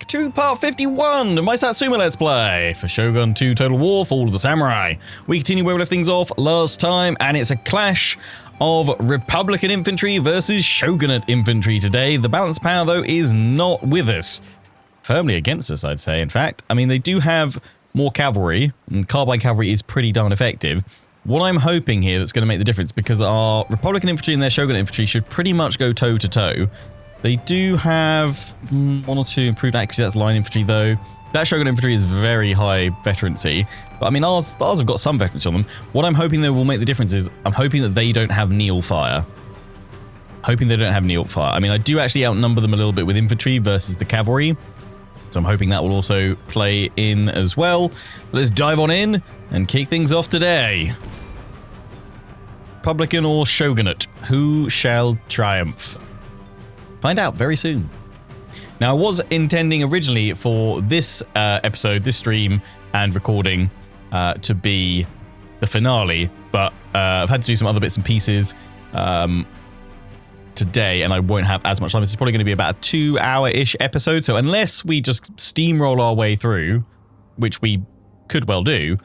to part 51 of my Satsuma Let's Play for Shogun 2 Total War Fall of the Samurai. We continue where we left things off last time, and it's a clash of Republican infantry versus Shogunate infantry today. The balance of power, though, is not with us. Firmly against us, I'd say, in fact. I mean, they do have more cavalry, and carbine cavalry is pretty darn effective. What I'm hoping here that's going to make the difference, because our Republican infantry and their Shogunate infantry should pretty much go toe-to-toe. They do have one or two improved accuracy. That's line infantry, though. That Shogun infantry is very high veterancy. But, I mean, ours have got some veterancy on them. What I'm hoping that will make the difference is I'm hoping that they don't have Neil fire. Hoping they don't have Neil fire. I mean, I do actually outnumber them a little bit with infantry versus the cavalry. So I'm hoping that will also play in as well. Let's dive on in and kick things off today. Republican or Shogunate? Who shall triumph? Find out very soon. Now, I was intending originally for this episode, this stream and recording to be the finale, but I've had to do some other bits and pieces today, and I won't have as much time. This is probably going to be about a 2-hour-ish episode, so unless we just steamroll our way through, which we could well do,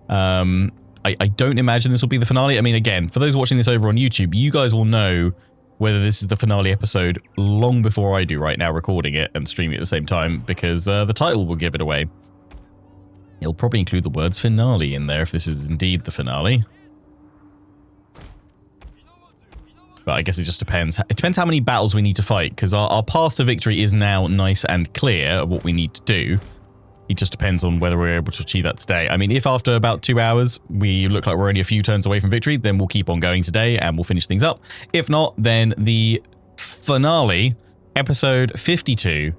I don't imagine this will be the finale. I mean, again, for those watching this over on YouTube, you guys will know whether this is the finale episode long before I do right now, recording it and streaming it at the same time, because the title will give it away. It'll probably include the words finale in there if this is indeed the finale. But I guess it just depends. It depends how many battles we need to fight, because our path to victory is now nice and clear of what we need to do. It just depends on whether we're able to achieve that today. I mean, if after about 2 hours we look like we're only a few turns away from victory, then we'll keep on going today and we'll finish things up. If not, then the finale, episode 52,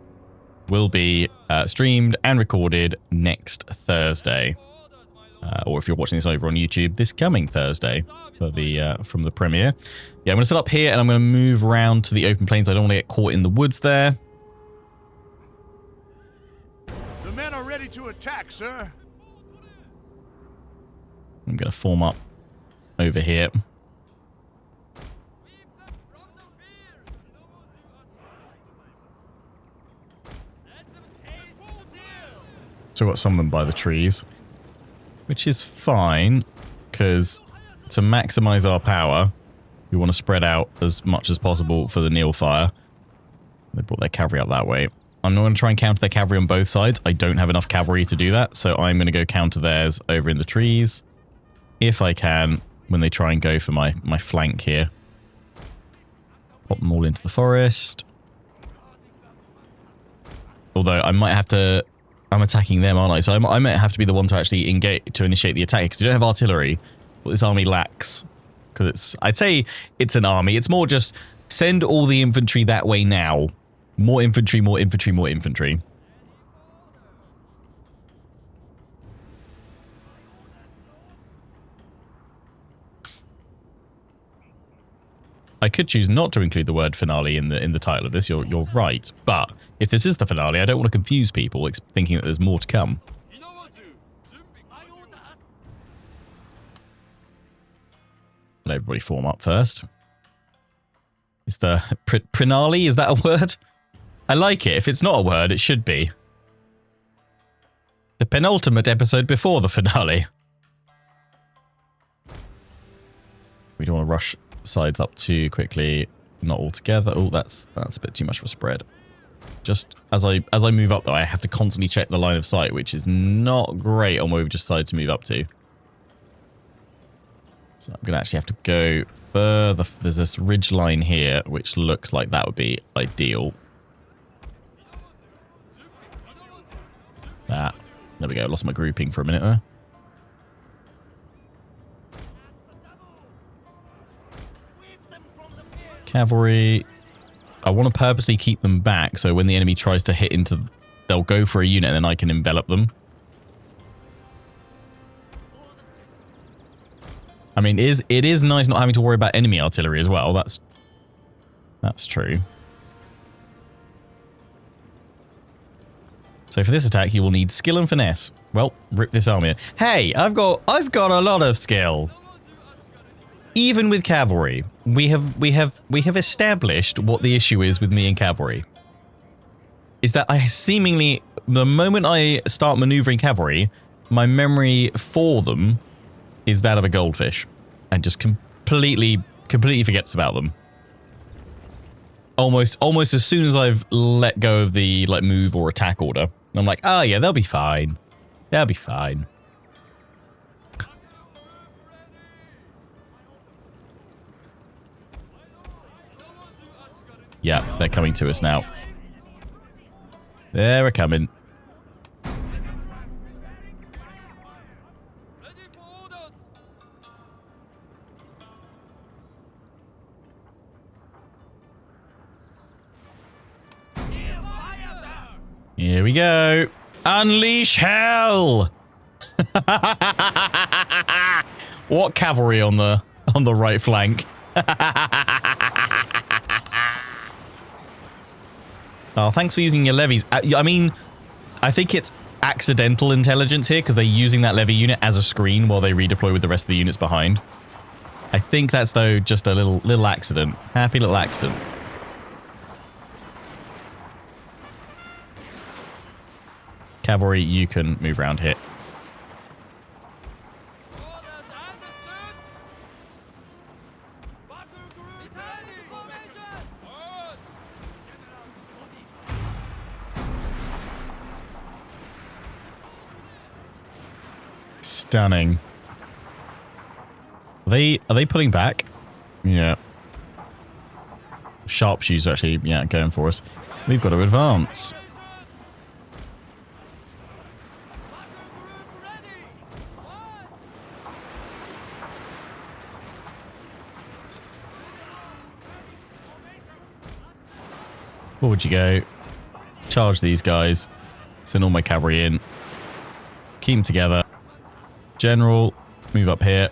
will be streamed and recorded next Thursday. Or if you're watching this over on YouTube, this coming Thursday for the from the premiere. Yeah, I'm going to set up here and I'm going to move around to the open plains. I don't want to get caught in the woods there. To attack, sir. I'm going to form up over here. So I've got some of them by the trees, which is fine, because to maximize our power, we want to spread out as much as possible for the Neil fire. They brought their cavalry up that way. I'm not going to try and counter their cavalry on both sides. I don't have enough cavalry to do that, so I'm going to go counter theirs over in the trees, if I can, when they try and go for my flank here. Pop them all into the forest. Although I might have to... I'm attacking them, aren't I? So I might have to be the one to actually engage, to initiate the attack, because we don't have artillery. What this army lacks. Because it's... I'd say it's an army. It's more just send all the infantry that way now. More infantry, more infantry, more infantry. I could choose not to include the word finale in the title of this. You're right, but if this is the finale, I don't want to confuse people thinking that there's more to come. Let everybody form up first. Is the finale? Is that a word? I like it. If it's not a word, it should be. The penultimate episode before the finale. We don't want to rush sides up too quickly. Not all together. Oh, that's a bit too much of a spread. Just as I move up, though, I have to constantly check the line of sight, which is not great on where we've just decided to move up to. So I'm going to actually have to go further. There's this ridge line here, which looks like that would be ideal. There we go. Lost my grouping for a minute there. Cavalry. I want to purposely keep them back, so when the enemy tries to hit into... They'll go for a unit, and then I can envelop them. I mean, it is nice not having to worry about enemy artillery as well. That's true. So for this attack, you will need skill and finesse. Well, rip this army. Hey, I've got a lot of skill. Even with cavalry, we have established what the issue is with me and cavalry. is that I seemingly, the moment I start maneuvering cavalry, my memory for them is that of a goldfish, and just completely forgets about them. Almost as soon as I've let go of the like move or attack order, I'm like, oh yeah, they'll be fine. They'll be fine. Yeah, they're coming to us now. They're coming. Here we go. Unleash hell! What cavalry on the right flank? Oh, thanks for using your levies. I mean, I think it's accidental intelligence here because they're using that levy unit as a screen while they redeploy with the rest of the units behind. I think that's, though, just a little accident. Happy little accident. Cavalry, you can move around here. Stunning. Are they pulling back? Yeah. Sharpshooters are actually, yeah, going for us. We've got to advance. Where would you go? Charge these guys. Send all my cavalry in. Keep them together. General, move up here.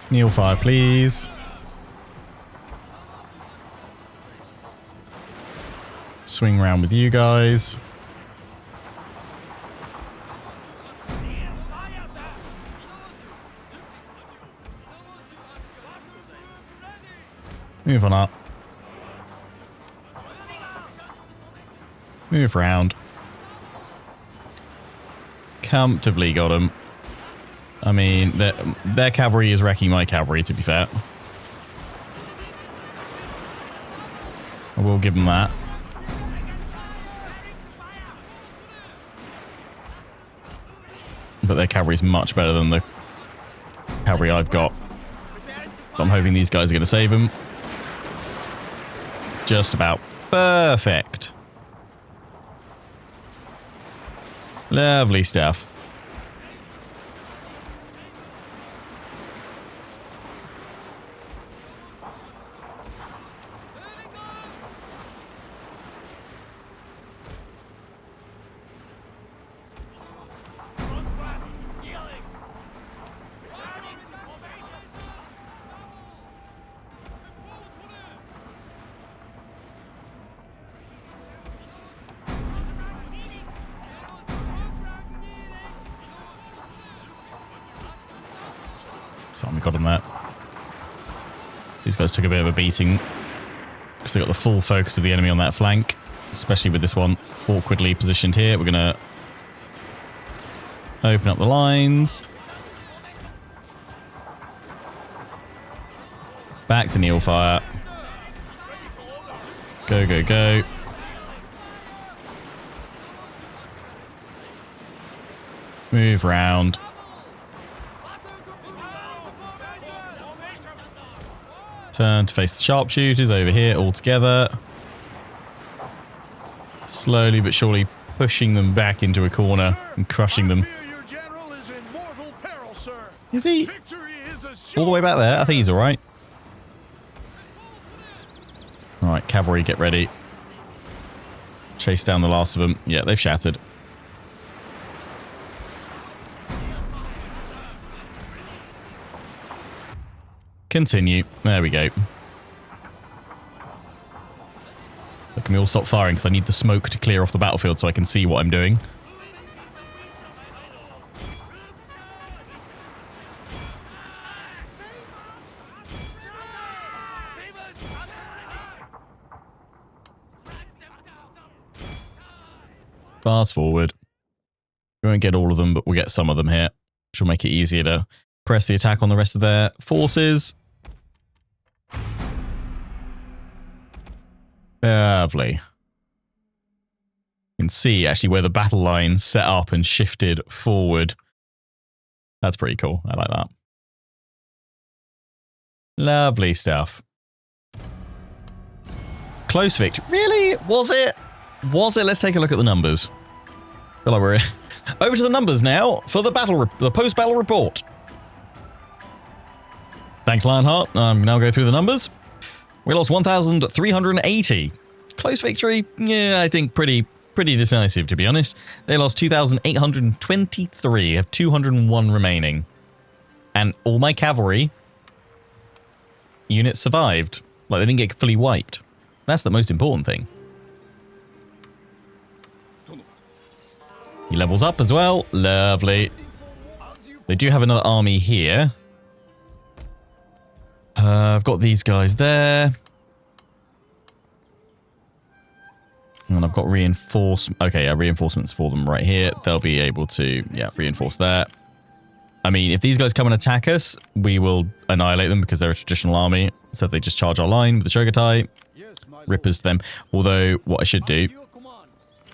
Kneel fire, please. Swing around with you guys. Move on up. Move around. Comfortably got them. I mean, their cavalry is wrecking my cavalry, to be fair. I will give them that. But their cavalry is much better than the cavalry I've got. So I'm hoping these guys are going to save them. Just about perfect. Lovely stuff. We got on that. These guys took a bit of a beating because they got the full focus of the enemy on that flank, especially with this one awkwardly positioned here. We're going to open up the lines. Back to kneel fire. Go, go, go. Move round. Turn to face the sharpshooters over here all together. Slowly but surely pushing them back into a corner and crushing them. Is he all the way back there? I think he's alright. Alright, cavalry, get ready. Chase down the last of them. Yeah, they've shattered. Continue. There we go. Look Can we all stop firing? Because I need the smoke to clear off the battlefield so I can see what I'm doing. Fast forward. We won't get all of them, but we'll get some of them here, which will make it easier to press the attack on the rest of their forces. Lovely. You can see actually where the battle line set up and shifted forward. That's pretty cool. I like that. Lovely stuff. Close victory. Really? Was it? Was it? Let's take a look at the numbers. I feel like we're over to the numbers now for the post-battle report. Thanks, Lionheart. Now go through the numbers. We lost 1,380. Close victory? Yeah, I think pretty decisive, to be honest. They lost 2,823. Have 201 remaining. And all my cavalry units survived. Like, they didn't get fully wiped. That's the most important thing. He levels up as well. Lovely. They do have another army here. I've got these guys there. And I've got reinforcements. Okay, yeah, reinforcements for them right here. They'll be able to, yeah, reinforce that. I mean, if these guys come and attack us, we will annihilate them because they're a traditional army. So if they just charge our line with the Shogatai, rippers to them. Although, what I should do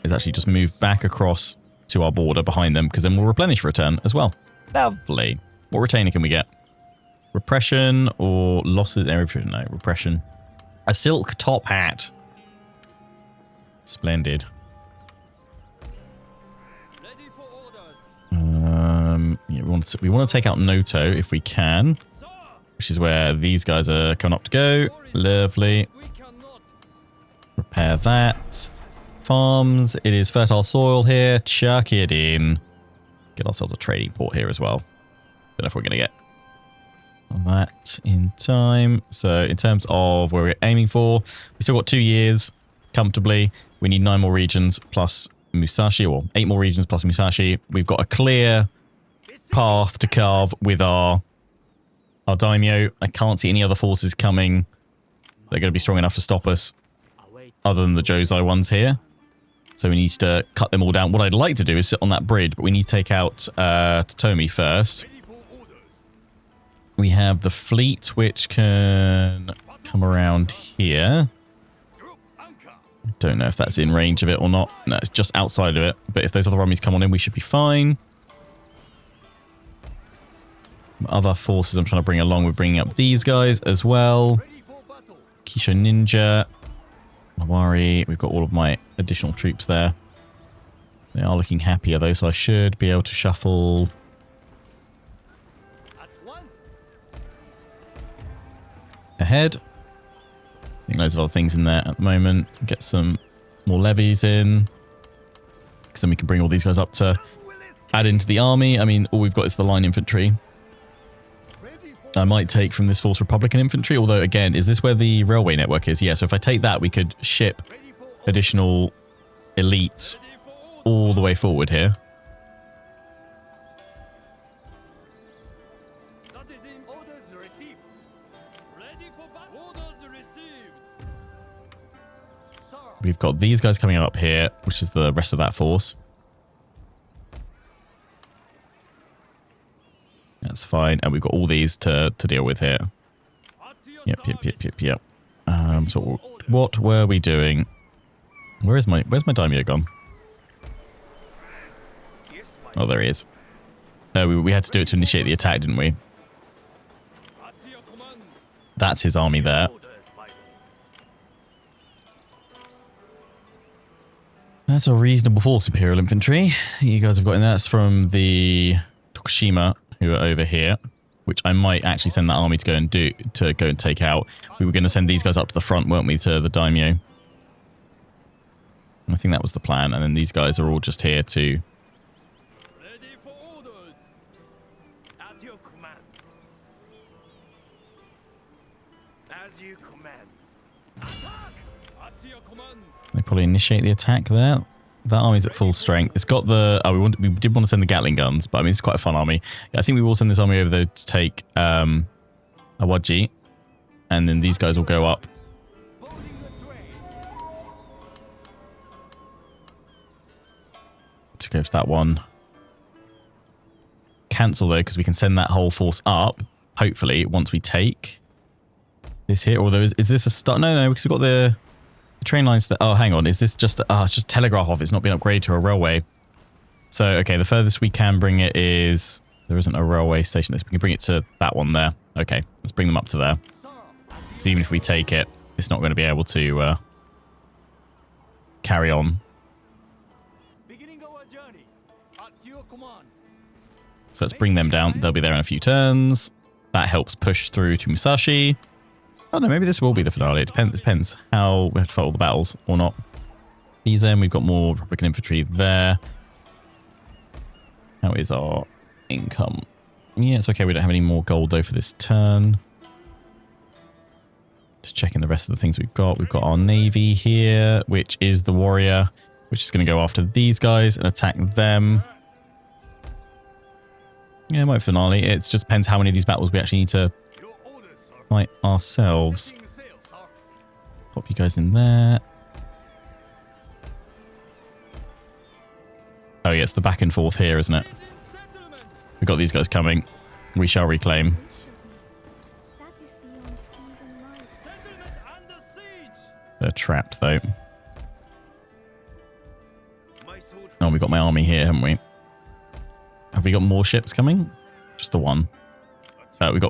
is actually just move back across to our border behind them, because then we'll replenish for a turn as well. Lovely. What retainer can we get? Repression or losses? No, repression. A silk top hat. Splendid. Yeah, we want to take out Noto if we can, which is where these guys are coming up to go. Lovely. Repair that. Farms. It is fertile soil here. Chuck it in. Get ourselves a trading port here as well. Don't know if we're going to get that in time. So in terms of where we're aiming for, we still got 2 years comfortably. We need 9 more regions plus Musashi, or 8 more regions plus Musashi. We've got a clear path to carve with our daimyo. I can't see any other forces coming. They're going to be strong enough to stop us other than the Josei ones here. So we need to cut them all down. What I'd like to do is sit on that bridge, but we need to take out Tomi first. We have the fleet, which can come around here. Don't know if that's in range of it or not. No, it's just outside of it. But if those other armies come on in, we should be fine. Other forces I'm trying to bring along, we're bringing up these guys as well. Kisho Ninja. Mawari. We've got all of my additional troops there. They are looking happier though, so I should be able to shuffle ahead. I think loads of other things in there at the moment. Get some more levies in, because then we can bring all these guys up to add into the army. I mean, all we've got is the line infantry. I might take from this Force Republican infantry, although again, is this where the railway network is? Yeah, so if I take that, we could ship additional elites all the way forward here. We've got these guys coming up here, which is the rest of that force. That's fine. And we've got all these to deal with here. Yep. So what were we doing? Where's my daimyo gone? Oh, there he is. No, we had to do it to initiate the attack, didn't we? That's his army there. That's a reasonable force, Imperial Infantry. You guys have got in. That's from the Tokushima, who are over here, which I might actually send that army to go and take out. We were going to send these guys up to the front, weren't we, to the daimyo? I think that was the plan, and then these guys are all just here to... Ready for orders. At your command. As you command. Attack! At your command. They probably initiate the attack there. That army's at full strength. It's got the... Oh, we did want to send the Gatling guns, but I mean, it's quite a fun army. I think we will send this army over there to take Awaji, and then these guys will go up. To go to that one. Cancel, though, because we can send that whole force up, hopefully, once we take this here. Although, is this a start? No, because we've got the train lines that... Oh, hang on. Is this just... it's just telegraph office, not being upgraded to a railway. So, okay, the furthest we can bring it is... There isn't a railway station. We can bring it to that one there. Okay, let's bring them up to there. So even if we take it, it's not going to be able to carry on. So let's bring them down. They'll be there in a few turns. That helps push through to Musashi. Oh no, maybe this will be the finale. It depends how we have to fight all the battles or not. Ezen, we've got more Republican infantry there. How is our income? Yeah, it's okay. We don't have any more gold though for this turn. Just checking the rest of the things we've got. We've got our navy here, which is the warrior, which is going to go after these guys and attack them. Yeah, it might finale. It just depends how many of these battles we actually need to fight ourselves. Pop you guys in there. Oh, yeah, it's the back and forth here, isn't it? We've got these guys coming. We shall reclaim. They're trapped, though. Oh, we've got my army here, haven't we? Have we got more ships coming? Just the one.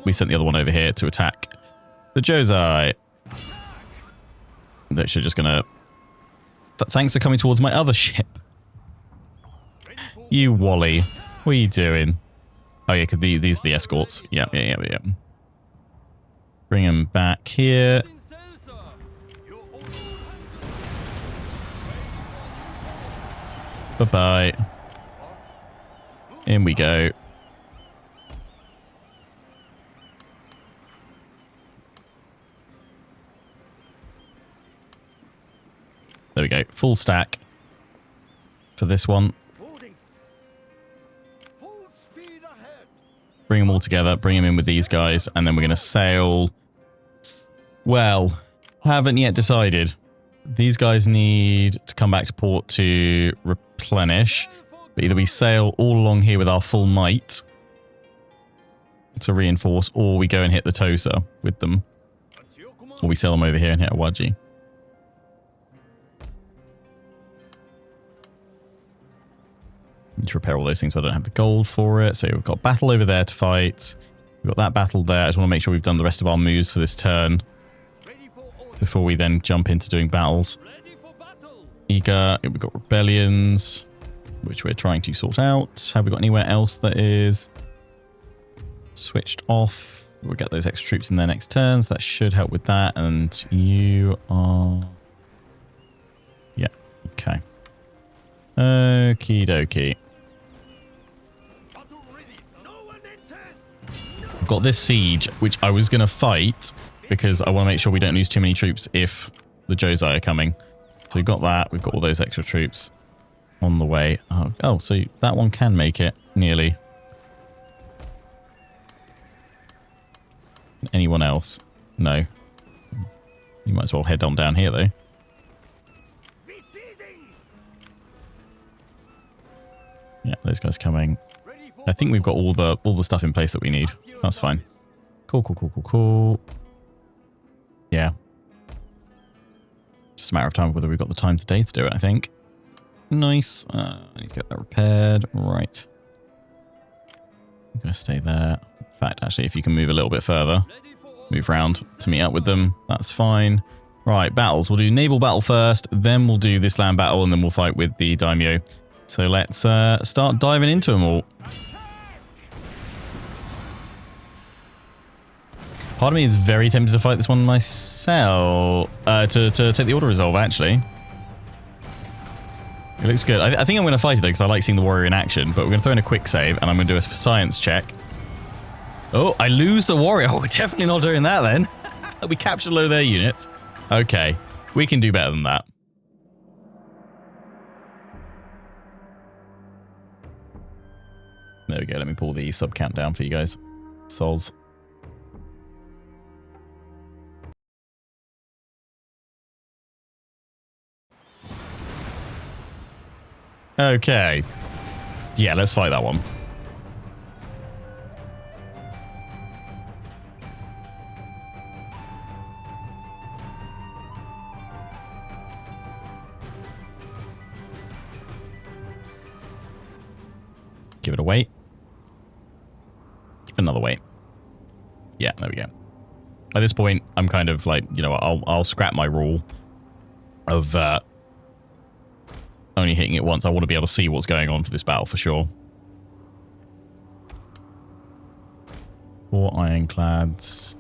We sent the other one over here to attack the Josei. They're just gonna... Thanks for coming towards my other ship. You Wally. What are you doing? Oh yeah, because these are the escorts. Yeah. Bring them back here. Bye-bye. In we go. There we go. Full stack for this one. Bring them all together. Bring them in with these guys. And then we're going to sail. Well, haven't yet decided. These guys need to come back to port to replenish. But either we sail all along here with our full might to reinforce, or we go and hit the Tosa with them. Or we sail them over here and hit Awaji. Need to repair all those things, but I don't have the gold for it. So we've got battle over there to fight. We've got that battle there. I just want to make sure we've done the rest of our moves for this turn before we then jump into doing battles. Eager. We've got rebellions, which we're trying to sort out. Have we got anywhere else that is switched off? We'll get those extra troops in their next turns. That should help with that. And you are... Yeah, okay. Okie dokie. I've got this siege, which I was going to fight because I want to make sure we don't lose too many troops if the Josei are coming. So we've got that. We've got all those extra troops on the way. Oh, so that one can make it, nearly. Anyone else? No. You might as well head on down here, though. Yeah, those guys coming. I think we've got all the stuff in place that we need. That's fine. Cool. Yeah. Just a matter of time whether we've got the time today to do it, I think. Nice. I need to get that repaired. Right. You guys stay there. In fact, actually, if you can move a little bit further, move round to meet up with them. That's fine. Right, battles. We'll do naval battle first, then we'll do this land battle, and then we'll fight with the daimyo. So let's start diving into them all. Part of me is very tempted to fight this one myself. To take the auto resolve, actually. It looks good. I think I'm going to fight it, though, because I like seeing the warrior in action. But we're going to throw in a quick save, and I'm going to do a science check. Oh, I lose the warrior. Oh, we're definitely not doing that, then. We captured a load of their units. Okay. We can do better than that. There we go. Let me pull the sub count down for you guys. Sols. Okay. Yeah, let's fight that one. Give it a wait. Give it another wait. Yeah, there we go. At this point, I'm kind of like, you know, I'll scrap my rule of only hitting it once. I want to be able to see what's going on for this battle for sure. 4 ironclads.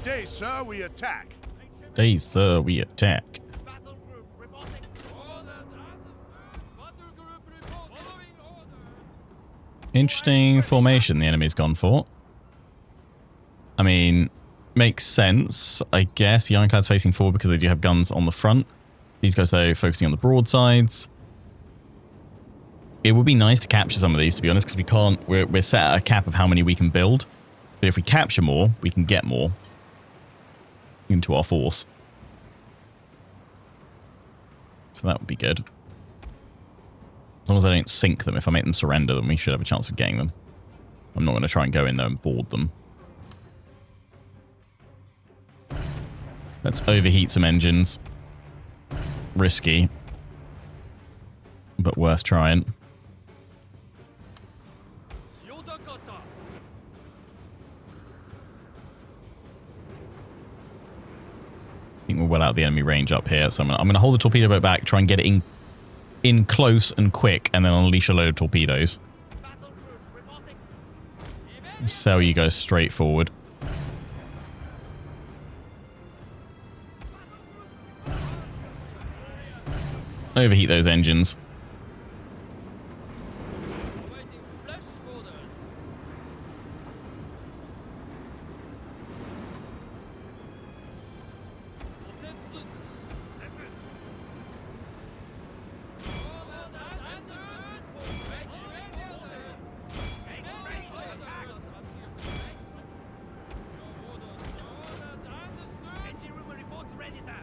Today, sir, we attack. Today, sir, we attack. Battle group reporting. Battle group report. Following order. Interesting formation the enemy's gone for. I mean, makes sense, I guess. The ironclad's facing forward because they do have guns on the front. These guys, though, focusing on the broadsides. It would be nice to capture some of these, to be honest, because we can't... We're set at a cap of how many we can build. But if we capture more, we can get more into our force. So that would be good. As long as I don't sink them. If I make them surrender, then we should have a chance of getting them. I'm not going to try and go in there and board them. Let's overheat some engines. Risky. But worth trying. I think we're well out of the enemy range up here, so I'm going to hold the torpedo boat back, try and get it in close and quick, and then unleash a load of torpedoes. Sail you guys straight forward. Overheat those engines. Waiting flash orders. Engine room reports ready, sir.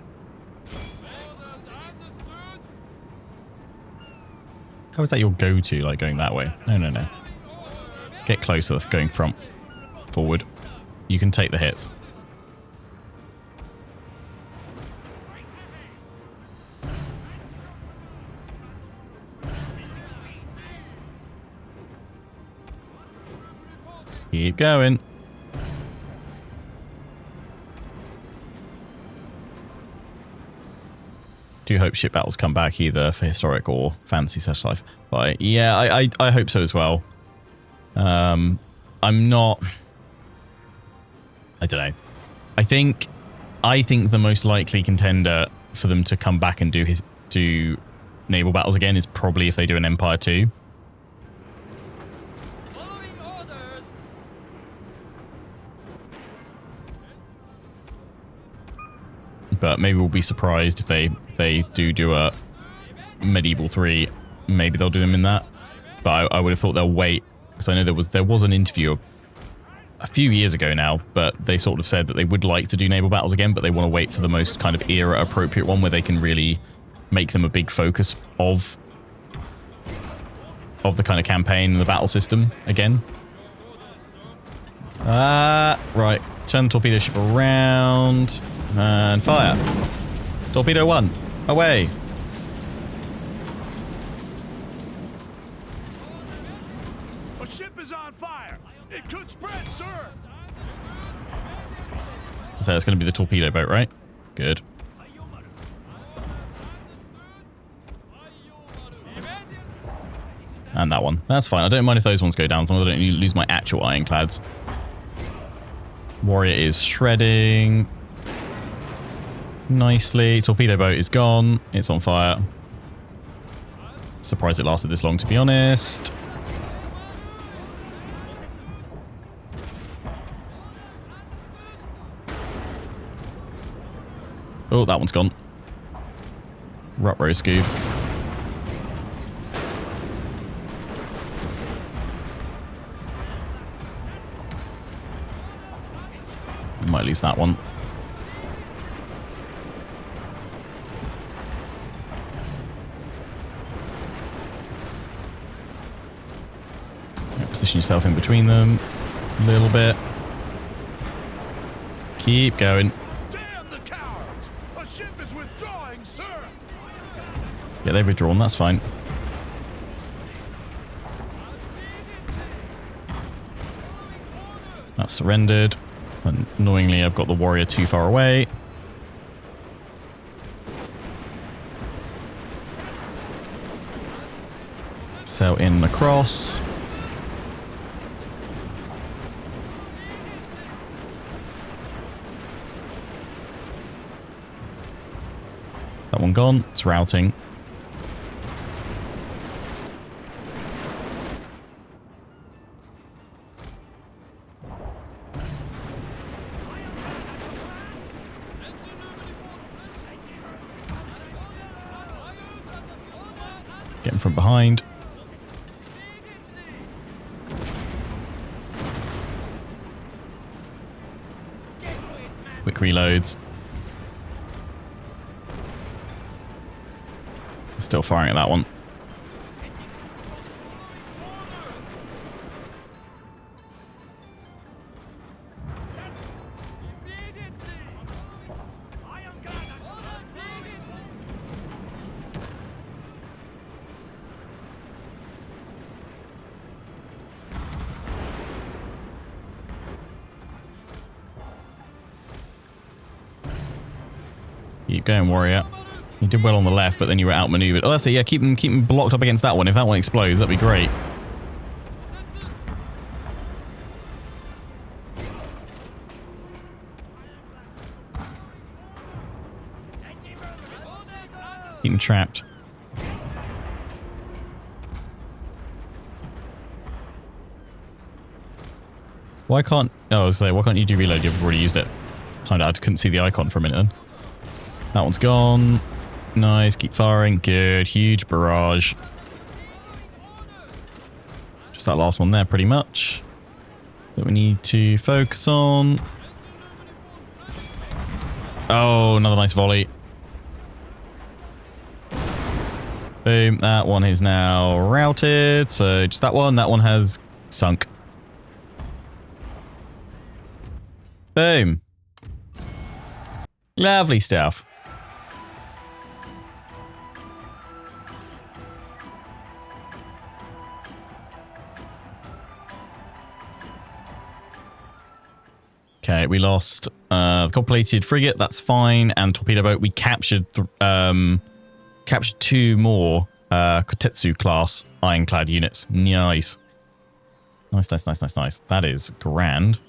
How is that your go-to, like going that way? No, no, no. Get closer, going front. Forward. You can take the hits. Keep going. Do hope ship battles come back either for historic or fantasy /life. But yeah, I hope so as well. I'm not. I don't know. I think the most likely contender for them to come back and do naval battles again is probably if they do an Empire 2. Following orders. But maybe we'll be surprised if they do a medieval 3. Maybe they'll do them in that. But I would have thought they'll wait, because I know there was an interview a few years ago now, but they sort of said that they would like to do naval battles again, but they want to wait for the most kind of era appropriate one where they can really make them a big focus of the kind of campaign and the battle system again. Right. Turn the torpedo ship around and fire. Torpedo 1. Away. A ship is on fire. It could spread, sir. So it's going to be the torpedo boat, right? Good. And that one. That's fine. I don't mind if those ones go down, as long as I don't lose my actual ironclads. Warrior is shredding. Nicely. Torpedo boat is gone. It's on fire. Surprised it lasted this long, to be honest. Oh, that one's gone. Ruh-roh, Scoob. We might lose that one. Position yourself in between them a little bit. Keep going. Damn the cowards! A ship is withdrawing, sir! Yeah, they've withdrawn. That's fine. That's surrendered. Annoyingly, I've got the warrior too far away. Sail in and across. That one gone. It's routing. Getting from behind. Quick reloads. Still firing at that one. Keep going, warrior. You did well on the left, but then you were outmaneuvered. Oh, that's it. Yeah, keep them blocked up against that one. If that one explodes, that'd be great. Keep them trapped. Why can't... Oh, I was saying, why can't you do reload? You've already used it. Timed out. I couldn't see the icon for a minute then. That one's gone. Nice. Keep firing. Good. Huge barrage. Just that last one there, pretty much. That we need to focus on. Oh, another nice volley. Boom. That one is now routed. So just that one. That one has sunk. Boom. Lovely stuff. Okay, we lost the gold-plated frigate. That's fine, and torpedo boat. We captured two more Kotetsu class ironclad units. Nice, nice. That is grand.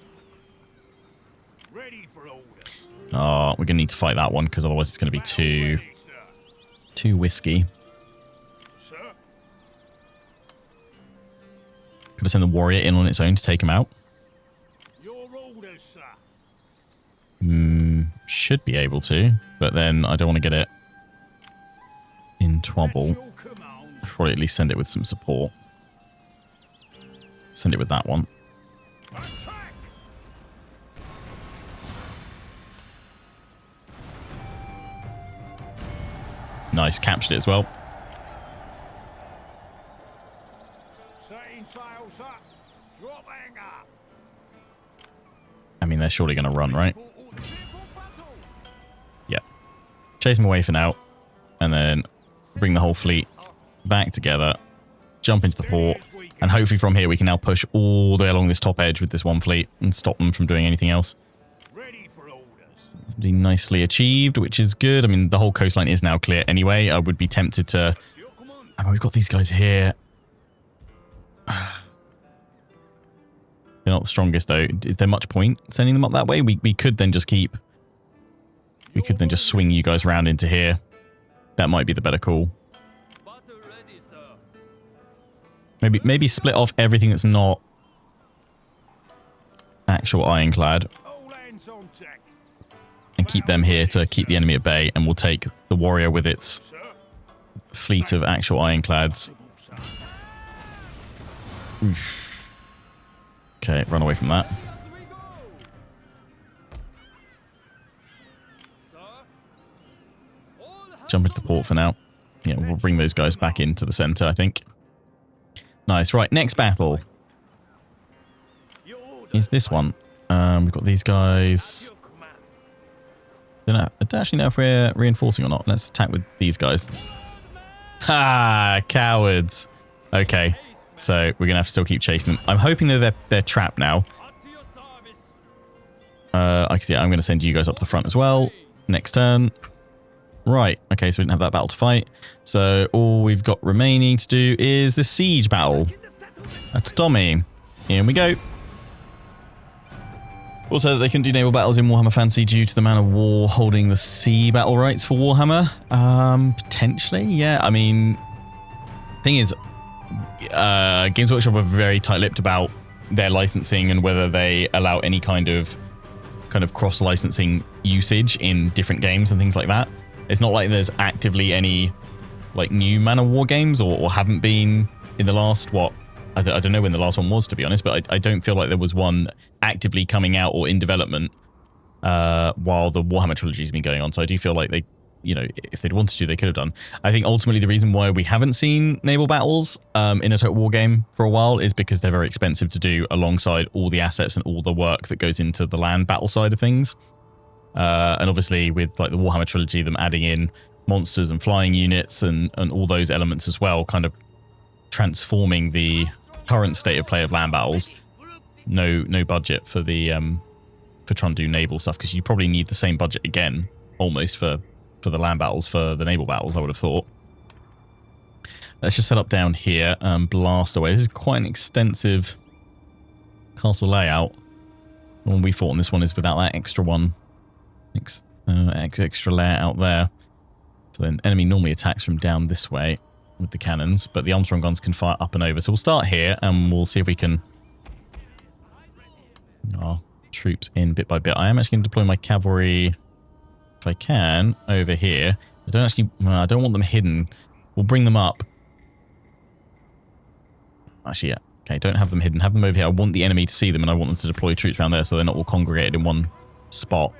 Oh, we're gonna need to fight that one because otherwise it's gonna be too whiskey. Could have sent the warrior in on its own to take him out. Should be able to, but then I don't want to get it in trouble. Probably at least send it with some support. Send it with that one. Nice, captured it as well. I mean, they're surely going to run, right? Yeah. Chase them away for now. And then bring the whole fleet back together. Jump into the port. And hopefully from here we can now push all the way along this top edge with this one fleet and stop them from doing anything else. It's been nicely achieved, which is good. I mean, the whole coastline is now clear anyway. I would be tempted to... I mean, we've got these guys here. They're not the strongest, though. Is there much point sending them up that way? We could then just keep... We could then just swing you guys around into here. That might be the better call. Ready, sir. Maybe split off everything that's not actual ironclad All hands on deck. and keep them here to keep the enemy at bay, and we'll take the warrior with its Sir. fleet of actual ironclads. Sir. Okay, run away from that. Here we go. Sir. All hands Jump into the on port for now. Yeah, we'll bring those guys back into the center, I think. Nice. Right, next battle Your order. is this one. We've got these guys. Your command. I don't actually know if we're reinforcing or not. Let's attack with these guys. Ha! Cowards. Okay, so we're gonna have to still keep chasing them. I'm hoping that they're trapped now. Up to your service. I can see. I'm gonna send you guys up to the front as well. Next turn. Right. Okay, so we didn't have that battle to fight. So all we've got remaining to do is the siege battle. That's Tomi. Here we go. Also, they can do naval battles in Warhammer Fantasy due to the Man of War holding the sea battle rights for Warhammer. Potentially, yeah. I mean, thing is, Games Workshop are very tight-lipped about their licensing and whether they allow any kind of cross-licensing usage in different games and things like that. It's not like there's actively any like new Man of War games or haven't been in the last, I don't know when the last one was, to be honest, but I don't feel like there was one actively coming out or in development while the Warhammer trilogy has been going on. So I do feel like they, if they'd wanted to, they could have done. I think ultimately the reason why we haven't seen naval battles in a Total War game for a while is because they're very expensive to do alongside all the assets and all the work that goes into the land battle side of things. And obviously with like the Warhammer trilogy, them adding in monsters and flying units and all those elements as well, kind of transforming the current state of play of land battles. No budget for the for trying to do naval stuff, because you probably need the same budget again almost for the land battles, for the naval battles, I would have thought. Let's just set up down here and blast away. This is quite an extensive castle layout. The one we fought on this one is without that extra one. Extra layer out there. So then enemy normally attacks from down this way with the cannons, but the Armstrong guns can fire up and over. So we'll start here and we'll see if we can our troops in bit by bit. I am actually going to deploy my cavalry, if I can, over here. I don't want them hidden. We'll bring them up. Actually, yeah. Okay, don't have them hidden. Have them over here. I want the enemy to see them, and I want them to deploy troops around there so they're not all congregated in one spot.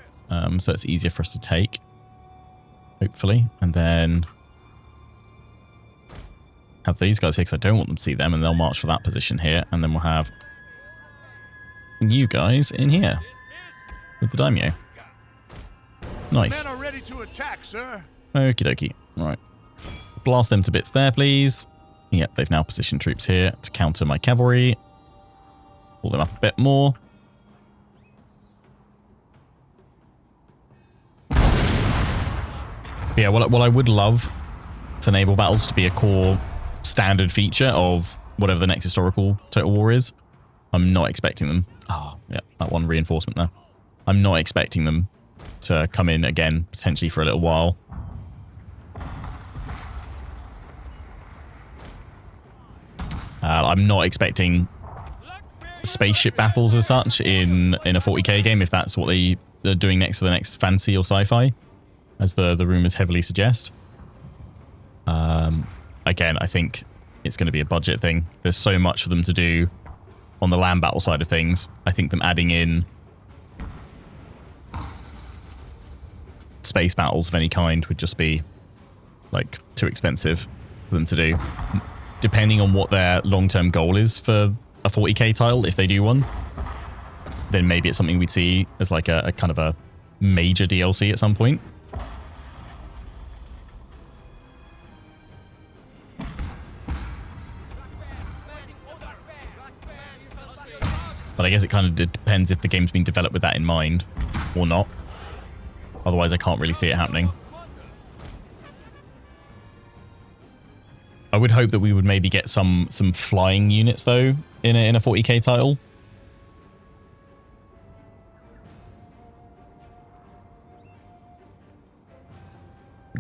So it's easier for us to take, hopefully. And then have these guys here because I don't want them to see them, and they'll march for that position here. And then we'll have you guys in here with the daimyo. Nice. Men are ready to attack, sir. Okie dokie. Right. Blast them to bits there, please. Yep, they've now positioned troops here to counter my cavalry. Pull them up a bit more. But yeah, what I would love for naval battles to be a core standard feature of whatever the next historical Total War is. I'm not expecting them. Oh, yeah, that one reinforcement there. I'm not expecting them to come in again, potentially for a little while. I'm not expecting spaceship battles as such in a 40k game, if that's what they're doing next for the next fantasy or sci-fi, as the rumors heavily suggest. Again, I think it's going to be a budget thing. There's so much for them to do on the land battle side of things. I think them adding in space battles of any kind would just be like too expensive for them to do. Depending on what their long-term goal is for a 40k title, if they do one, then maybe it's something we'd see as like a kind of a major DLC at some point. But I guess it kind of depends if the game's been developed with that in mind or not. Otherwise, I can't really see it happening. I would hope that we would maybe get some flying units, though, in a 40k title.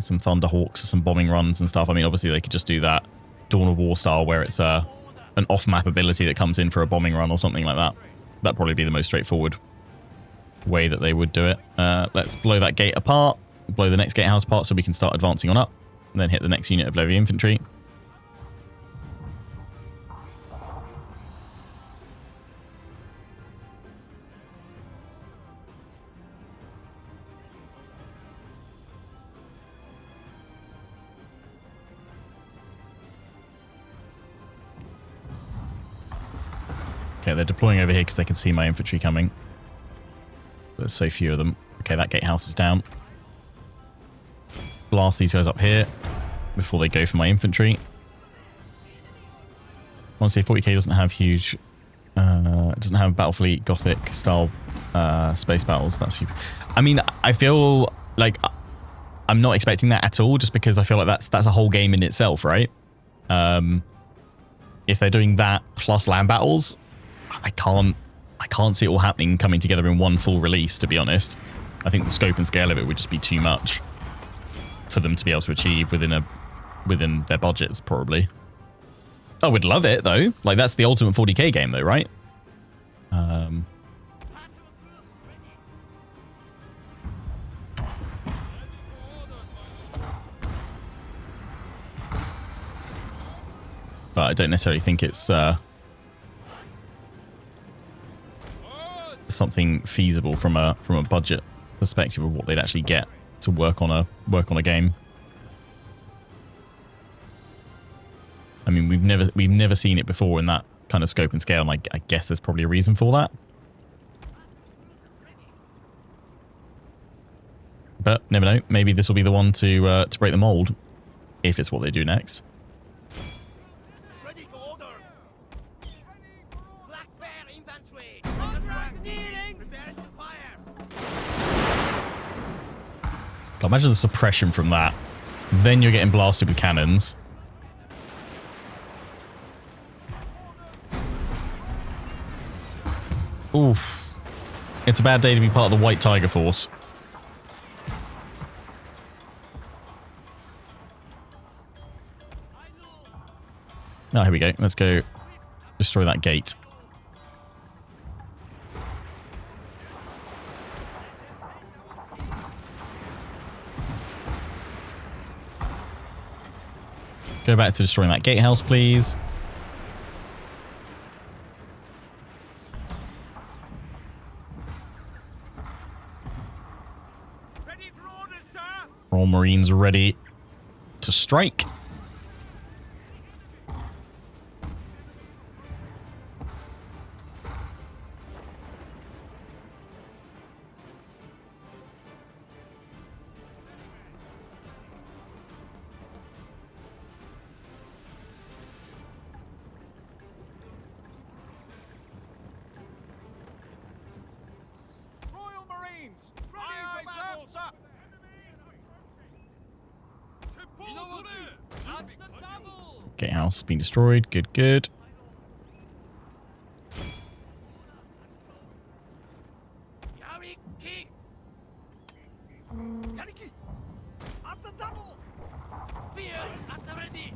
Some Thunderhawks or some bombing runs and stuff. I mean, obviously, they could just do that Dawn of War style, where it's an off-map ability that comes in for a bombing run or something like that. That'd probably be the most straightforward way that they would do it. Let's blow that gate apart, blow the next gatehouse apart so we can start advancing on up, and then hit the next unit of heavy infantry. Okay, they're deploying over here because they can see my infantry coming. There's so few of them. Okay, that gatehouse is down. Blast these guys up here before they go for my infantry. Honestly, 40k doesn't have huge... it doesn't have Battlefleet Gothic style space battles. That's huge. I mean, I feel like I'm not expecting that at all, just because I feel like that's a whole game in itself, right? If they're doing that plus land battles, I can't see it all happening, coming together in one full release, to be honest. I think the scope and scale of it would just be too much for them to be able to achieve within their budgets, probably. I would love it, though. Like, that's the ultimate 40k game, though, right? But I don't necessarily think it's something feasible from a budget perspective of what they'd actually get to work on a game. I mean, we've never seen it before in that kind of scope and scale, and I guess there's probably a reason for that. But never know. Maybe this will be the one to break the mold, if it's what they do next. Ready for orders. Black Bear infantry. Prepare to fire. God, imagine the suppression from that. Then you're getting blasted with cannons. Oof. It's a bad day to be part of the White Tiger Force. Oh, here we go. Let's go destroy that gate. Go back to destroying that gatehouse, please. Ready for orders, sir. All Marines ready to strike. Royal Marines. Ready for battle, sir. Gatehouse being destroyed. Good, good. Yariki. Yariki. At the double. Spears at the ready.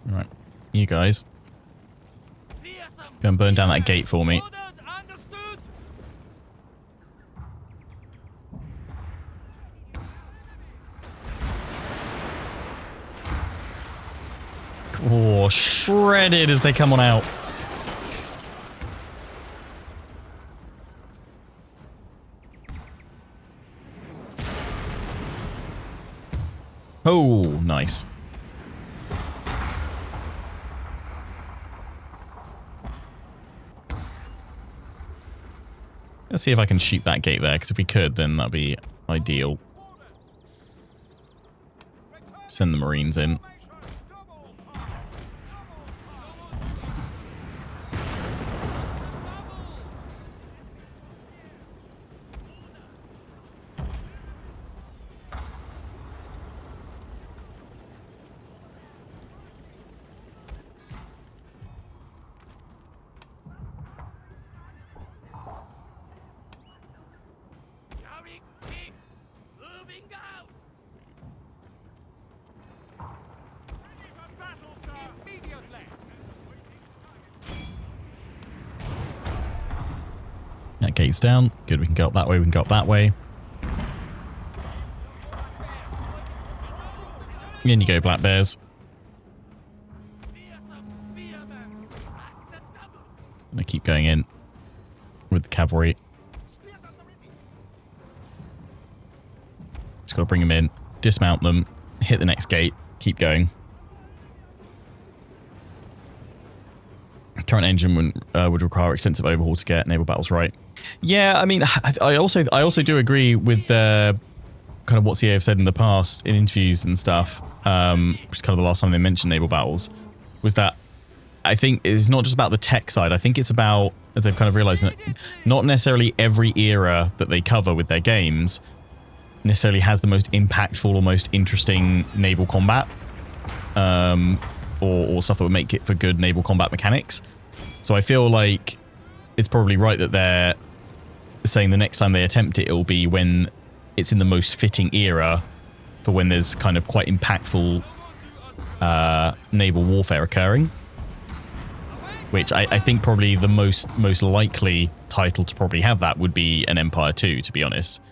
Right. You guys, Fearsome. go and burn down that gate for me. Orders understood. Oh, shredded as they come on out. Oh, nice. Let's see if I can shoot that gate there, because if we could, then that'd be ideal. Send the Marines in. Yariki. Moving out. Gates down. Good, we can go up that way, we can go up that way. In you go, Black Bears. I'm going to keep going in with the cavalry. Just got to bring them in, dismount them, hit the next gate, keep going. Current engine would require extensive overhaul to get naval battles right. Yeah, I mean, I also do agree with the kind of what CA have said in the past in interviews and stuff, which is kind of the last time they mentioned naval battles, was that I think it's not just about the tech side. I think it's about, as they've kind of realized, that not necessarily every era that they cover with their games necessarily has the most impactful or most interesting naval combat, or stuff that would make it for good naval combat mechanics. So I feel like it's probably right that they're saying the next time they attempt it, it'll be when it's in the most fitting era for when there's kind of quite impactful naval warfare occurring. Which I think probably the most likely title to probably have that would be an Empire 2, to be honest.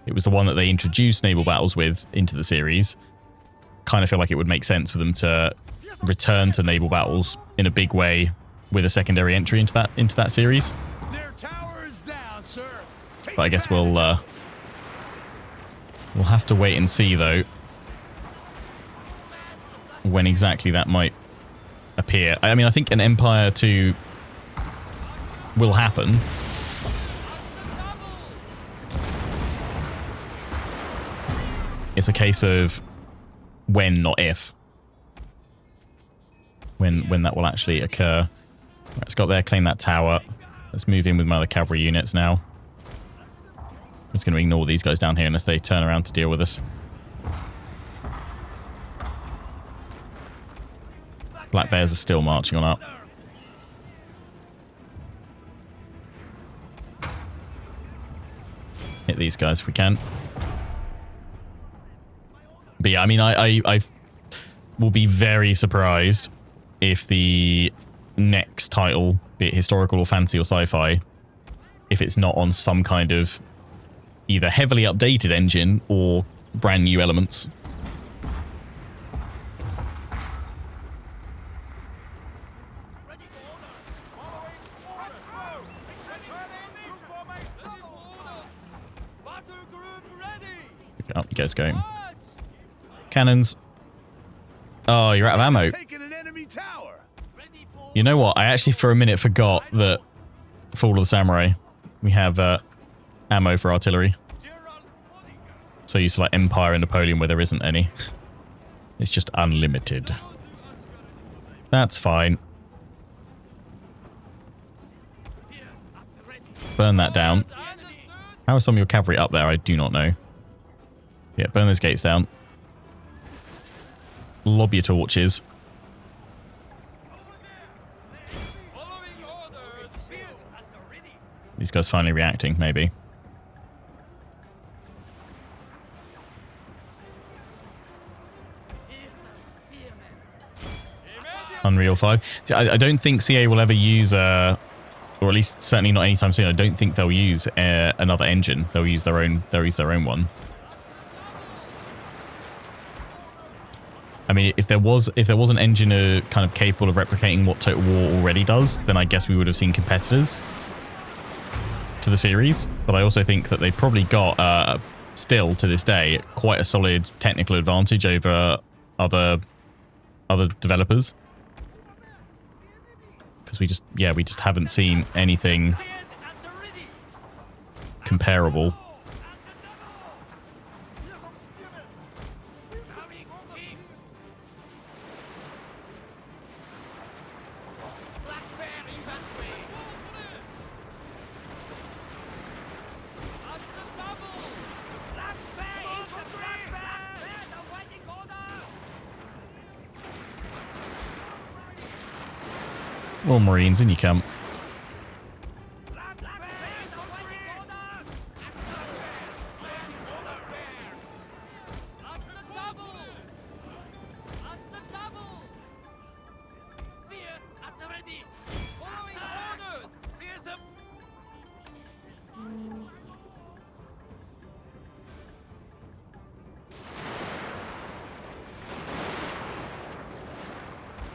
It was the one that they introduced naval battles with into the series. Kind of feel like it would make sense for them to return to naval battles in a big way with a secondary entry into that series. Their tower is down, sir. Take But I guess we'll have to wait and see, though, when exactly that might appear. I mean, I think an Empire 2 will happen. It's a case of when, not if. When that will actually occur. Let's go up there, claim that tower. Let's move in with my other cavalry units now. I'm just going to ignore these guys down here unless they turn around to deal with us. Black Bears are still marching on up. Hit these guys if we can. But yeah, I mean, I will be very surprised if the next title, be it historical or fantasy or sci-fi, if it's not on some kind of either heavily updated engine or brand new elements. Up you guys go. Cannons. Oh, you're out of ammo. Taking an enemy tower. You know what? I actually for a minute forgot that Fall of the Samurai, we have ammo for artillery. So used to like Empire and Napoleon where there isn't any. It's just unlimited. That's fine. Burn that down. How are some of your cavalry up there? I do not know. Yeah, burn those gates down. Lob your torches. These guys finally reacting, maybe. Unreal 5. See, I don't think CA will ever use, or at least certainly not anytime soon. I don't think they'll use another engine. They'll use their own. They'll use their own one. I mean, if there was an engine kind of capable of replicating what Total War already does, then I guess we would have seen competitors to the series. But I also think that they've probably got, still to this day, quite a solid technical advantage over other developers. Because we just haven't seen anything comparable. More Marines, in you come.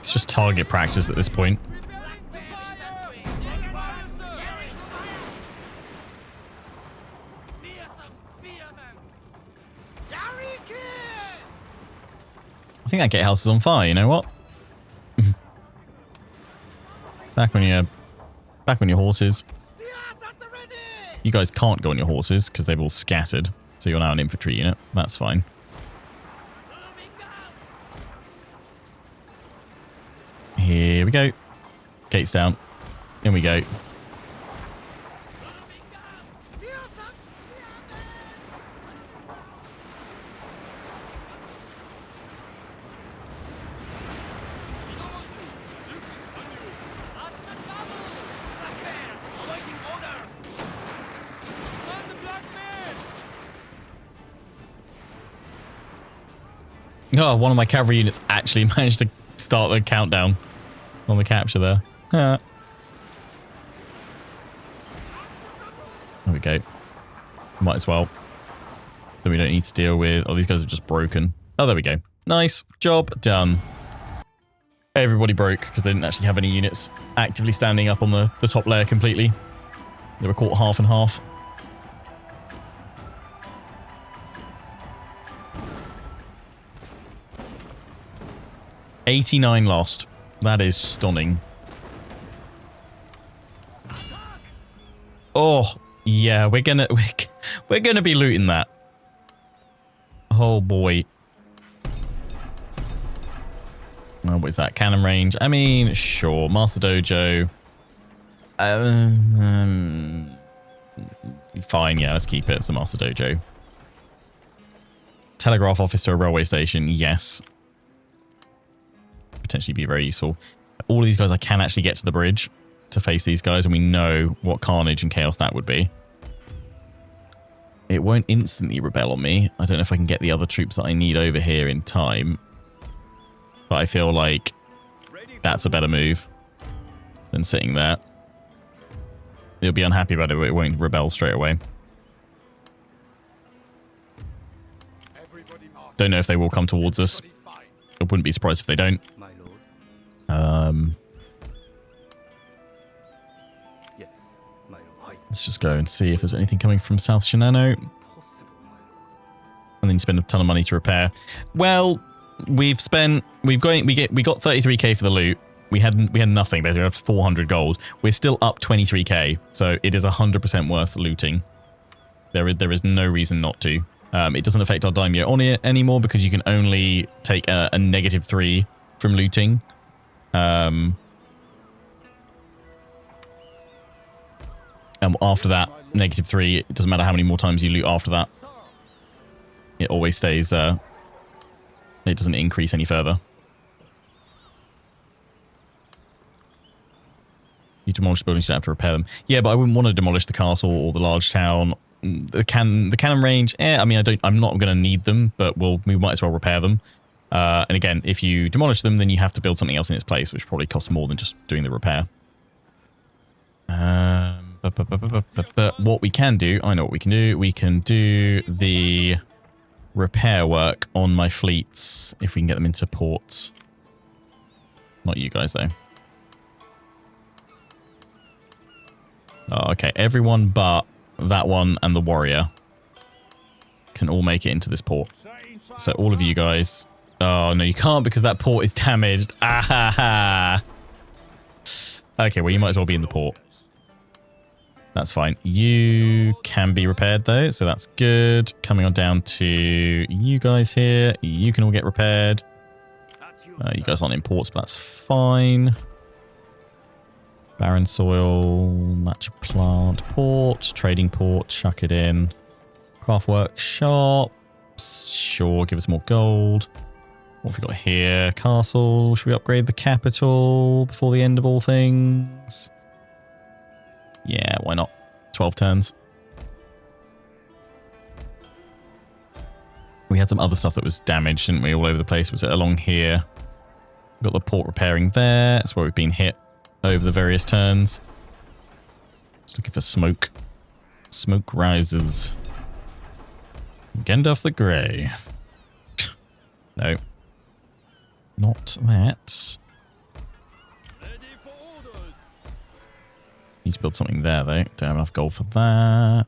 It's just target practice at this point. I think that gatehouse is on fire, you know what? Back on your horses. You guys can't go on your horses because they've all scattered. So you're now an infantry unit. That's fine. Here we go. Gates down. In we go. Oh, one of my cavalry units actually managed to start the countdown on the capture there. There we go. Might as well. Then we don't need to deal with... Oh, these guys are just broken. Oh, there we go. Nice. Job done. Everybody broke because they didn't actually have any units actively standing up on the top layer completely. They were caught half and half. $89 lost. That is stunning. Oh, yeah, we're gonna be looting that. Oh boy. Oh, what is that? Cannon range? I mean, sure. Master Dojo. Fine, yeah, let's keep it. It's a Master Dojo. Telegraph office to a railway station, yes. Potentially be very useful. All of these guys, I can actually get to the bridge to face these guys, and we know what carnage and chaos that would be. It won't instantly rebel on me. I don't know if I can get the other troops that I need over here in time. But I feel like that's a better move than sitting there. They'll be unhappy about it, but it won't rebel straight away. Don't know if they will come towards us. I wouldn't be surprised if they don't. Let's just go and see if there's anything coming from South Shinano. And then you spend a ton of money to repair. Well, we got 33k for the loot. We had nothing, basically. We had 400 gold. We're still up 23k, so it is 100% worth looting. There is no reason not to. It doesn't affect our daimyo on it anymore because you can only take a -3 from looting. And after that, -3, it doesn't matter how many more times you loot after that. It always stays, it doesn't increase any further. You demolish buildings, you have to repair them. Yeah, but I wouldn't want to demolish the castle or the large town. The cannon range, I mean, I'm not going to need them, but we might as well repair them. And again, if you demolish them, then you have to build something else in its place, which probably costs more than just doing the repair. But what we can do, I know what we can do. We can do the repair work on my fleets if we can get them into ports. Not you guys, though. Oh, okay, everyone but that one and the warrior can all make it into this port. So all of you guys... Oh, no, you can't because that port is damaged. Ah ha ha. Okay, well, you might as well be in the port. That's fine. You can be repaired, though, so that's good. Coming on down to you guys here. You can all get repaired. You guys aren't in ports, but that's fine. Barren soil, match plant, port, trading port, chuck it in. Craft workshop. Sure, give us more gold. What have we got here? Castle. Should we upgrade the capital before the end of all things? Yeah, why not? 12 turns. We had some other stuff that was damaged, didn't we? All over the place. Was it along here? We've got the port repairing there. That's where we've been hit over the various turns. Just looking for smoke. Smoke rises. Gandalf the Grey. No. Not that. Need to build something there, though. Don't have enough gold for that.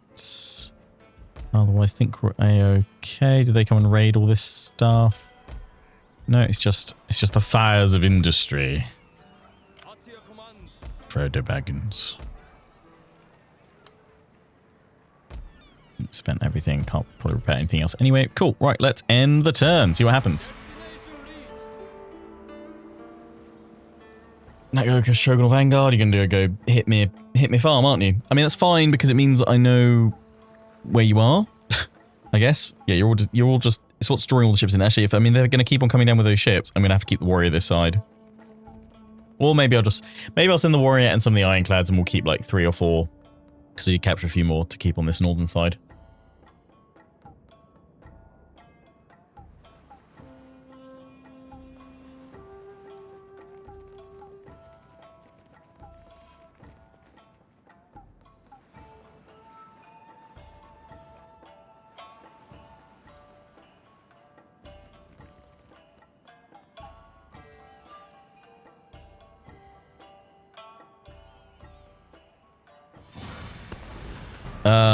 Otherwise, I think we're A-okay. Do they come and raid all this stuff? No, it's just the fires of industry. At your command. Frodo Baggins. Spent everything. Can't probably repair anything else. Anyway, cool. Right, let's end the turn. See what happens. Destination reached. Now go Shogun or Vanguard. You're gonna go hit me farm, aren't you? I mean, that's fine because it means I know where you are. I guess. Yeah, you're all just. It's what's drawing all the ships in. Actually, if I mean they're gonna keep on coming down with those ships, I'm gonna have to keep the warrior this side. Or maybe I'll send the warrior and some of the ironclads, and we'll keep like 3 or 4 because we capture a few more to keep on this northern side.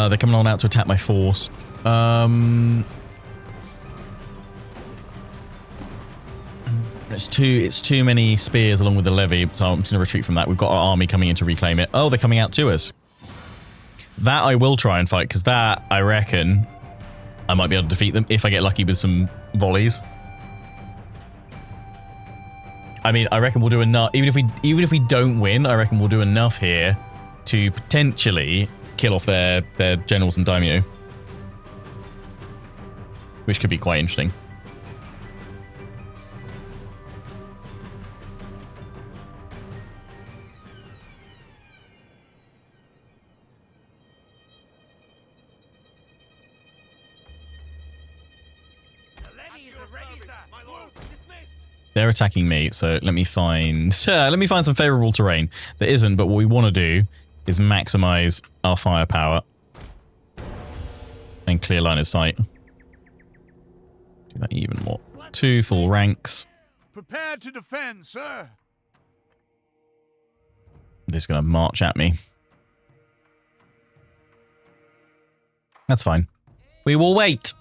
They're coming on out to attack my force. It's too many spears along with the levy, so I'm just going to retreat from that. We've got our army coming in to reclaim it. Oh, they're coming out to us. That I will try and fight, because that, I reckon, I might be able to defeat them if I get lucky with some volleys. I mean, I reckon we'll do enough. Even if we don't win, I reckon we'll do enough here to potentially kill off their generals and daimyo, which could be quite interesting. They're attacking me, so let me find some favorable terrain. There isn't, but what we want to do is maximize our firepower and clear line of sight. Do that even more. 2 full ranks. Prepare to defend, sir. They're just going to march at me. That's fine. We will wait.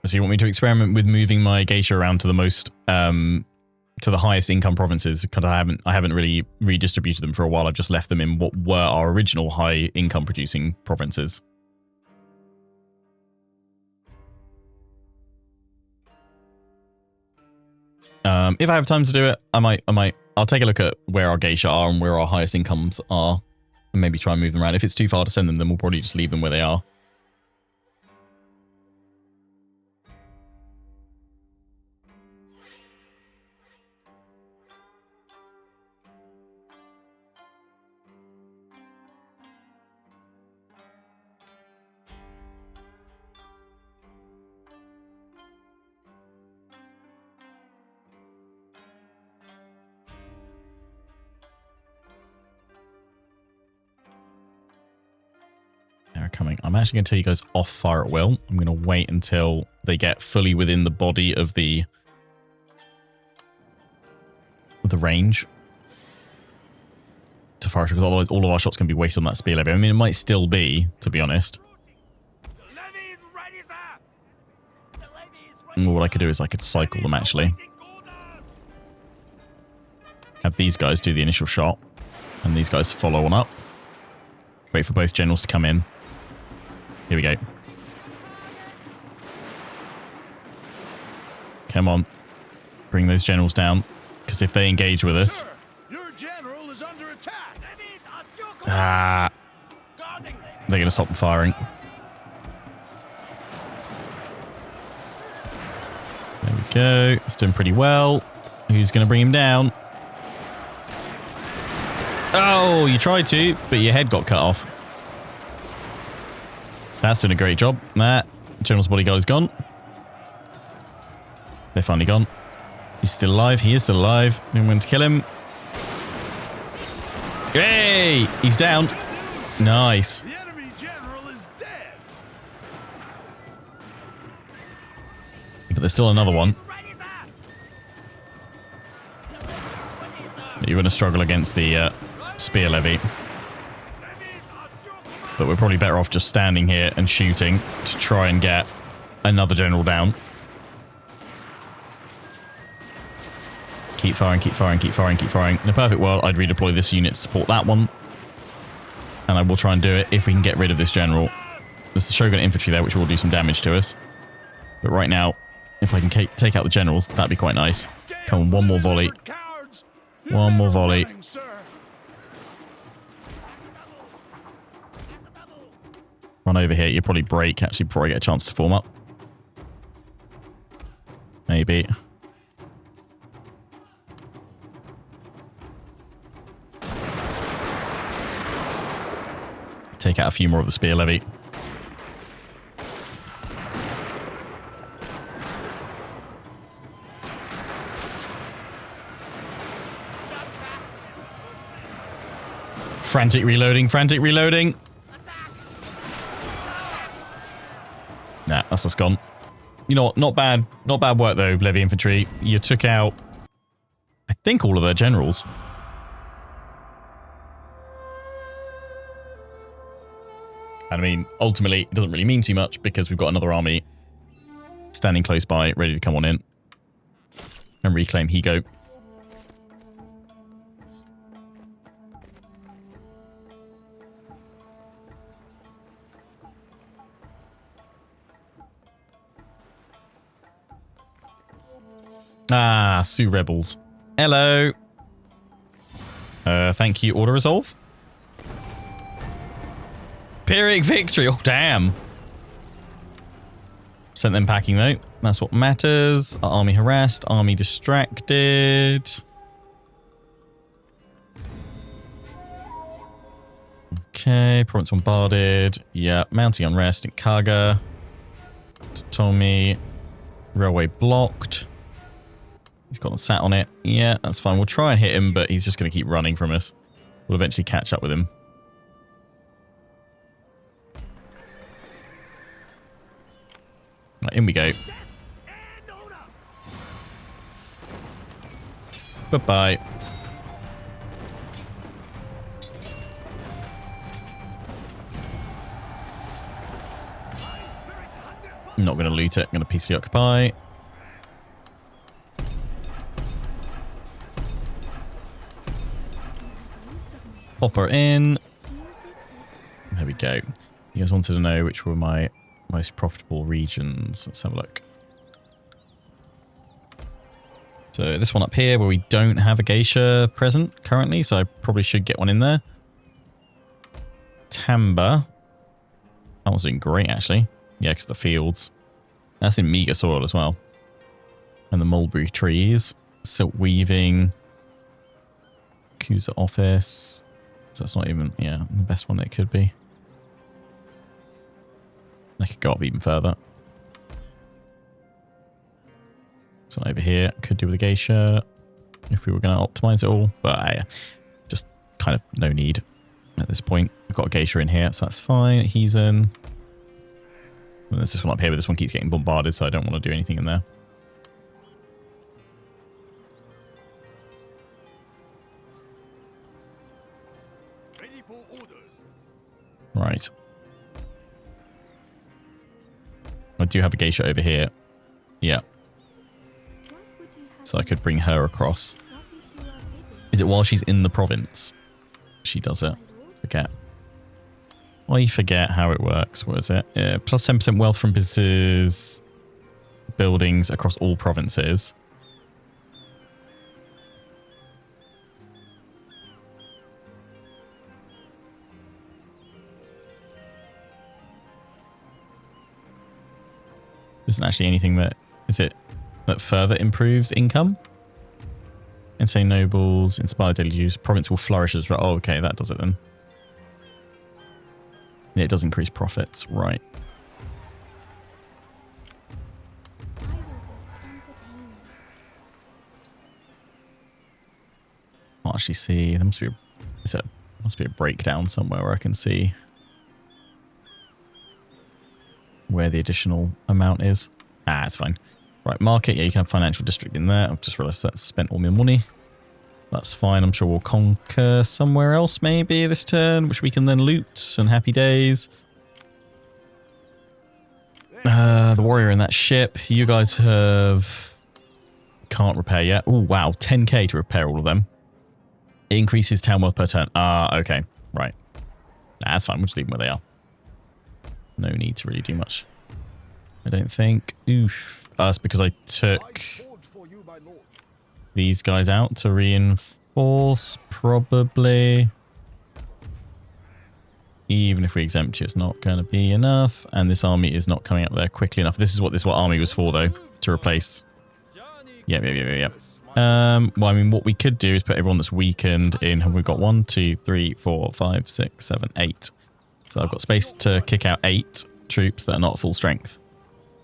So you want me to experiment with moving my geisha around to the most, to the highest income provinces? Because I haven't really redistributed them for a while. I've just left them in what were our original high income producing provinces. If I have time to do it, I'll take a look at where our geisha are and where our highest incomes are, and maybe try and move them around. If it's too far to send them, then we'll probably just leave them where they are. Coming. I'm actually going to tell you guys off fire at will. I'm going to wait until they get fully within the body of the range to fire, because otherwise all of our shots can be wasted on that spear levy. I mean, it might still be, to be honest. And what I could do is I could cycle them, actually. Have these guys do the initial shot, and these guys follow on up. Wait for both generals to come in. Here we go. Come on. Bring those generals down. Because if they engage with us... Sir, your general is under attack. They're going to stop firing. There we go. It's doing pretty well. Who's going to bring him down? Oh, you tried to, but your head got cut off. That's doing a great job. General's bodyguard is gone. They're finally gone. He's still alive. He is still alive. I'm going to kill him. Hey! He's down. Nice. The enemy general is dead. But there's still another one. Ready, sir. You're going to struggle against the spear levy. But we're probably better off just standing here and shooting to try and get another general down. Keep firing, keep firing, keep firing, keep firing. In a perfect world, I'd redeploy this unit to support that one. And I will try and do it if we can get rid of this general. There's the Shogun infantry there, which will do some damage to us. But right now, if I can take out the generals, that'd be quite nice. Come on, one more volley. One more volley. Run over here. You'll probably break, actually, before I get a chance to form up. Maybe. Take out a few more of the spear levy. Frantic reloading, frantic reloading. Nah, that's us gone. You know what? Not bad. Not bad work, though, Levy Infantry. You took out, I think, all of their generals. And I mean, ultimately, it doesn't really mean too much because we've got another army standing close by, ready to come on in and reclaim Higo. Ah, Sioux rebels. Hello. Thank you. Order resolve. Pyrrhic victory. Oh, damn. Sent them packing, though. That's what matters. Our army harassed. Army distracted. Okay. Province bombarded. Yeah. Mounting unrest in Kaga. Tomi. Railway blocked. He's got a sat on it. Yeah, that's fine. We'll try and hit him, but he's just going to keep running from us. We'll eventually catch up with him. Right, in we go. Bye-bye. I'm not going to loot it. I'm going to peacefully occupy. Pop her in. There we go. You guys wanted to know which were my most profitable regions. Let's have a look. So this one up here where we don't have a geisha present currently, so I probably should get one in there. Tamba. That one's doing great, actually. Yeah, because the fields. That's in meager soil as well. And the mulberry trees. Silk weaving. Kusa office. So that's not even, yeah, the best one that it could be. I could go up even further. So over here, could do with a geisha if we were going to optimize it all. But just kind of no need at this point. We've got a geisha in here, so that's fine. He's in. And there's this one up here, but this one keeps getting bombarded, so I don't want to do anything in there. Right. I do have a geisha over here. Yeah. So I could bring her across. Is it while she's in the province? She does it. Forget. I forget how it works. What is it? Plus 10% wealth from businesses, buildings across all provinces. Isn't actually anything that that further improves income. Insane nobles, inspired daily use, province will flourish as well. Oh, okay, that does it then. Yeah, it does increase profits, right? I'll actually see. There must be. Is it Must be a breakdown somewhere where I can see where the additional amount is. Ah, it's fine. Right, market. Yeah, you can have financial district in there. I've just realized that's spent all my money. That's fine. I'm sure we'll conquer somewhere else maybe this turn, which we can then loot, and happy days. The warrior in that ship. You guys have... Can't repair yet. Oh, wow. 10k to repair all of them. It increases town wealth per turn. Ah, okay. Right. That's fine. We'll just leave them where they are. No need to really do much. I don't think. Oof. That's because I took these guys out to reinforce, probably. Even if we exempt you, it's not going to be enough. And this army is not coming up there quickly enough. This is what this army was for, though. To replace. Yep. Well, I mean, what we could do is put everyone that's weakened in. Have we got 1, 2, 3, 4, 5, 6, 7, 8. So I've got space to kick out 8 troops that are not full strength,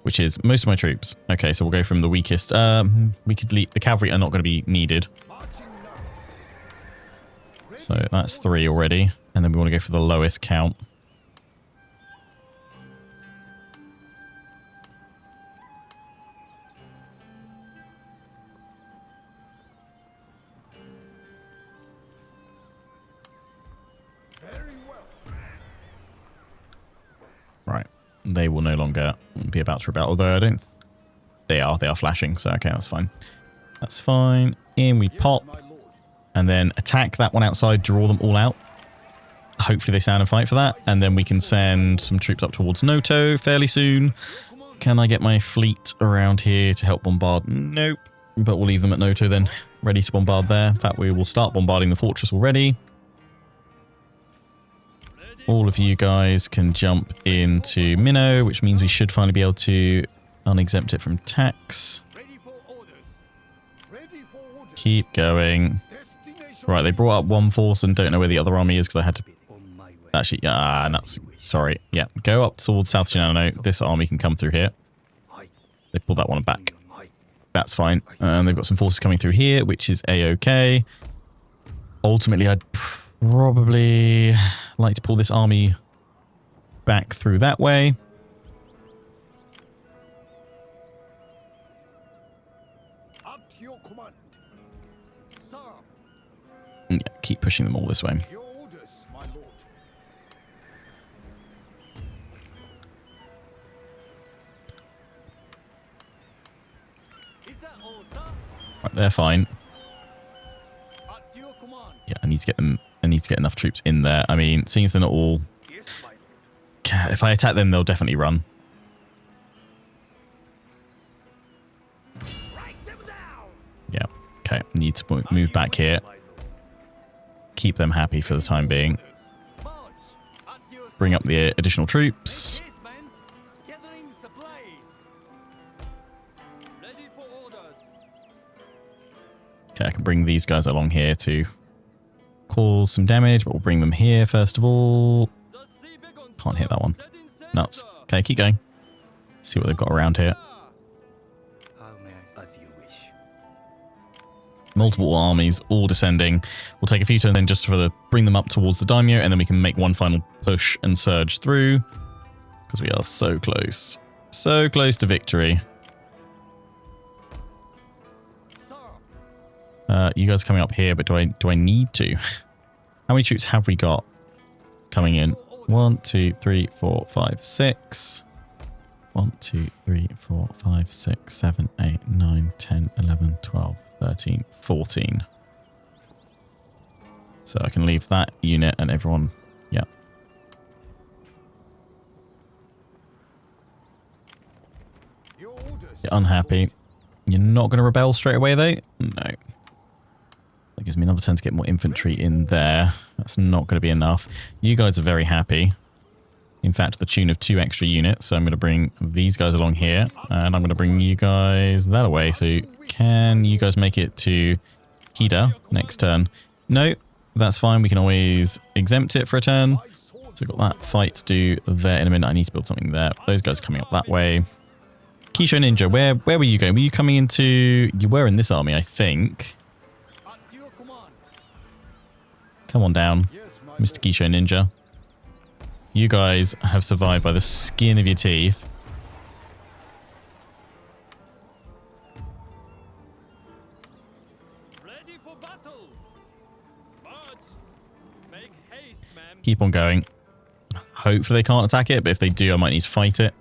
which is most of my troops. Okay, so we'll go from the weakest. We could leave. The cavalry are not going to be needed. So that's 3 already. And then we want to go for the lowest count. Right. They will no longer be about to rebel. Although I don't... They are flashing. So, okay, that's fine. That's fine. In we pop. And then attack that one outside. Draw them all out. Hopefully they stand and fight for that. And then we can send some troops up towards Noto fairly soon. Can I get my fleet around here to help bombard? Nope. But we'll leave them at Noto then. Ready to bombard there. In fact, we will start bombarding the fortress already. All of you guys can jump into Minnow, which means we should finally be able to unexempt it from tax. Keep going. Right, they brought up one force and don't know where the other army is because I had to... Actually, nuts. Sorry. Yeah, go up towards South Shinano. This army can come through here. They pulled that one back. That's fine. And they've got some forces coming through here, which is A-okay. Ultimately, I'd probably like to pull this army back through that way. Yeah, keep pushing them all this way. Right, they're fine. Yeah, I need to get them. I need to get enough troops in there. I mean, seeing as they're not all... If I attack them, they'll definitely run. Yeah, okay. Need to move back here. Keep them happy for the time being. Bring up the additional troops. Okay, I can bring these guys along here to cause some damage, but we'll bring them here first of all. Can't hit that one. Nuts. Okay, keep going. See what they've got around here. Multiple armies, all descending. We'll take a few turns then just for bring them up towards the daimyo, and then we can make one final push and surge through. Because we are so close. So close to victory. You guys are coming up here, but do I need to? How many troops have we got coming in? 1, 2, 3, 4, 5, 6. 1, 2, 3, 4, 5, 6, 7, 8, 9, 10, 11, 12, 13, 14. So I can leave that unit and everyone, yeah. You're unhappy. You're not going to rebel straight away, though? No. That gives me another turn to get more infantry in there. That's not going to be enough. You guys are very happy. In fact, to the tune of 2 extra units. So I'm going to bring these guys along here. And I'm going to bring you guys that away. So can you guys make it to Hida next turn? No, that's fine. We can always exempt it for a turn. So we've got that fight to do there in a minute. I need to build something there. Those guys are coming up that way. Kisho Ninja, where were you going? Were you coming into... You were in this army, I think. Come on down. Mr. Gisho Ninja. You guys have survived by the skin of your teeth. Ready for battle. March. Make haste, man. Keep on going. Hopefully they can't attack it, but if they do, I might need to fight it.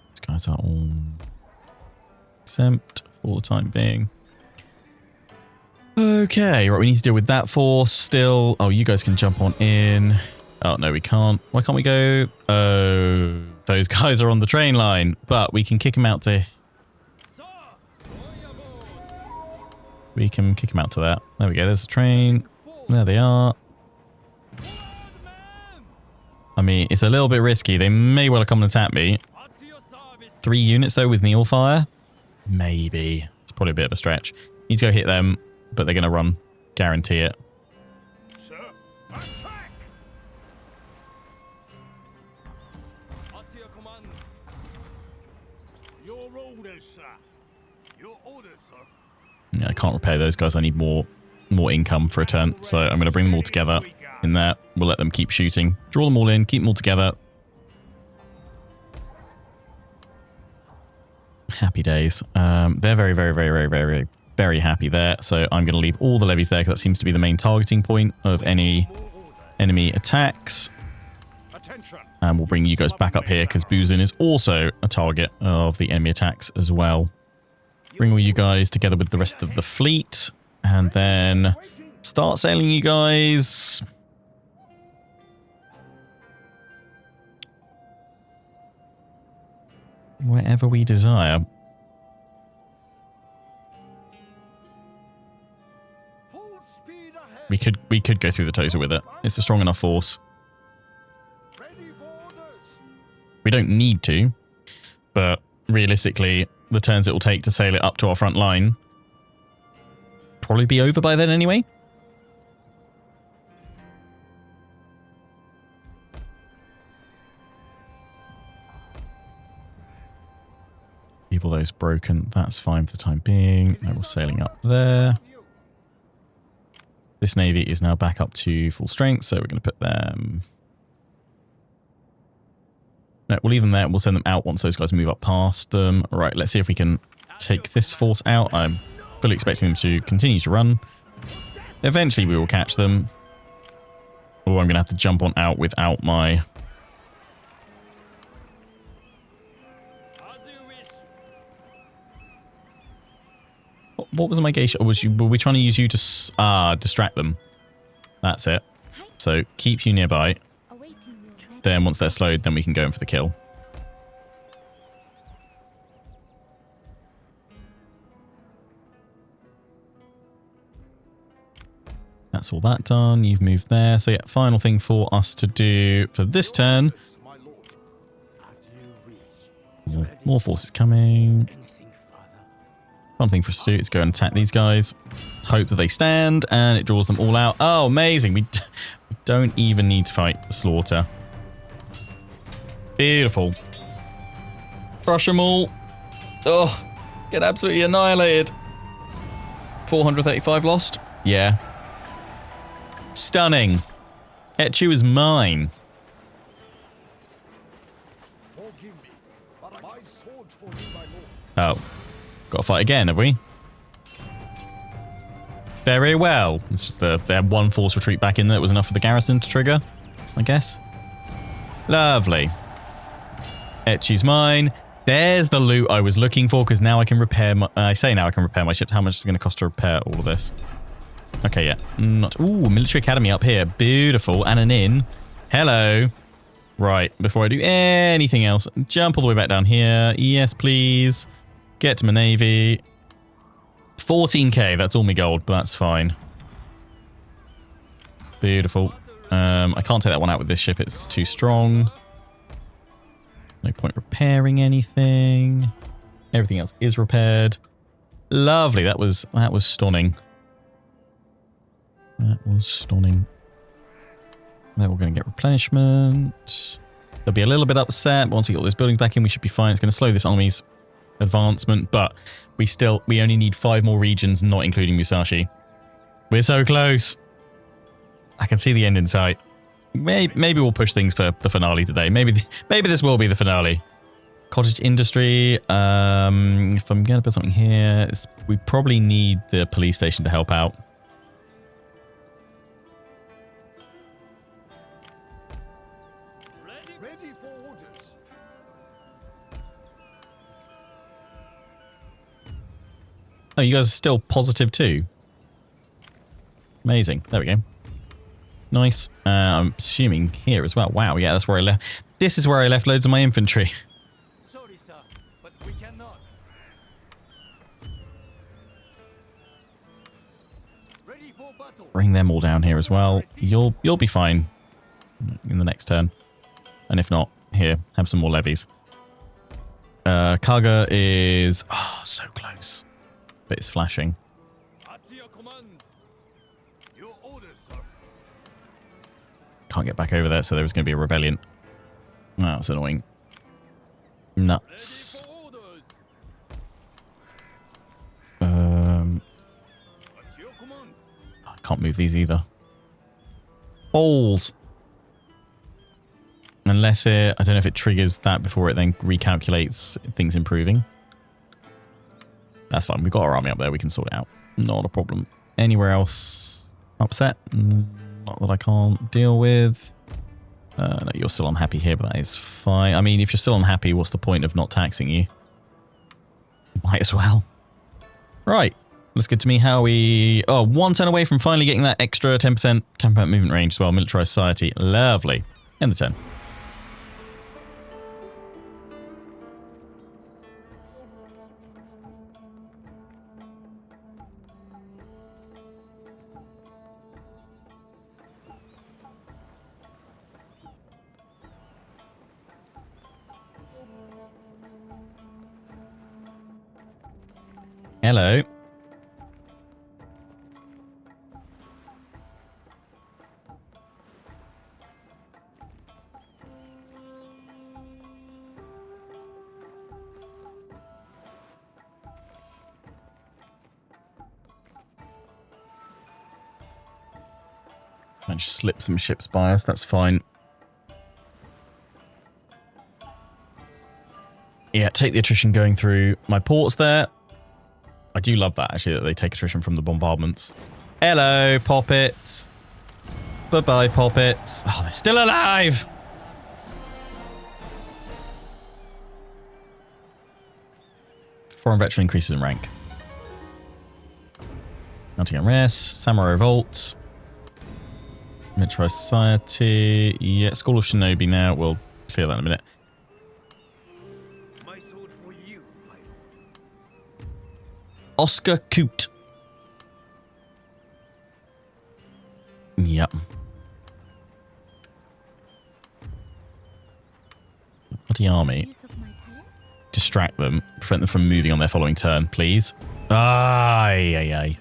These guys are all exempt for the time being. Okay, right, we need to deal with that force still. Oh, you guys can jump on in. Oh, no, we can't. Why can't we go? Oh, those guys are on the train line, but we can kick them out to... Sir. Voyable. We can kick them out to that. There we go, there's a train. There they are. I mean, it's a little bit risky. They may well come and attack me. At your service. 3 units, though, with Neil fire? Maybe. It's probably a bit of a stretch. Need to go hit them, but they're going to run. Guarantee it. Sir, attack! At your command. Your orders, sir. Your orders, sir. Yeah, I can't repair those guys. I need more income for a turn. So I'm going to bring them all together in there. We'll let them keep shooting. Draw them all in. Keep them all together. Happy days. They're very, very, very, very, very, very happy there. So I'm going to leave all the levies there because that seems to be the main targeting point of any enemy attacks. Attention. And we'll bring you guys back up here because Buzin is also a target of the enemy attacks as well. Bring all you guys together with the rest of the fleet and then start sailing you guys. Wherever we desire. Full speed ahead. We could go through the Tosa with it. It's a strong enough force. Ready for orders. We don't need to, but realistically, the turns it will take to sail it up to our front line probably be over by then anyway. Leave all those broken. That's fine for the time being. No, we're sailing up there. This navy is now back up to full strength, so we're going to put them... No, we'll leave them there. We'll send them out once those guys move up past them. Right, let's see if we can take this force out. I'm fully expecting them to continue to run. Eventually we will catch them. Or I'm going to have to jump on out without my... As you wish. What was my geisha? Or were we trying to use you to distract them? That's it. So keep you nearby. Then once they're slowed, then we can go in for the kill. That's all that done. You've moved there. So yeah, final thing for us to do for this turn. My lord. As you wish. More forces coming. Anything further? One thing for us to do is go and attack these guys. Hope that they stand, and it draws them all out. Oh, amazing. We don't even need to fight the slaughter. Beautiful. Crush them all. Oh, get absolutely annihilated. 435 lost. Yeah. Stunning. Etchu is mine. Forgive me, but my sword for you, my lord. Oh. Got to fight again, have we? Very well. It's just they had one force retreat back in there that was enough for the garrison to trigger, I guess. Lovely. Etchu's mine. There's the loot I was looking for, because now I can repair my... I say now I can repair my ships. How much is it going to cost to repair all of this? Okay, yeah. Not... Ooh, military academy up here. Beautiful. And an inn. Hello. Right, before I do anything else, jump all the way back down here. Yes, please. Get to my navy. 14k. That's all my gold, but that's fine. Beautiful. I can't take that one out with this ship. It's too strong. No point repairing anything. Everything else is repaired. Lovely. That was stunning. That was stunning. Then we're going to get replenishment. They'll be a little bit upset, but once we get all those buildings back in, we should be fine. It's going to slow this army's advancement, but we only need 5 more regions, not including Musashi. We're so close. I can see the end in sight. Maybe we'll push things for the finale today. Maybe this will be the finale. Cottage industry. If I'm going to put something here, we probably need the police station to help out. Ready for orders. Oh, you guys are still positive too. Amazing. There we go. Nice. I'm assuming here as well. Wow, yeah, that's where I left. This is where I left loads of my infantry. Sorry, sir, but we cannot. Ready for battle. Bring them all down here as well. You'll be fine in the next turn. And if not, here, have some more levies. Kaga is so close. But it's flashing. At your command. Your orders, sir. Can't get back over there, so there was going to be a rebellion. Oh, that's annoying. Nuts. Ready for orders. At your command. I can't move these either. Balls. Unless it... I don't know if it triggers that before it then recalculates things improving. That's fine. We've got our army up there. We can sort it out. Not a problem. Anywhere else upset? Not that I can't deal with. No, you're still unhappy here, but that is fine. I mean, if you're still unhappy, what's the point of not taxing you? Might as well. Right. Looks good to me. How are we... Oh, 1 turn away from finally getting that extra 10% campaign movement range as well. Militarized society. Lovely. End the turn. Hello. I just slip some ships by us, that's fine. Yeah, take the attrition going through my ports there. I do love that, actually, that they take attrition from the bombardments. Hello, Poppets. Bye-bye, Poppets. Oh, they're still alive! Foreign veteran increases in rank. Mounting unrest, Samurai Revolt. Militarized Society. Yeah, School of Shinobi now. We'll clear that in a minute. My sword for you, my lord. Oscar Coote. Yep. Bloody army. Distract them. Prevent them from moving on their following turn, please. Aye, aye, aye.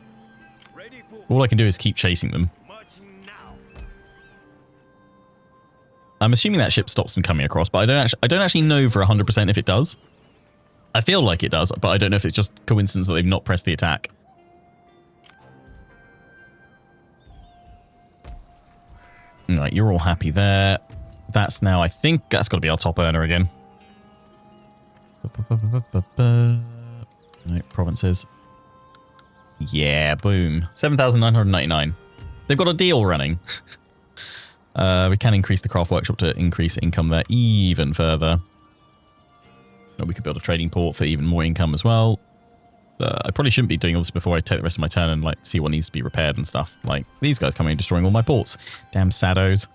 Ready for All I can do is keep chasing them. marching now. I'm assuming that ship stops them coming across, but I don't actually know for 100% if it does. I feel like it does, but I don't know if it's just coincidence that they've not pressed the attack. Right, you're all happy there. That's now, I think, that's got to be our top earner again. No, provinces. Yeah, boom. 7,999. They've got a deal running. We can increase the craft workshop to increase income there even further. Or we could build a trading port for even more income as well. I probably shouldn't be doing all this before I take the rest of my turn and like see what needs to be repaired and stuff. Like these guys coming and destroying all my ports. Damn saddos.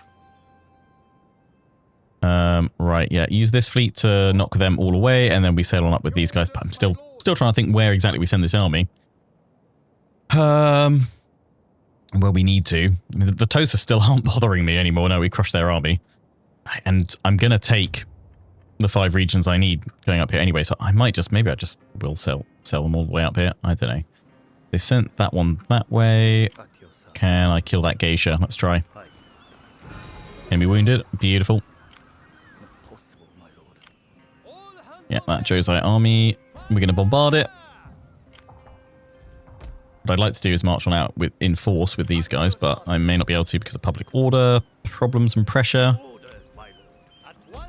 Right, yeah. Use this fleet to knock them all away, and then we sail on up with these guys. But I'm still trying to think where exactly we send this army. Well, we need to. I mean, the Tosa still aren't bothering me anymore. No, we crushed their army. And I'm going to take the 5 regions I need going up here anyway. So I might just, maybe I just will sell them all the way up here. I don't know. They sent that one that way. Can I kill that geisha? Let's try. Can be wounded. Beautiful. Yeah, that Josei army. We're going to bombard it. What I'd like to do is march on out in force with these guys, but I may not be able to because of public order, problems and pressure.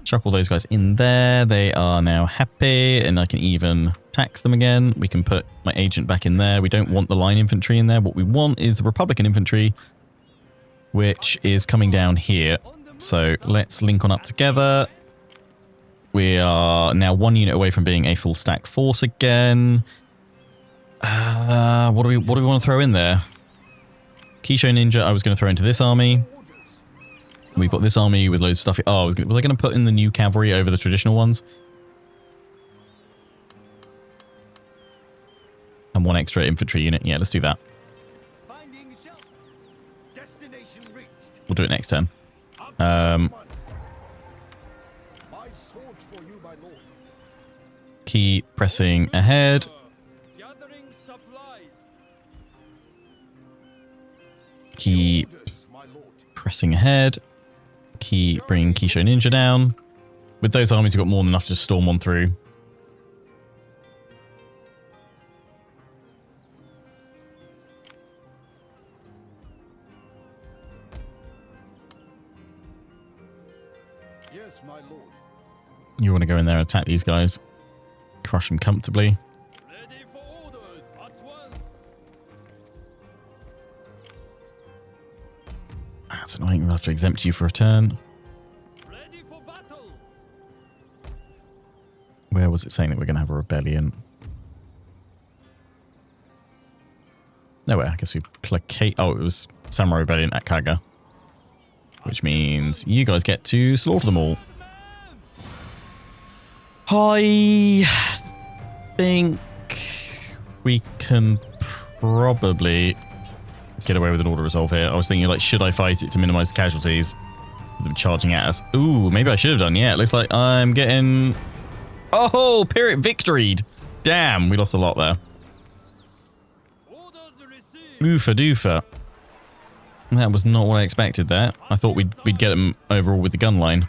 Chuck all those guys in there. They are now happy, and I can even tax them again. We can put my agent back in there. We don't want the line infantry in there. What we want is the Republican infantry, which is coming down here. So let's link on up together. We are now 1 unit away from being a full stack force again. What do we want to throw in there? Kisho Ninja I was going to throw into this army. We've got this army with loads of stuff. Oh, was I going to put in the new cavalry over the traditional ones? And 1 extra infantry unit. Yeah, let's do that. We'll do it next turn. Keep pressing ahead. Keep pressing ahead. Keep bringing Kisho Ninja down. With those armies, you've got more than enough to just storm on through. Yes, my lord. You want to go in there and attack these guys. Crush them comfortably. Ready for orders at once. That's annoying. We'll have to exempt you for a turn. Ready for battle. Where was it saying that we're going to have a rebellion? Nowhere. I guess we placate. Oh, it was Samurai Rebellion at Kaga. Which means you guys get to slaughter them all. I think we can probably get away with an order resolve here. I was thinking, like, should I fight it to minimize the casualties? With them charging at us. Ooh, maybe I should have done. Yeah, it looks like I'm getting... Oh, Pyrrhic victoried. Damn, we lost a lot there. Orders received. Oofa doofa. That was not what I expected there. I thought we'd get them overall with the gun line.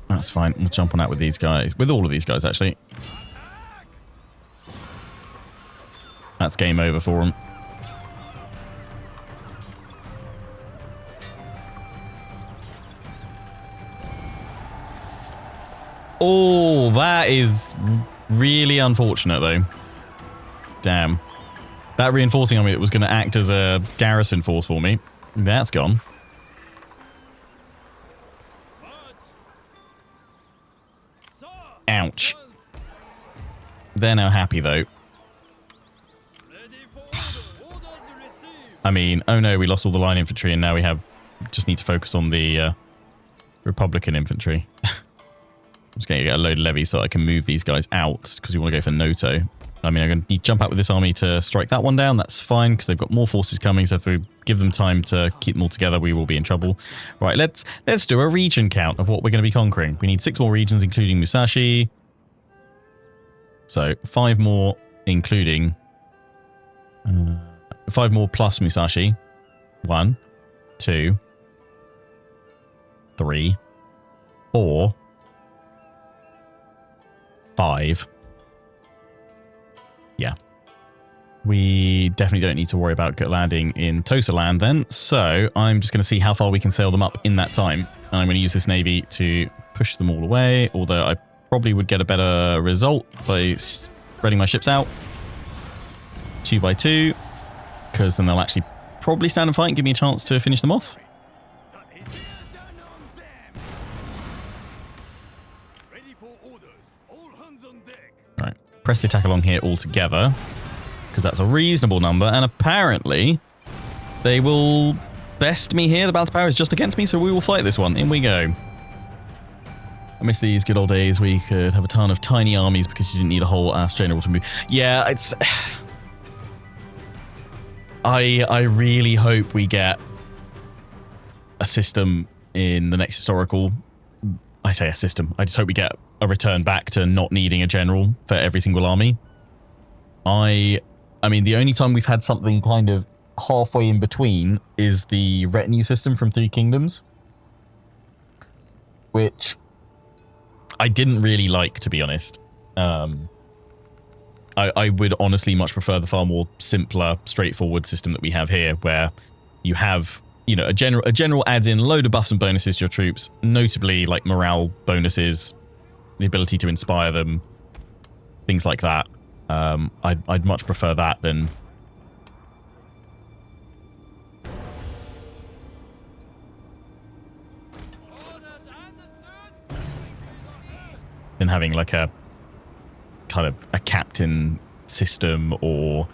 That's fine. We'll jump on out with these guys. With all of these guys, actually. That's game over for them. Oh, that is really unfortunate, though. Damn. That reinforcing army that was going to act as a garrison force for me, that's gone. Ouch. They're now happy, though. I mean, oh no, we lost all the line infantry, and now we just need to focus on the Republican infantry. I'm just going to get a load of levies so I can move these guys out, because we want to go for Noto. I mean, I'm going to need to jump out with this army to strike that one down. That's fine, because they've got more forces coming, so if we give them time to keep them all together, we will be in trouble. Right, let's do a region count of what we're going to be conquering. We need 6 more regions, including Musashi. So 5 more, including... 5 more plus Musashi. 1, 2, 3, 4, 5. Yeah. We definitely don't need to worry about landing in Tosa land then. So I'm just going to see how far we can sail them up in that time. And I'm going to use this navy to push them all away. Although I probably would get a better result by spreading my ships out 2 by 2. Because then they'll actually probably stand and fight and give me a chance to finish them off. Right, press the attack along here all together, because that's a reasonable number, and apparently they will best me here. The balance of power is just against me, so we will fight this one. In we go. I miss these good old days where you could have a ton of tiny armies because you didn't need a whole ass general to move. Yeah, it's... I really hope we get a system in the next historical. I say a system. I just hope we get a return back to not needing a general for every single army. I mean, the only time we've had something kind of halfway in between is the retinue system from Three Kingdoms, which I didn't really like, to be honest. I would honestly much prefer the far more simpler, straightforward system that we have here, where you have, you know, a general adds in a load of buffs and bonuses to your troops, notably like morale bonuses, the ability to inspire them, things like that. I'd much prefer that than having like a kind of a captain system or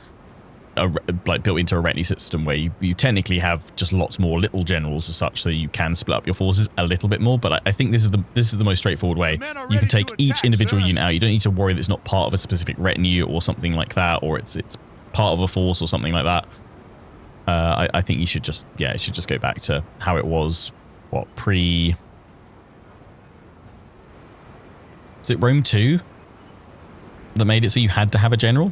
like built into a retinue system where you technically have just lots more little generals as such, so you can split up your forces a little bit more. But I think this is the most straightforward way. You can take each individual unit out. You don't need to worry that it's not part of a specific retinue or something like that, or it's part of a force or something like that. I think you should just, yeah, it should just go back to how it was. What, pre? Was it Rome 2 that made it so you had to have a general?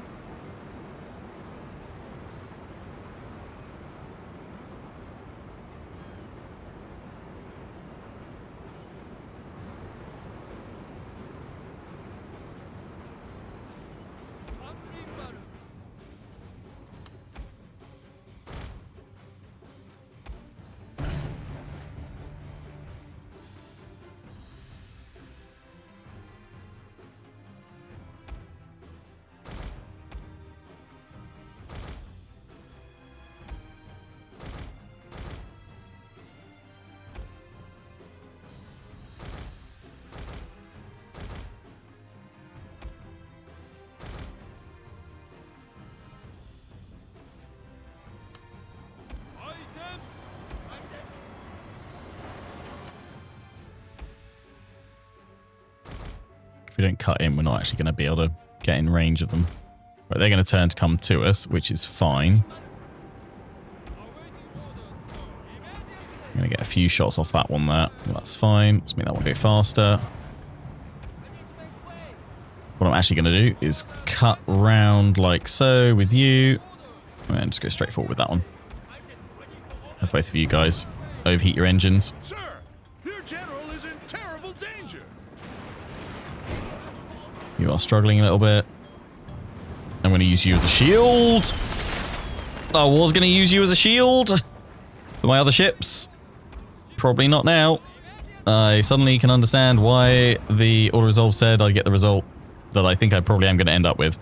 If we don't cut in, we're not actually going to be able to get in range of them. But they're going to turn to come to us, which is fine. I'm going to get a few shots off that one there. Well, that's fine. Let's make that one go faster. What I'm actually going to do is cut round like so with you. And just go straight forward with that one. And both of you guys overheat your engines. Sir, your general is in terrible danger. You are struggling a little bit. I'm going to use you as a shield. I was going to use you as a shield for my other ships. Probably not now. I suddenly can understand why the auto resolve said I'd get the result that I think I probably am going to end up with.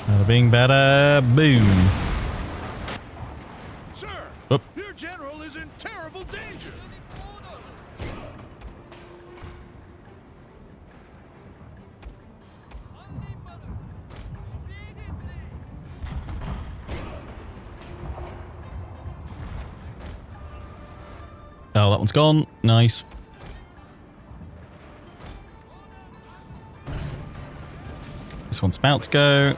Bada bing, bada boom. Sir, Oop. your general is in terrible danger. Oh, that one's gone. Nice. This one's about to go.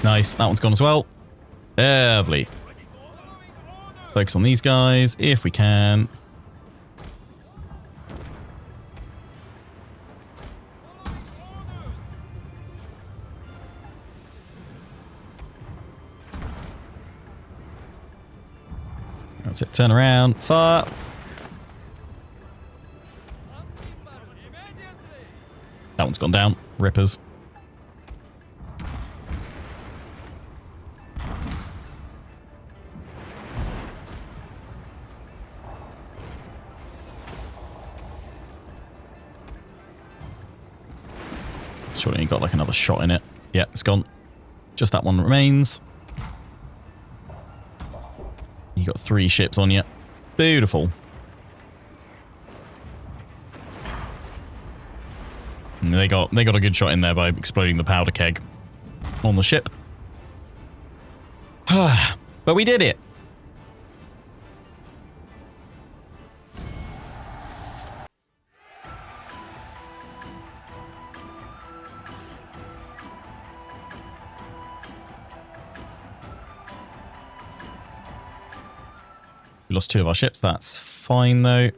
Nice. That one's gone as well. Lovely. Focus on these guys if we can. That's it. Turn around. Fire. That one's gone down. Rippers. Surely you got like another shot in it. Yeah, it's gone. Just that one remains. You got 3 ships on you. Beautiful. And they got a good shot in there by exploding the powder keg on the ship. But we did it. We lost 2 of our ships. That's fine, though.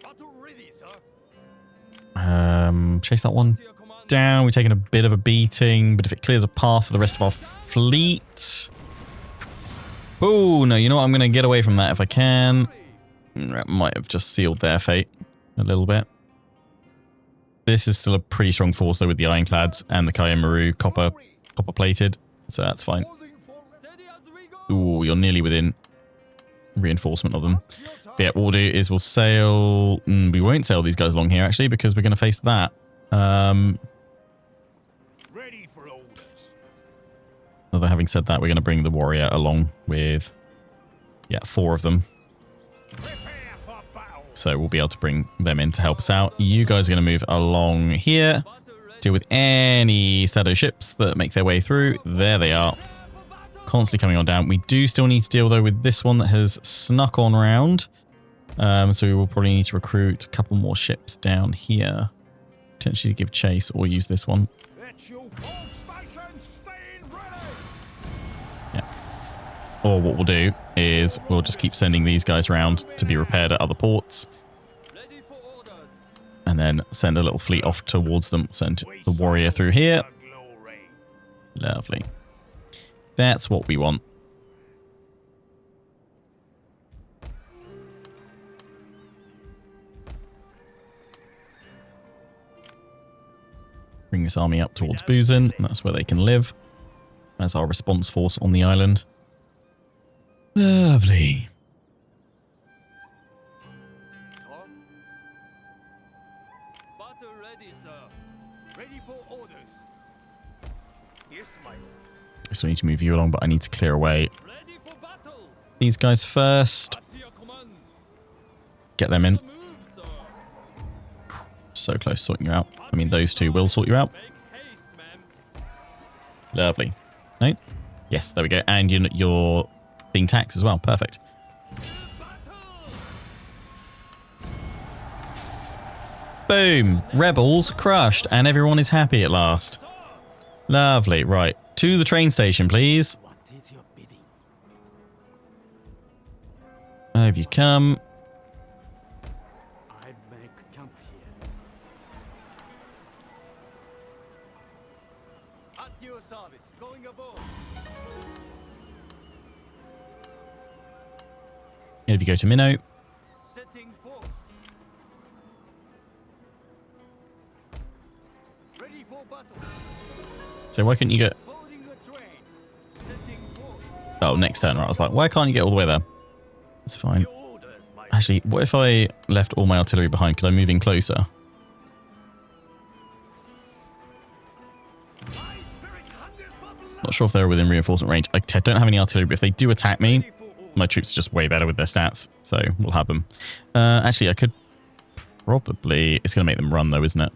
Battle ready, sir. Chase that one down. We're taking a bit of a beating, but if it clears a path for the rest of our fleet... Oh, no, you know what? I'm going to get away from that if I can. That might have just sealed their fate a little bit. This is still a pretty strong force, though, with the Ironclads and the Kayamaru copper plated, so that's fine. Steady as we go. Ooh, you're nearly within reinforcement of them. But yeah, what we'll do is we'll sail... we won't sail these guys along here, actually, because we're going to face that. Ready for orders. Although having said that, we're going to bring the warrior along with, 4 of them. Prepare for battle. So we'll be able to bring them in to help us out. You guys are going to move along here. Battle ready. Deal with any shadow ships that make their way through. There they are. Constantly coming on down. We do still need to deal, though, with this one that has snuck on round. So we will probably need to recruit a couple more ships down here. Potentially give chase or use this one. It's you, home station, staying ready. Or what we'll do is we'll just keep sending these guys around to be repaired at other ports. Ready for orders. And then send a little fleet off towards them. Send the warrior through here. The glory. Lovely. That's what we want. Bring this army up towards Busan. That's where they can live. As our response force on the island. Lovely. Sir. Battle ready, sir. Ready for orders. Yes, my lord. I still need to move you along, but I need to clear away Ready for battle. these guys first. At your command. Get them in. Move, sir. So close to sorting you out. I mean, those 2 will sort you out. Make haste, man. Lovely. No? Yes, there we go. And you're being taxed as well. Perfect. Boom. Rebels crushed, and everyone is happy at last. Lovely. Right. To the train station, please. What is your bidding? Have you come? I make camp here. At your service. Going aboard. If you go to Minnow. Setting forth. Ready for battle. So why couldn't you get... Boarding a train. Setting forth. Oh, next turn. Right. I was like, why can't you get all the way there? It's fine. Your orders, my Actually, what if I left all my artillery behind? Could I move in closer? My spirit hungers for blood. Not sure if they're within reinforcement range. I don't have any artillery, but if they do attack me, Ready for orders. my troops are just way better with their stats. So we'll have them. Actually, I could probably... It's going to make them run, though, isn't it?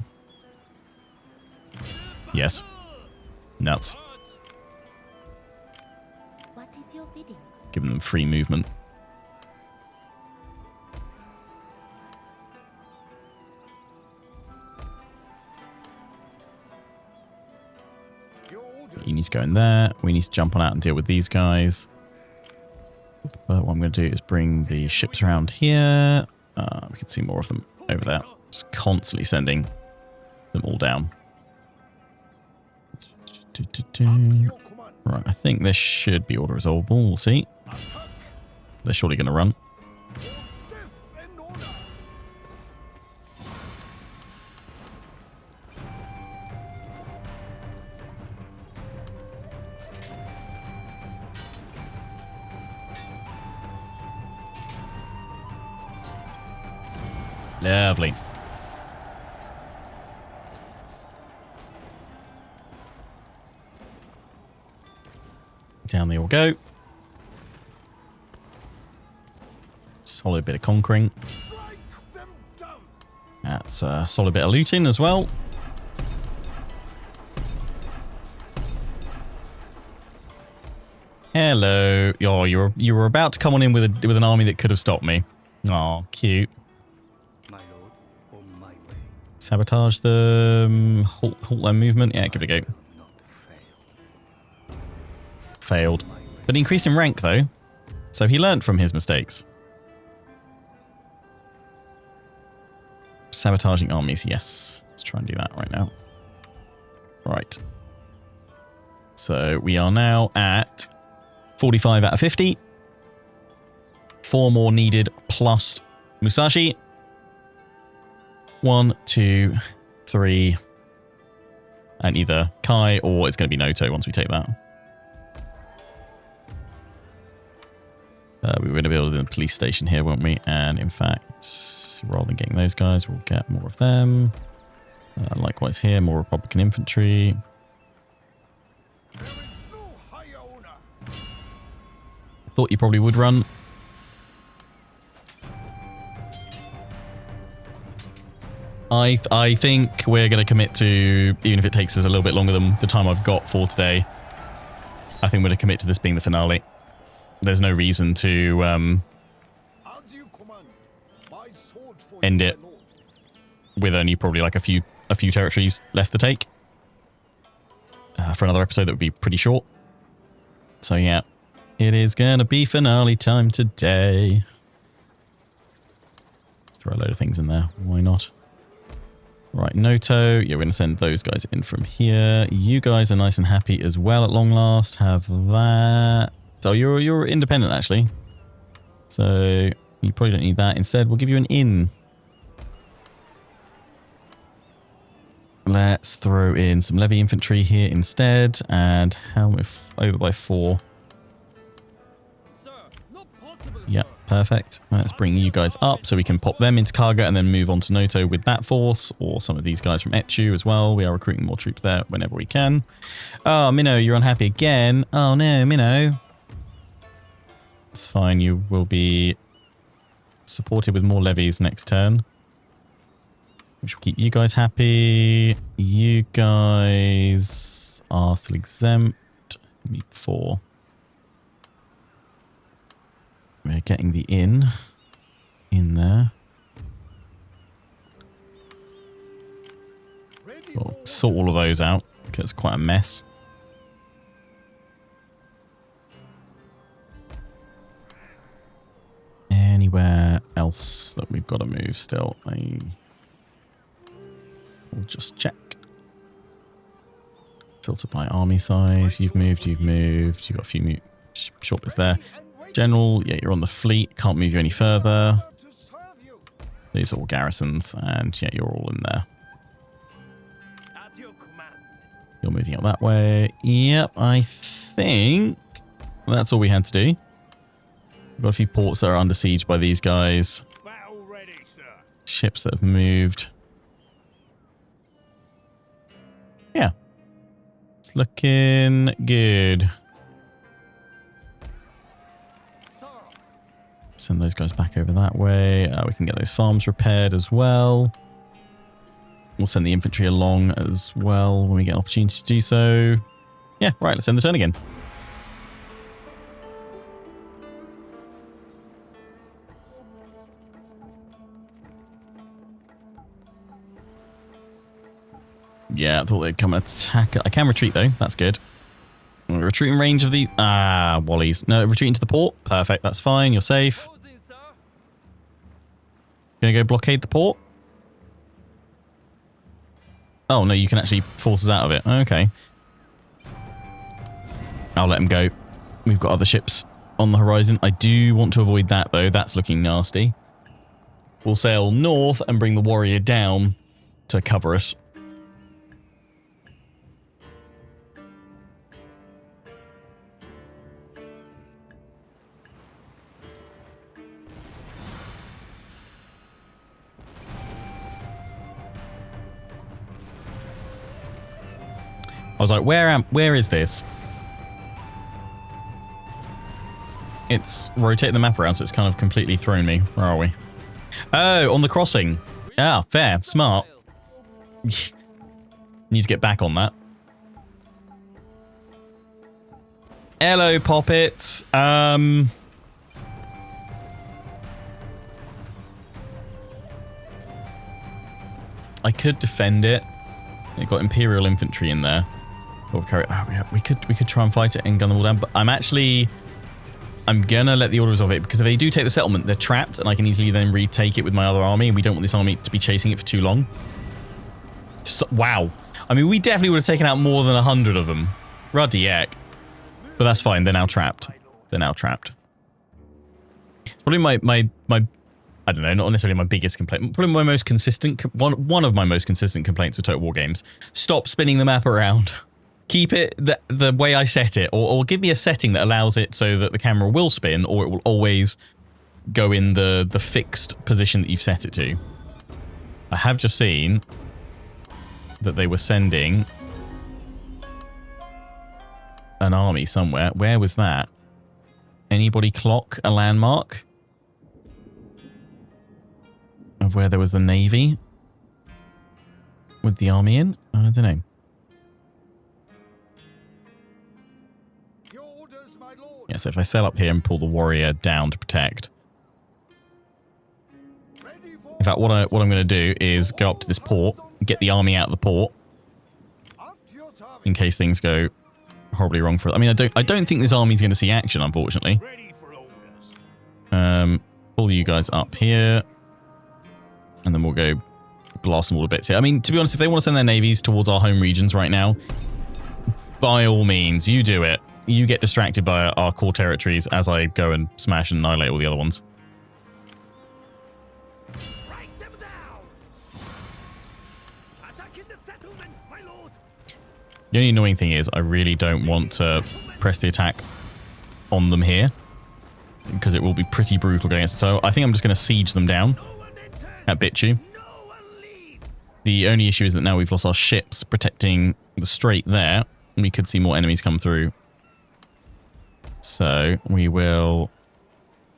Yes. Nuts. What is your bidding? Giving them free movement. Your orders. You need to go in there. We need to jump on out and deal with these guys. But what I'm going to do is bring the ships around here. We can see more of them over there. Just constantly sending them all down. Your command. Right, I think this should be auto resolvable. We'll see. They're surely going to run. Death and order. Lovely. Down they all go. Solid bit of conquering. Strike them down. That's a solid bit of looting as well. Hello. Oh, you were about to come on in with an army that could have stopped me. Oh, cute. My lord, on my way. Sabotage the halt their movement. Yeah, give it a go. Not fail. Failed. But increase in rank though. So he learnt from his mistakes. Sabotaging armies, yes. Let's try and do that right now. Right. So we are now at 45 out of 50. 4 more needed plus Musashi. 1, 2, 3. And either Kai or it's going to be Noto once we take that. We were going to build a police station here, weren't we? And in fact, rather than getting those guys, we'll get more of them. Likewise here, more Republican infantry. There is no higher honor. Thought you probably would run. I think we're going to commit to, even if it takes us a little bit longer than the time I've got for today, I think we're going to commit to this being the finale. There's no reason to As you command, my sword for end you, it my lord. with only probably like a few territories left to take. For another episode that would be pretty short. So yeah, it is going to be finale time today. Let's throw a load of things in there. Why not? Right, Noto. Yeah, we're going to send those guys in from here. You guys are nice and happy as well at long last. Have that. So you're independent, actually. So you probably don't need that. Instead, we'll give you an inn. Let's throw in some levy infantry here instead. And how if over by 4? Sir, not possible, Yeah, sir. perfect. Let's bring you guys up so we can pop them into Kaga and then move on to Noto with that force, or some of these guys from Etchu as well. We are recruiting more troops there whenever we can. Oh, Minnow, you're unhappy again. Oh no, Minnow. It's fine. You will be supported with more levies next turn, which will keep you guys happy. You guys are still exempt. 4. We're getting the inn in there. We'll sort all of those out because it's quite a mess. Anywhere else that we've got to move still? We'll just check. Filter by army size. You've moved. You've got a few short bits there. General, yeah, you're on the fleet. Can't move you any further. To serve you. These are all garrisons, and yeah, you're all in there. At your command. You're moving up that way. Yep, I think that's all we had to do. We've got a few ports that are under siege by these guys. Battle ready, sir. Ships that have moved. Yeah. It's looking good. Sir, Send those guys back over that way. We can get those farms repaired as well. We'll send the infantry along as well when we get an opportunity to do so. Yeah, right, let's end the turn again. Yeah, I thought they'd come and attack. I can retreat though. That's good. Retreating range of the... Wallies. No, retreating to the port. Perfect. That's fine. You're safe. closing, sir. Gonna go blockade the port? Oh, no, you can actually force us out of it. Okay. I'll let them go. We've got other ships on the horizon. I do want to avoid that, though. That's looking nasty. We'll sail north and bring the warrior down to cover us. I was like, where is this? It's rotating the map around, so it's kind of completely thrown me. Where are we? Oh, on the crossing. Ah, fair. Smart. Need to get back on that. Hello, Poppets. I could defend it. It got Imperial infantry in there. We could try and fight it and gun them all down, but I'm actually I'm gonna let the order resolve it, because if they do take the settlement, they're trapped, and I can easily then retake it with my other army, and we don't want this army to be chasing it for too long. So, wow. I mean, we definitely would have taken out more than 100 of them. Ruddy heck. But that's fine, they're now trapped. They're now trapped. Probably my I don't know, not necessarily my biggest complaint, probably my most consistent, one of my most consistent complaints with Total War games. Stop spinning the map around. Keep it the way I set it, or give me a setting that allows it so that the camera will spin, or it will always go in the fixed position that you've set it to. I have just seen that they were sending an army somewhere. Where was that? Anybody clock a landmark of where there was the navy with the army in? I don't know. Yeah, so if I sail up here and pull the warrior down to protect. In fact, what I'm going to do is go up to this port, get the army out of the port, in case things go horribly wrong for it. I mean, I don't think this army's going to see action, unfortunately. Pull you guys up here, and then we'll go blast them all to bits here. I mean, to be honest, if they want to send their navies towards our home regions right now, by all means, you do it. You get distracted by our core territories as I go and smash and annihilate all the other ones. Write them down. Attacking the settlement, my lord. The only annoying thing is I really don't want to press the attack on them here, because it will be pretty brutal going against. So I think I'm just going to siege them down at Bitchu. The only issue is that now we've lost our ships protecting the strait there. We could see more enemies come through. So we will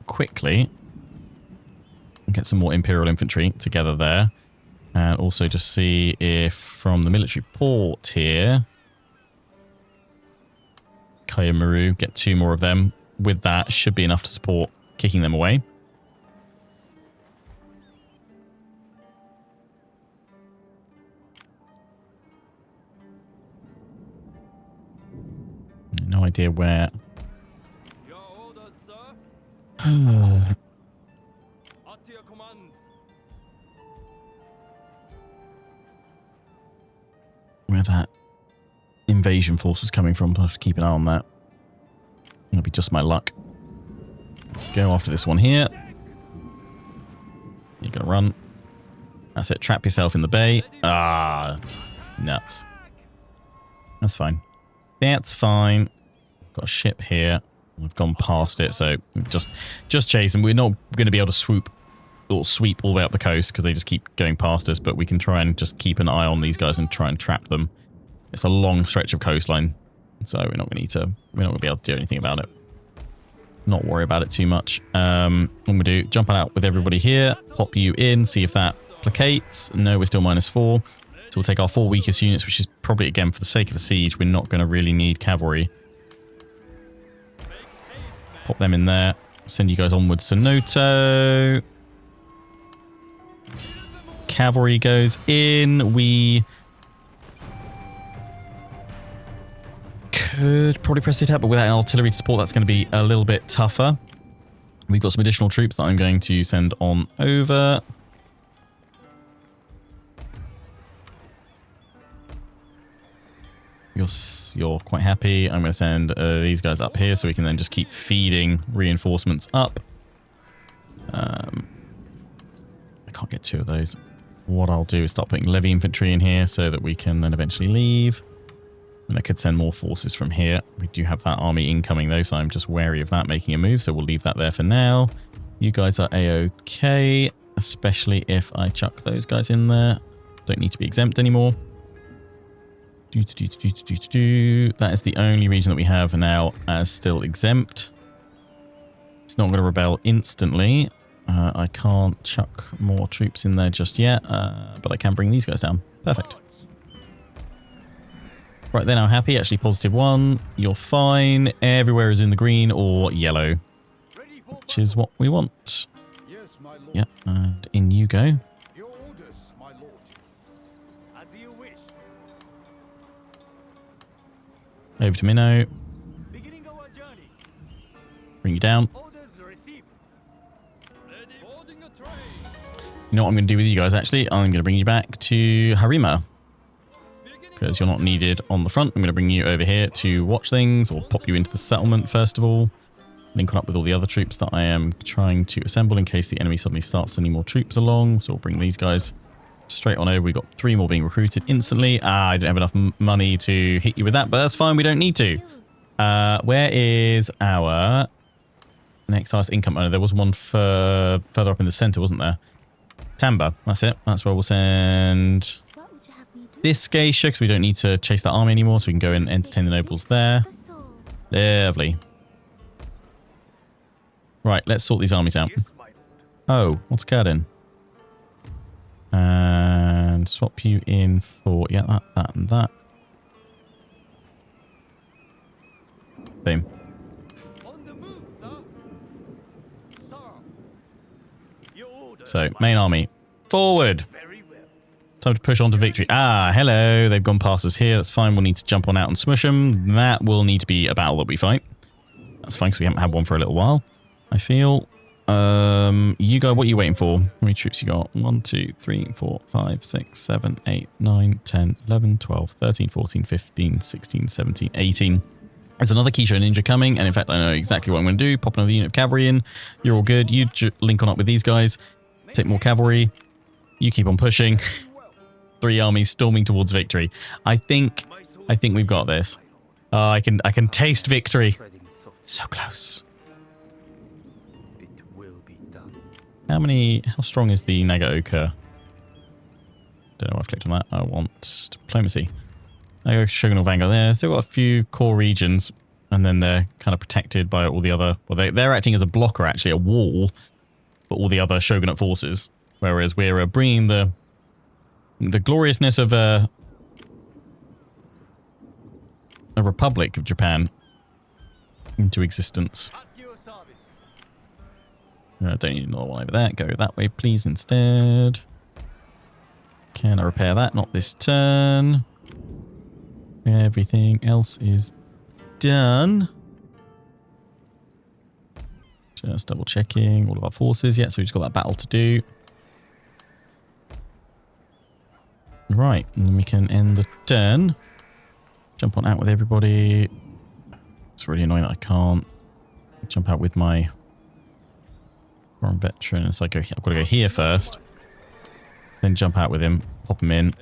quickly get some more Imperial infantry together there. And also just see if from the military port here, Kayamaru, get 2 more of them. With that, should be enough to support kicking them away. No idea where. Your orders, sir. At your command. Where that invasion force was coming from. I'll have to keep an eye on that. That'll be just my luck. Let's go after this one here. You're gonna run. That's it. Trap yourself in the bay. Ah, nuts. That's fine. That's fine. Got a ship here. We've gone past it, so just chase them. We're not going to be able to swoop or sweep all the way up the coast because they just keep going past us, but we can try and just keep an eye on these guys and try and trap them. It's a long stretch of coastline, so we're not going to be able to do anything about it. Not worry about it too much. What we'll do, jump out with everybody here, pop you in, see if that placates. No, we're still -4. So we'll take our 4 weakest units, which is probably, again, for the sake of a siege, we're not going to really need cavalry. Pop them in there. Send you guys onwards to Noto. Cavalry goes in. We could probably press the attack, but without an artillery support, that's going to be a little bit tougher. We've got some additional troops that I'm going to send on over. You're quite happy. I'm going to send these guys up here so we can then just keep feeding reinforcements up. I can't get 2 of those. What I'll do is start putting levy infantry in here so that we can then eventually leave. And I could send more forces from here. We do have that army incoming though, so I'm just wary of that making a move. So we'll leave that there for now. You guys are A-okay, especially if I chuck those guys in there. Don't need to be exempt anymore. That is the only region that we have now as still exempt. It's not going to rebel instantly. I can't chuck more troops in there just yet, but I can bring these guys down. Perfect. Right, they're now happy. Actually, +1. You're fine. Everywhere is in the green or yellow, which is what we want. Yes, my lord. Yep, and in you go. Your orders, my lord. As you wish. Over to Minnow. Beginning our journey. Bring you down. Orders received. Ready. Boarding a train. You know what I'm going to do with you guys, actually? I'm going to bring you back to Harima. Because you're not needed on the front. I'm going to bring you over here to watch things, or pop you into the settlement first of all. Link on up with all the other troops that I am trying to assemble in case the enemy suddenly starts sending more troops along. So we'll bring these guys straight on over. We've got 3 more being recruited instantly. I don't have enough money to hit you with that, but that's fine. We don't need to. Where is our next highest income earner? There was one further up in the center, wasn't there? Tamba. That's it. That's where we'll send this geisha, because we don't need to chase that army anymore, so we can go and entertain the nobles there. Lovely. Right, let's sort these armies out. Oh, what's occurred in? And swap you in for, yeah, that, and that. Boom. On the move, sir. Sir. Your order. So, main army. Forward! Very well. Time to push on to victory. Ah, hello. They've gone past us here. That's fine. We'll need to jump on out and smush them. That will need to be a battle that we fight. That's fine, because we haven't had one for a little while, I feel. You go, what are you waiting for? How many troops you got? 1, 2, 3, 4, 5, 6, 7, 8, 9, 10, 11, 12, 13, 14, 15, 16, 17, 18. There's another Keisha Ninja coming, and in fact, I know exactly what I'm going to do. Pop another unit of cavalry in. You're all good. You link on up with these guys. Take more cavalry. You keep on pushing. 3 armies storming towards victory. I think we've got this. I can taste victory. So close. It will be done. How strong is the Nagaoka? Don't know why I've clicked on that. I want diplomacy. Shogun or Vanguard there. Still got a few core regions, and then they're kind of protected by all the other... Well, they're acting as a blocker, actually, a wall, for all the other shogunate forces. Whereas we're bringing the gloriousness of a Republic of Japan into existence. At your service. I don't need another one over there. Go that way, please, instead. Can I repair that? Not this turn. Everything else is done. Just double checking all of our forces. Yeah, so we've just got that battle to do. Right, and then we can end the turn. Jump on out with everybody. It's really annoying that I can't jump out with my foreign veteran. It's like, I've got to go here first. Then jump out with him, pop him in.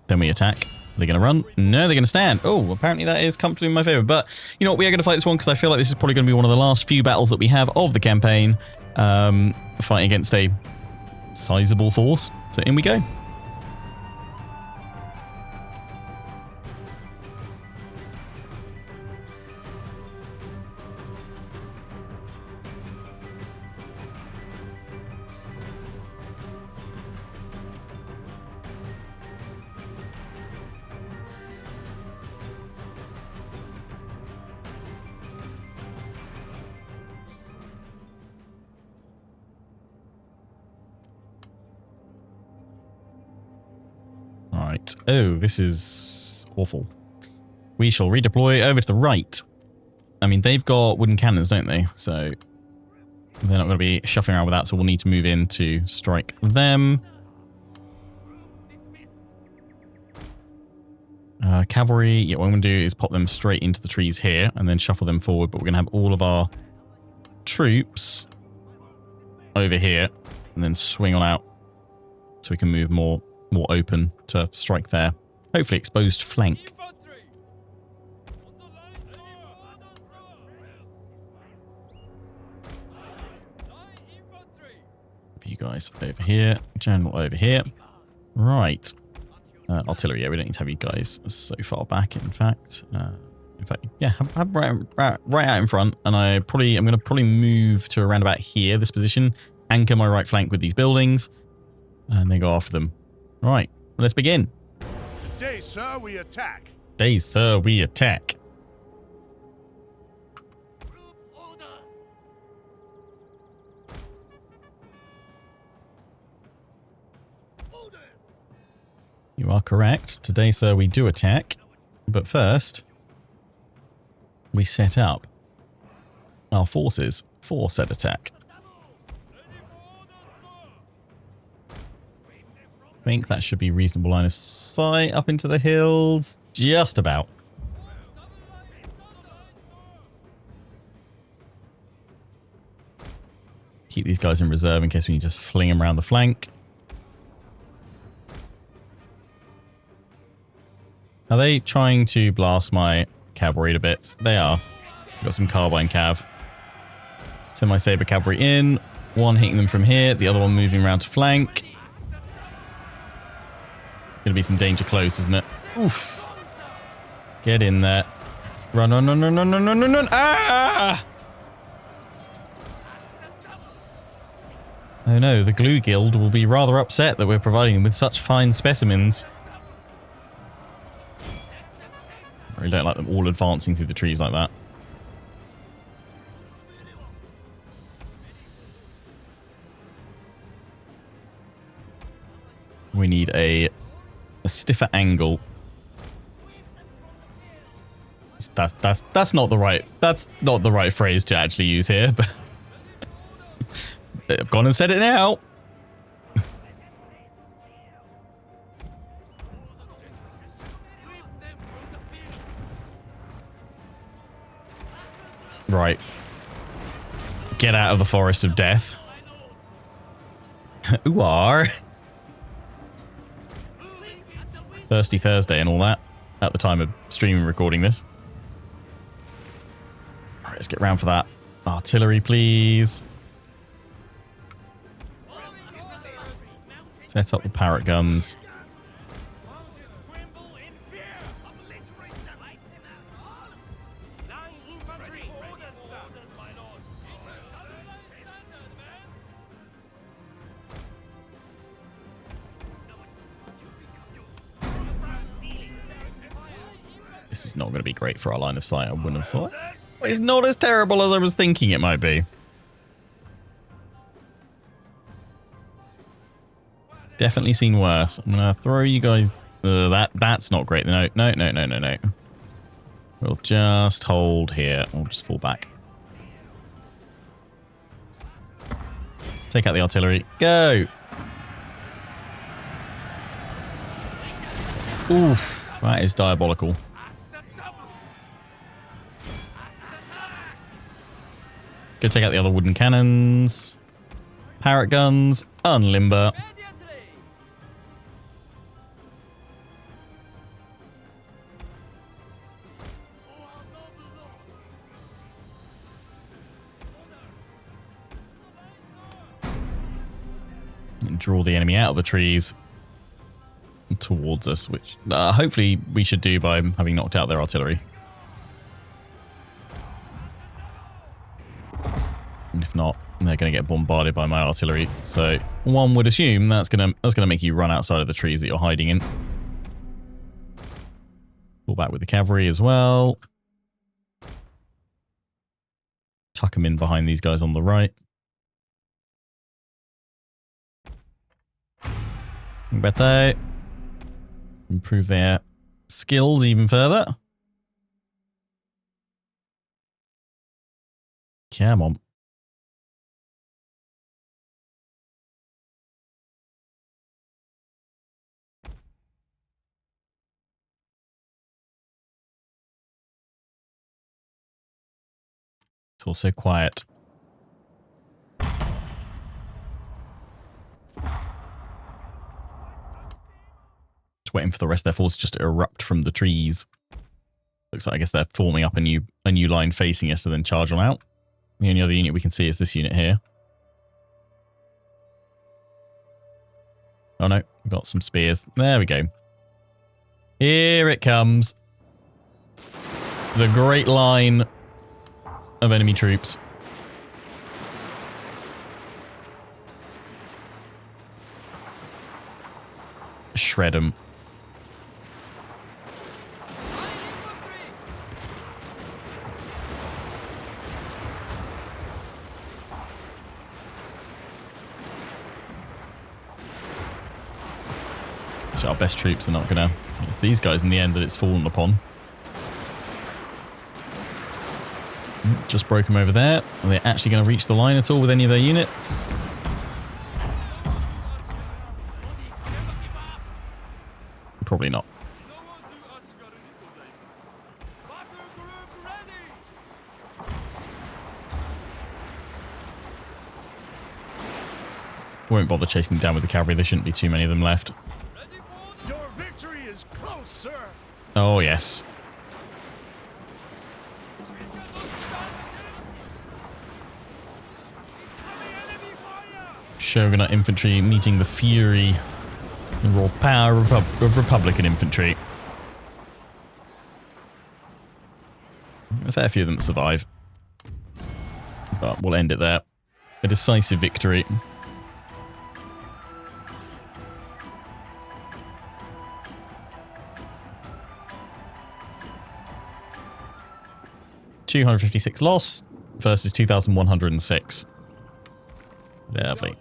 Then we attack. Are they going to run? No, they're going to stand. Oh, apparently that is comfortably in my favor. But, you know what, we are going to fight this one because I feel like this is probably going to be one of the last few battles that we have of the campaign. Fighting against a sizable force. So in we go. Right. Oh, this is awful. We shall redeploy over to the right. I mean, they've got wooden cannons, don't they? So they're not going to be shuffling around with that, so we'll need to move in to strike them. Cavalry, yeah, what I'm going to do is pop them straight into the trees here and then shuffle them forward, but we're going to have all of our troops over here and then swing on out so we can move more open to strike their hopefully exposed flank. Infantry. On the line, anyone. Light infantry. You guys over here, general over here. Right. Artillery, yeah, we don't need to have you guys so far back, in fact. Yeah, have right out in front, and I'm going to probably move to around about here, this position, anchor my right flank with these buildings, and then go after them. Right, well, let's begin. Today, sir, we attack. Today, sir, we attack. Order. You are correct. Today, sir, we do attack. But first, we set up. our forces for said attack. I think that should be reasonable line of sight up into the hills. Just about. Keep these guys in reserve in case we need to just fling them around the flank. Are they trying to blast my cavalry to bits? They are. Got some carbine cav. Send my saber cavalry in. One hitting them from here. The other one moving around to flank. Gonna be some danger close, isn't it? Oof. Get in there. Run, run, run, run, run, run, run, run, run. Ah! Oh no, the Glue Guild will be rather upset that we're providing them with such fine specimens. I really don't like them all advancing through the trees like that. We need a stiffer angle. That's not the right phrase to actually use here, but I've gone and said it now. Right. Get out of the forest of death. Ooh, are. Thirsty Thursday and all that at the time of streaming recording this. Alright, let's get round for that. Artillery, please. Set up the parrot guns. This is not going to be great for our line of sight, I wouldn't have thought. It's not as terrible as I was thinking it might be. Definitely seen worse. I'm going to throw you guys... that's not great. No, no, no, no, no, no. We'll just hold here. We'll just fall back. Take out the artillery. Go! Oof. That is diabolical. Go take out the other wooden cannons. Parrot guns. Unlimber. And draw the enemy out of the trees towards us, which hopefully we should do by having knocked out their artillery. And if not, they're going to get bombarded by my artillery. So one would assume that's going to make you run outside of the trees that you're hiding in. Pull back with the cavalry as well. Tuck them in behind these guys on the right. Better improve their skills even further. Come on. It's also quiet. Just waiting for the rest of their force just to erupt from the trees. Looks like I guess they're forming up a new line facing us to then charge on out. The only other unit we can see is this unit here. Oh no, we've got some spears. There we go. Here it comes. The great line of enemy troops. Shred them. So our best troops are not gonna... It's these guys in the end that it's fallen upon. Just broke them over there. Are they actually going to reach the line at all with any of their units? Probably not. Won't bother chasing them down with the cavalry. There shouldn't be too many of them left. Your victory is close, sir. Oh, yes. Shogunate infantry meeting the fury and raw power of Republican infantry. A fair few of them survive. But we'll end it there. A decisive victory. $256 loss versus 2,106. Lovely.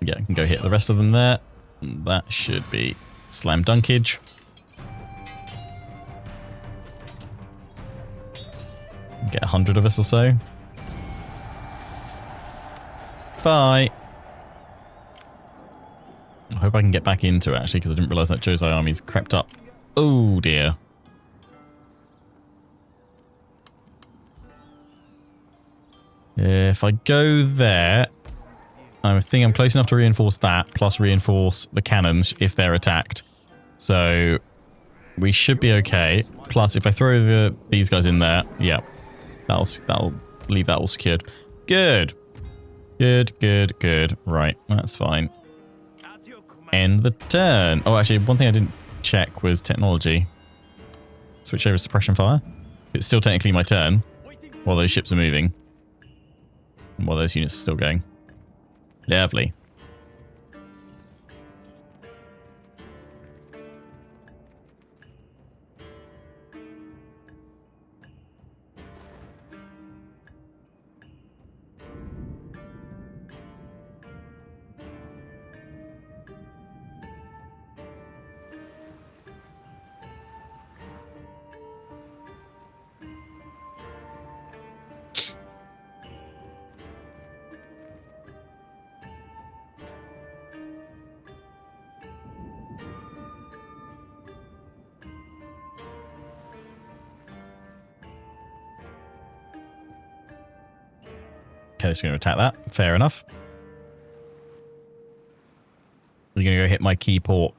Yeah, I can go hit the rest of them there. That should be slam dunkage. Get 100 of us or so. Bye. I hope I can get back into it actually, because I didn't realise that Josei army's crept up. Oh dear. If I go there, I think I'm close enough to reinforce that, plus reinforce the cannons if they're attacked. So we should be okay. Plus, if I throw these guys in there, yeah, that'll leave that all secured. Good. Good. Right, that's fine. End the turn. Oh, actually, one thing I didn't check was technology. Switch over to suppression fire. It's still technically my turn while those ships are moving. While those units are still going. Lovely. Okay, it's going to attack that. Fair enough. You're going to go hit my key port.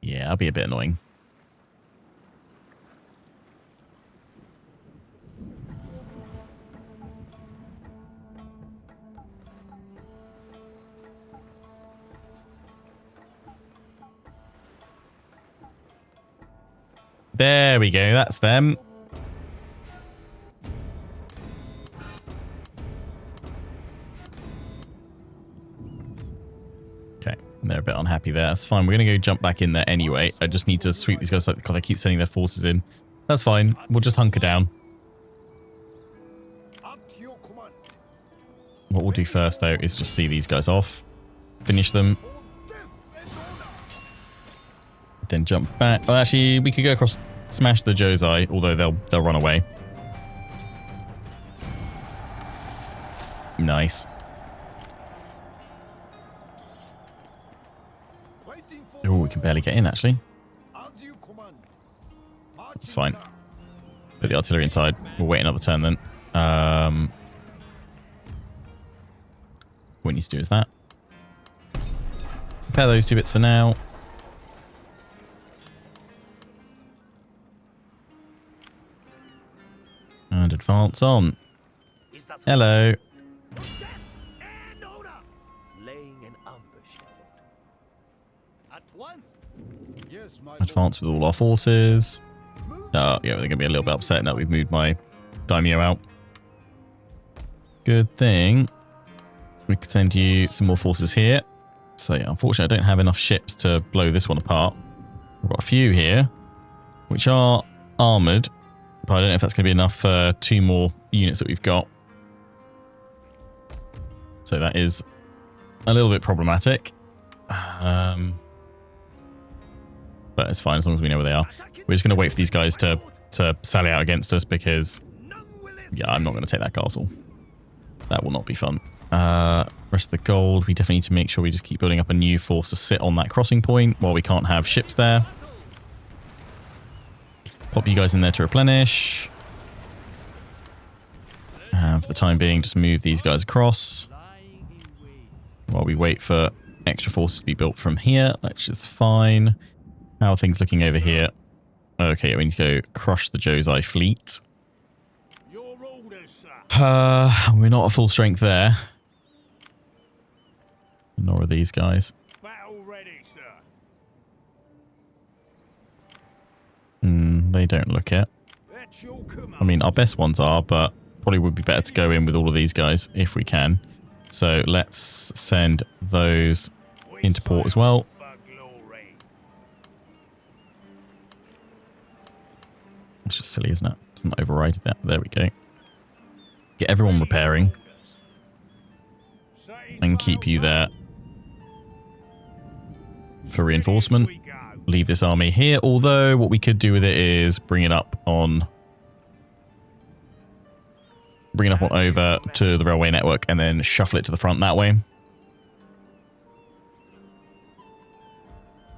Yeah, that'll be a bit annoying. There we go. That's them. They're a bit unhappy there. That's fine. We're going to go jump back in there anyway. I just need to sweep these guys. God, they keep sending their forces in. That's fine. We'll just hunker down. What we'll do first, though, is just see these guys off. Finish them. Then jump back. Oh, actually, we could go across, smash the Josei, although they'll run away. Nice. Oh, we can barely get in, actually. That's fine. Put the artillery inside. We'll wait another turn, then. What we need to do is that. Repair those two bits for now. And advance on. Hello. Advance with all our forces. Yeah, they're going to be a little bit upset now we've moved my daimyo out. Good thing. We could send you some more forces here. So yeah, unfortunately I don't have enough ships to blow this one apart. We've got a few here, which are armoured. But I don't know if that's going to be enough for 2 more units that we've got. So that is a little bit problematic. But it's fine as long as we know where they are. We're just going to wait for these guys to to sally out against us because, None will yeah, I'm not going to take that castle. That will not be fun. Rest of the gold, we definitely need to make sure we just keep building up a new force to sit on that crossing point while we can't have ships there. Pop you guys in there to replenish. And for the time being, just move these guys across while we wait for extra forces to be built from here, which is fine. How are things looking over here? Okay, we need to go crush the Josei fleet. Your orders, sir. We're not at full strength there. Nor are these guys. Battle ready, sir. They don't look it. That's your command. I mean, our best ones are, but probably would be better to go in with all of these guys if we can. So let's send those into port as well. For glory. It's just silly, isn't it? It's not overrided that. There we go. Get everyone repairing and keep you there for reinforcement. Leave this army here, although what we could do with it is bring it up on over to the railway network and then shuffle it to the front that way.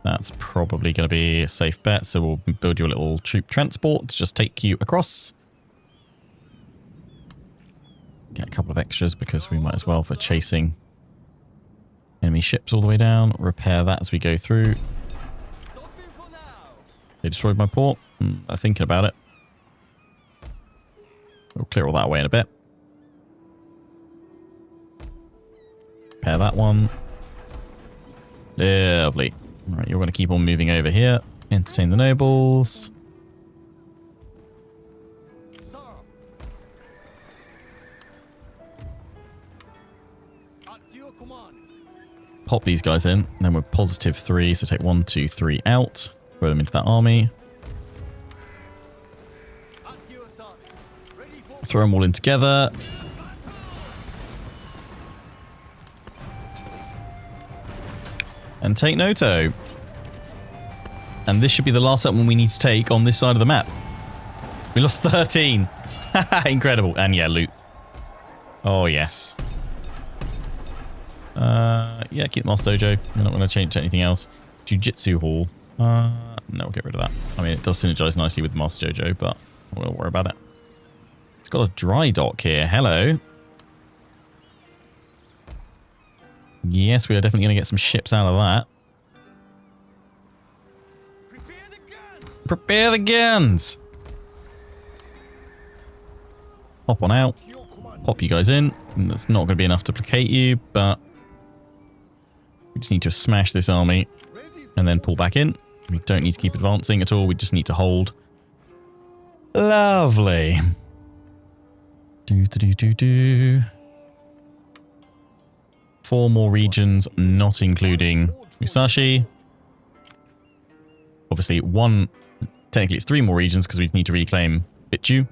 That's probably going to be a safe bet, so we'll build you a little troop transport to just take you across. Get a couple of extras because we might as well for chasing enemy ships all the way down. Repair that as we go through. They destroyed my port. I'm thinking about it. We'll clear all that away in a bit. Repair that one. Lovely. Alright, you're going to keep on moving over here. Entertain the nobles. Sir. At your command. Pop these guys in. And then we're +3, so take 1, 2, 3 out. Throw them into that army. At your side. Ready for Throw them all in together. And take Noto. And this should be the last settlement we need to take on this side of the map. We lost 13. Incredible. And yeah, loot. Oh, yes. Yeah, keep the Master Dojo. We're not going to change to anything else. Jiu-Jitsu Hall. No, we'll get rid of that. I mean, it does synergize nicely with the Master Dojo, but I won't worry about it. It's got a dry dock here. Hello. Yes, we are definitely going to get some ships out of that. prepare the guns. Prepare the guns. Hop on out. Pop you guys in. And that's not going to be enough to placate you, but we just need to smash this army and then pull back in. We don't need to keep advancing at all. We just need to hold. Lovely. Do. 4 more regions, not including Musashi. Obviously, technically it's 3 more regions because we need to reclaim Bitchu.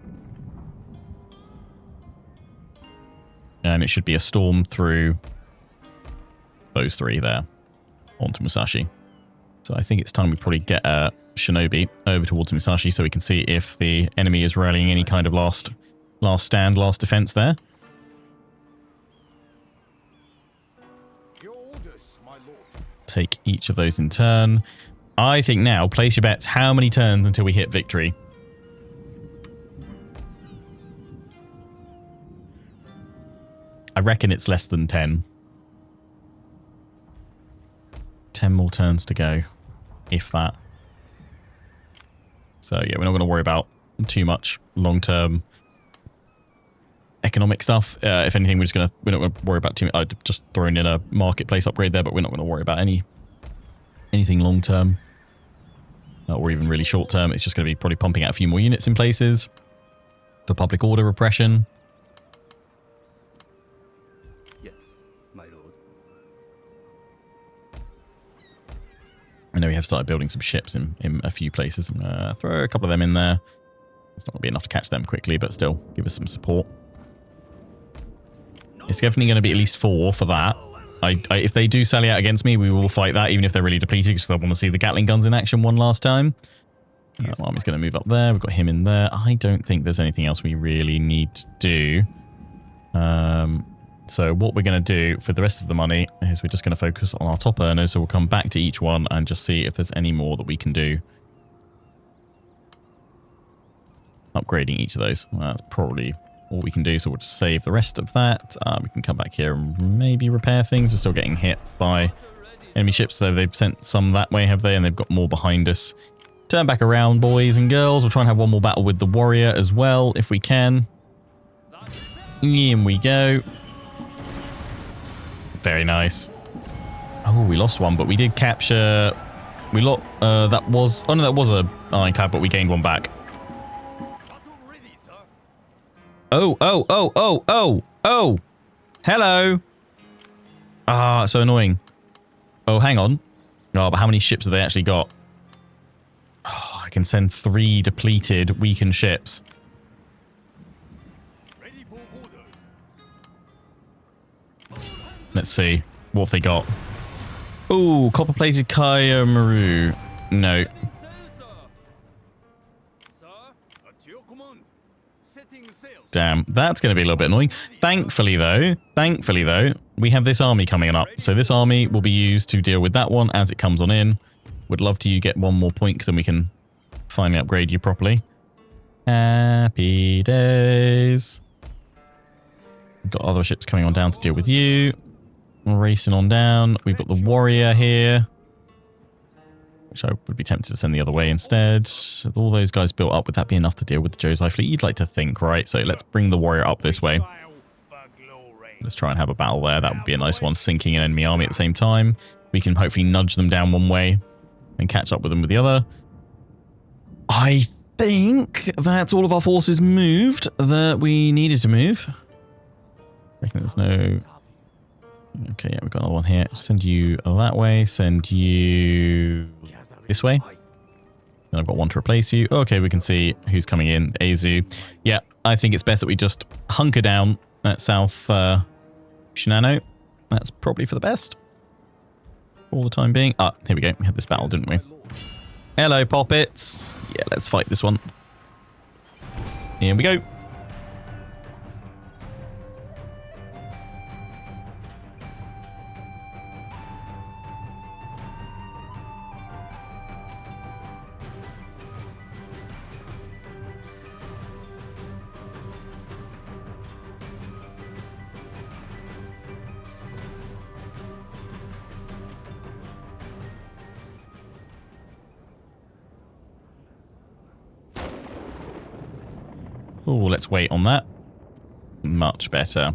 And it should be a storm through those 3 there onto Musashi. So I think it's time we probably get a Shinobi over towards Musashi so we can see if the enemy is rallying any kind of last stand, last defense there. Take each of those in turn. I think now, place your bets. How many turns until we hit victory? I reckon it's less than 10. 10 more turns to go, if that. So yeah, we're not going to worry about too much long-term economic stuff. If anything, we're not going to worry about too much. I just thrown in a marketplace upgrade there, but we're not going to worry about anything long-term or even really short-term. It's just going to be probably pumping out a few more units in places for public order repression. Yes, my lord. I know we have started building some ships in a few places. I'm going to throw a couple of them in there. It's not going to be enough to catch them quickly, but still give us some support. It's definitely going to be at least 4 for that. If they do sally out against me, we will fight that, even if they're really depleted, because I want to see the Gatling guns in action one last time. Army's going to move up there. We've got him in there. I don't think there's anything else we really need to do. So what we're going to do for the rest of the money is we're just going to focus on our top earners. So we'll come back to each one and just see if there's any more that we can do. Upgrading each of those. Well, that's probably all we can do. So we'll just save the rest of that. We can come back here and maybe repair things. We're still getting hit by enemy ships. So they've sent some that way, have they? And they've got more behind us. Turn back around, boys and girls. We'll try and have one more battle with the warrior as well, if we can. In we go. Very nice. Oh, we lost one, but we did capture... We lost... that was... Oh, no, that was a ironclad, but we gained one back. Oh. Hello. Ah, so annoying. Oh, hang on. Oh, but how many ships have they actually got? Oh, I can send 3 depleted, weakened ships. Let's see. What have they got? Ooh, copper-plated Kayamaru. No. Damn, that's going to be a little bit annoying. Thankfully, though, we have this army coming up. So this army will be used to deal with that one as it comes on in. Would love to get one more point because then we can finally upgrade you properly. Happy days. We've got other ships coming on down to deal with you. Racing on down. We've got the warrior here, which I would be tempted to send the other way instead. With all those guys built up, would that be enough to deal with the Josei fleet? You'd like to think, right? So let's bring the warrior up this way. Let's try and have a battle there. That would be a nice one, sinking an enemy army at the same time. We can hopefully nudge them down one way and catch up with them with the other. I think that's all of our forces moved that we needed to move. I reckon there's no... Okay, yeah, we've got another one here. Send you that way. Send you this way. And I've got one to replace you. Okay, we can see who's coming in. Azu. Yeah, I think it's best that we just hunker down at South Shinano. That's probably for the best. For the time being. Ah, here we go. We had this battle, didn't we? Hello, Poppets. Yeah, let's fight this one. Here we go. Oh, let's wait on that. Much better.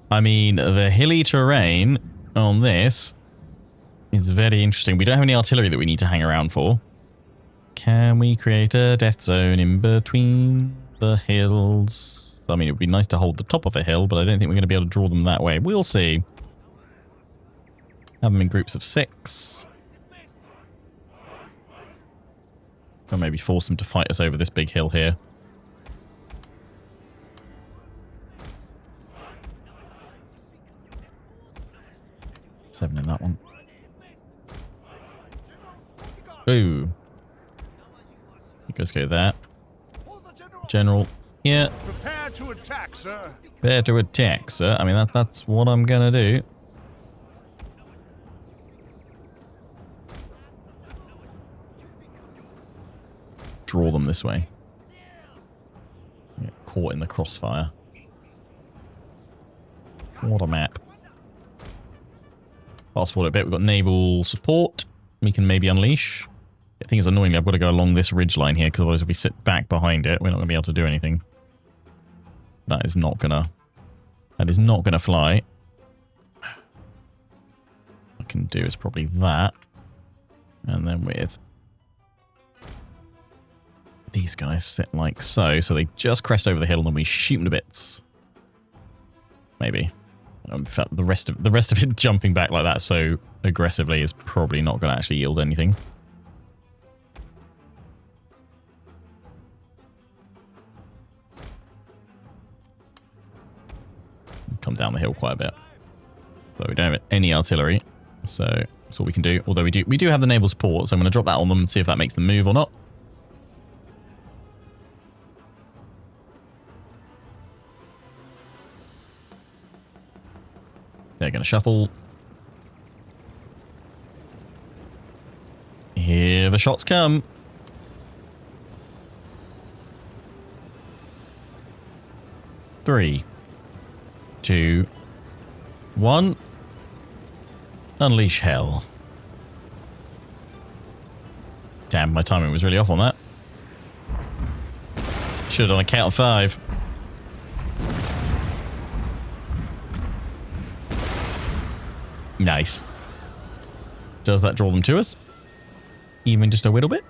I mean, the hilly terrain on this is very interesting. We don't have any artillery that we need to hang around for. Can we create a death zone in between the hills? I mean, it would be nice to hold the top of a hill, but I don't think we're going to be able to draw them that way. We'll see. Have them in groups of 6. Or maybe force them to fight us over this big hill here. Seven in that one. Ooh. Let's go there. General here. Prepare to attack, sir. Prepare to attack, sir. I mean, that's what I'm going to do. Draw them this way. Get caught in the crossfire. What a map. Fast forward a bit, we've got naval support. We can maybe unleash. The thing is, annoyingly, I've got to go along this ridge line here, because otherwise if we sit back behind it, we're not going to be able to do anything. That is not gonna fly. What I can do is probably that. And then with these guys sit like so. So they just crest over the hill and then we shoot them to bits. Maybe. In fact, the rest of it jumping back like that so aggressively is probably not going to actually yield anything. Come down the hill quite a bit. But we don't have any artillery. So That's all we can do. Although we do have the naval support, so I'm going to drop that on them and see if that makes them move or not. They're going to shuffle. Here the shots come. Three, two, one. Unleash hell. Damn, my timing was really off on that. Should have done a count of 5. Nice. Does that draw them to us? Even just a little bit?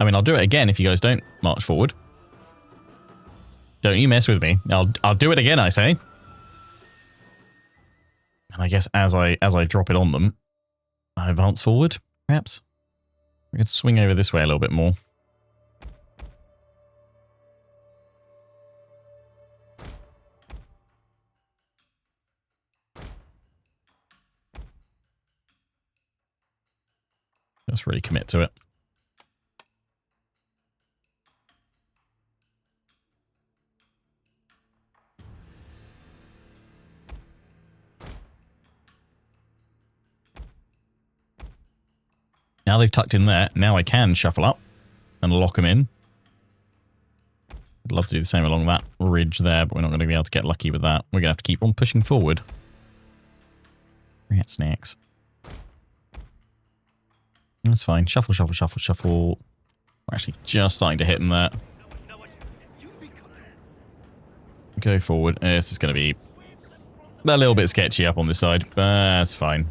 I mean, I'll do it again if you guys don't march forward. Don't you mess with me. I'll do it again, I say. And I guess as I drop it on them, I advance forward, perhaps. We could swing over this way a little bit more. Let's really commit to it. Now they've tucked in there. Now I can shuffle up and lock them in. I'd love to do the same along that ridge there, but we're not going to be able to get lucky with that. We're going to have to keep on pushing forward. Rat snacks. That's fine. Shuffle, shuffle, shuffle, shuffle. We're actually just starting to hit them there. Go forward. This is going to be a little bit sketchy up on this side, but that's fine.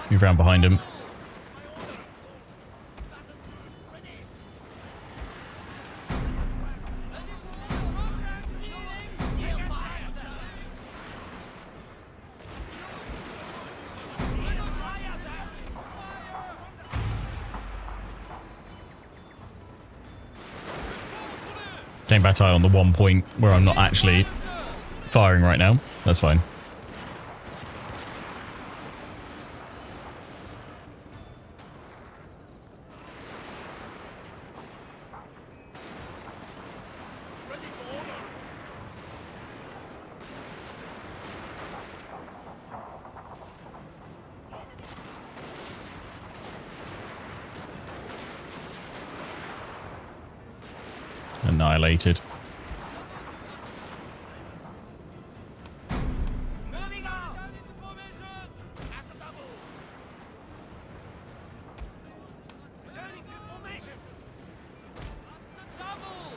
Move around behind him. Staying back on the one point where I'm not actually firing right now. That's fine. Annihilated. Moving out! Returning to formation! Double!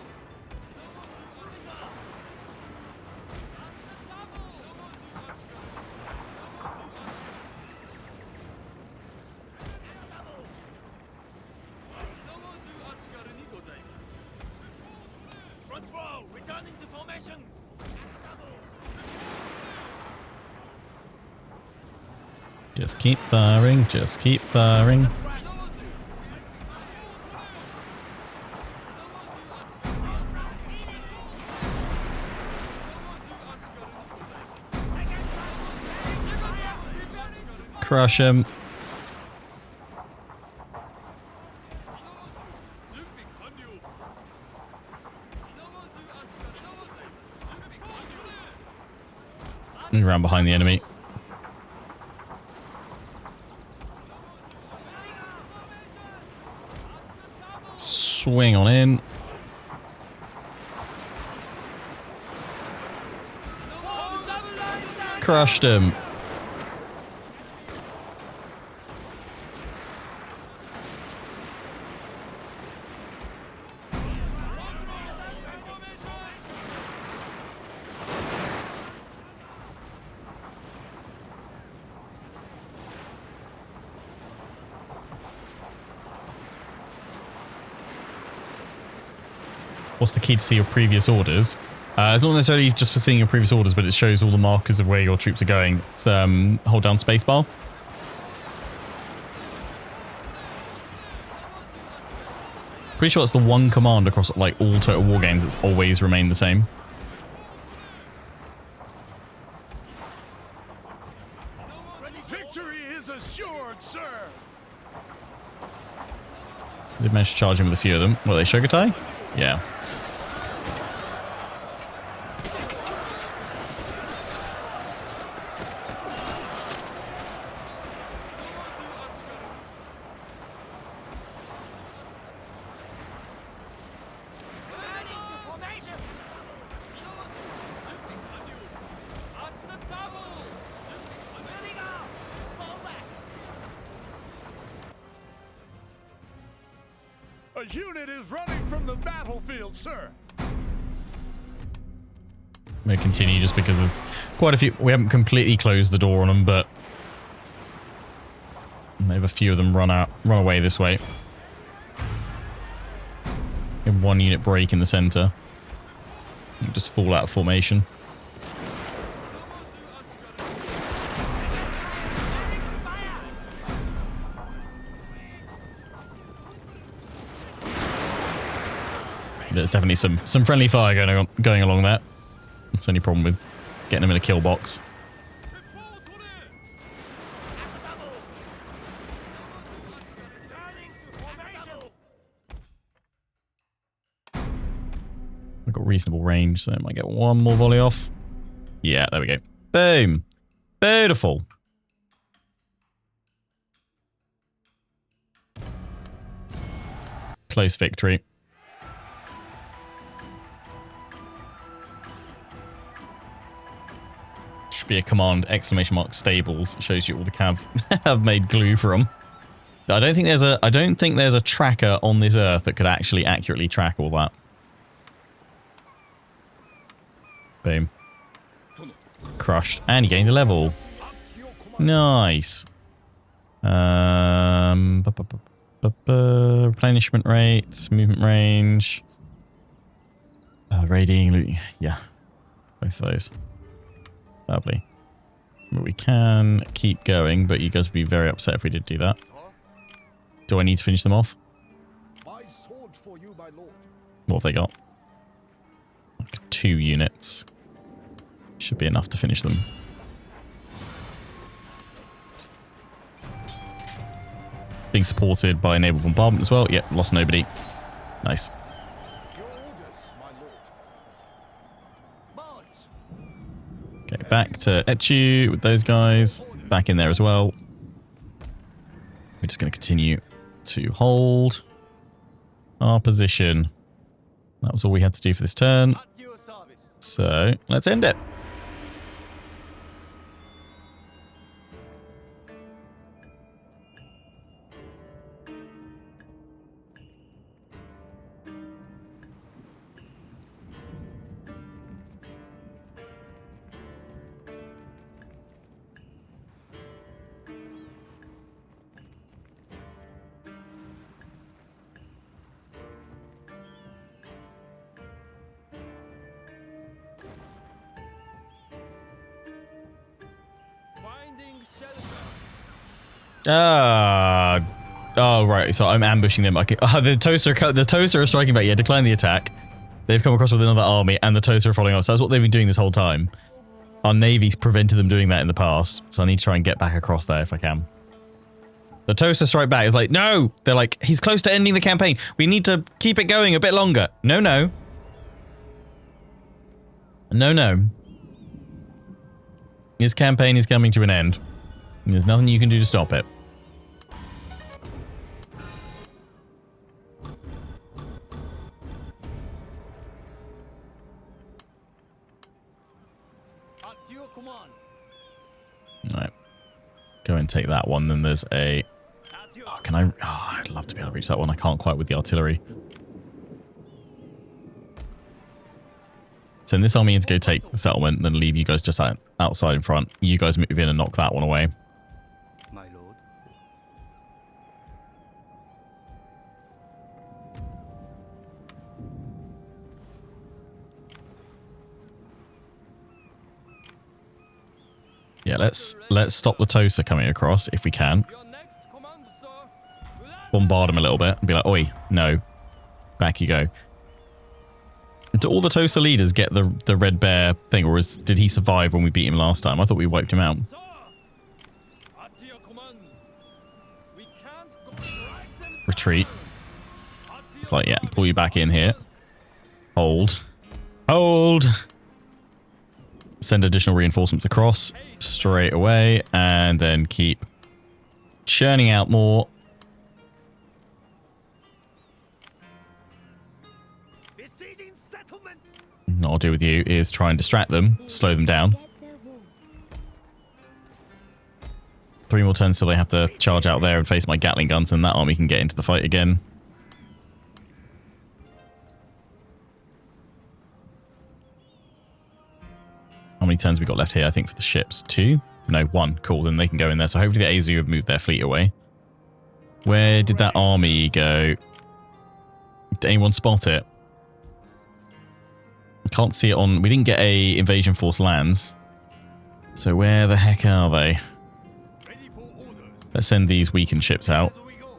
Front row, returning to formation. Just keep firing, just keep firing. Crush him. Move around behind the enemy. Swing on in. Crushed him. What's the key to see your previous orders? It's not necessarily just for seeing your previous orders, but it shows all the markers of where your troops are going. It's hold down spacebar. Pretty sure it's the one command across like all Total War games that's always remained the same. Victory is assured, sir. They've managed to charge him with a few of them. Were they Shogatai? Yeah. A unit is running from the battlefield, sir. I'm going to continue just because there's quite a few. We haven't completely closed the door on them, but maybe a few of them run away this way. In one unit break in the center. Just fall out of formation. There's definitely some friendly fire going along there. That's the only problem with getting them in a kill box. We've got reasonable range, so I might get one more volley off. Yeah, there we go. Boom. Beautiful. Close victory. Should be a command exclamation mark stables. It shows you all the cav have made glue from. I don't think there's a tracker on this earth that could actually accurately track all that. Boom. Crushed. And he gained a level. Nice. Replenishment rates, movement range. Raiding, looting. Yeah. Both of those. Lovely. But we can keep going, but you guys would be very upset if we did do that. Do I need to finish them off? My sword for you, my lord. What have they got? Like 2 units. Should be enough to finish them. Being supported by naval bombardment as well. Yep, lost nobody. Nice. Your orders, my lord. Okay, back to Etchu with those guys. Back in there as well. We're just going to continue to hold our position. That was all we had to do for this turn. So, let's end it. Oh, right. So I'm ambushing them. Okay. The Tosa are striking back. Yeah, decline the attack. They've come across with another army, and the Tosa are following us. So that's what they've been doing this whole time. Our Navy's prevented them doing that in the past, so I need to try and get back across there if I can. The Tosa strike back is like, no! They're like, he's close to ending the campaign. We need to keep it going a bit longer. No, no. No, no. His campaign is coming to an end. There's nothing you can do to stop it. Alright. Go and take that one. Then there's a... Oh, can I... Oh, I'd love to be able to reach that one. I can't quite with the artillery. Send this army in to go take the settlement, then leave you guys just outside in front. You guys move in and knock that one away. My lord. Yeah, let's stop the Tosa coming across if we can. Your next command, sir. Bombard him a little bit and be like, oi, no. Back you go. Do all the Tosa leaders get the red bear thing, or did he survive when we beat him last time? I thought we wiped him out. Sir, at your command. We can't go strike them. Retreat. At It's your like, yeah, command, pull you back in here. soldiers. Hold. Hold. Send additional reinforcements across straight away, and then keep churning out more. Besieging settlement. What I'll do with you is try and distract them, slow them down. 3 more turns till they have to charge out there and face my Gatling guns, and that army can get into the fight again. How many turns we got left here? I think for the ships, 2? No, 1. Cool, then they can go in there. So hopefully the Azu have moved their fleet away. Where did that army go? Did anyone spot it? Can't see it on... We didn't get a invasion force lands. So where the heck are they? Ready for orders. Let's send these weakened ships out. As we go.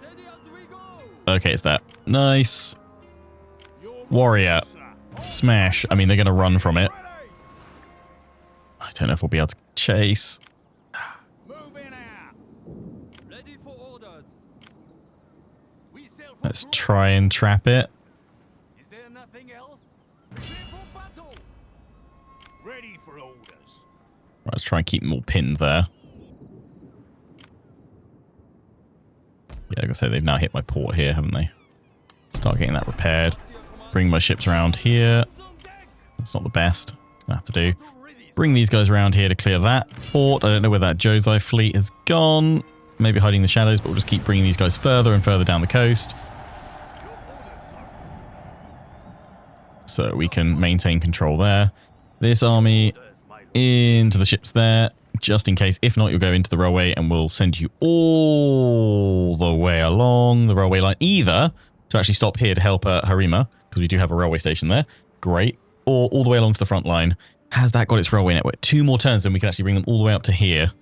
Steady as we go. Okay, it's that. Nice. Your Warrior. sir. Smash. I mean, they're going to run from it. Ready. I don't know if we'll be able to chase. Moving out. Ready for orders. We sail for Let's through. try and trap it. Is there nothing else? Prepare for battle. Ready for orders. Right, let's try and keep them all pinned there. Yeah, like I say, they've now hit my port here, haven't they? Start getting that repaired. Bring my ships around here. On deck. That's not the best. Gonna have to do. Bring these guys around here to clear that port. I don't know where that Josei fleet has gone. Maybe hiding in the shadows, but we'll just keep bringing these guys further and further down the coast, so we can maintain control there. This army into the ships there, just in case. If not, you'll go into the railway and we'll send you all the way along the railway line, either to actually stop here to help Harima, because we do have a railway station there. Great. Or all the way along to the front line. Has that got its railway network? 2 more turns, then we can actually bring them all the way up to here.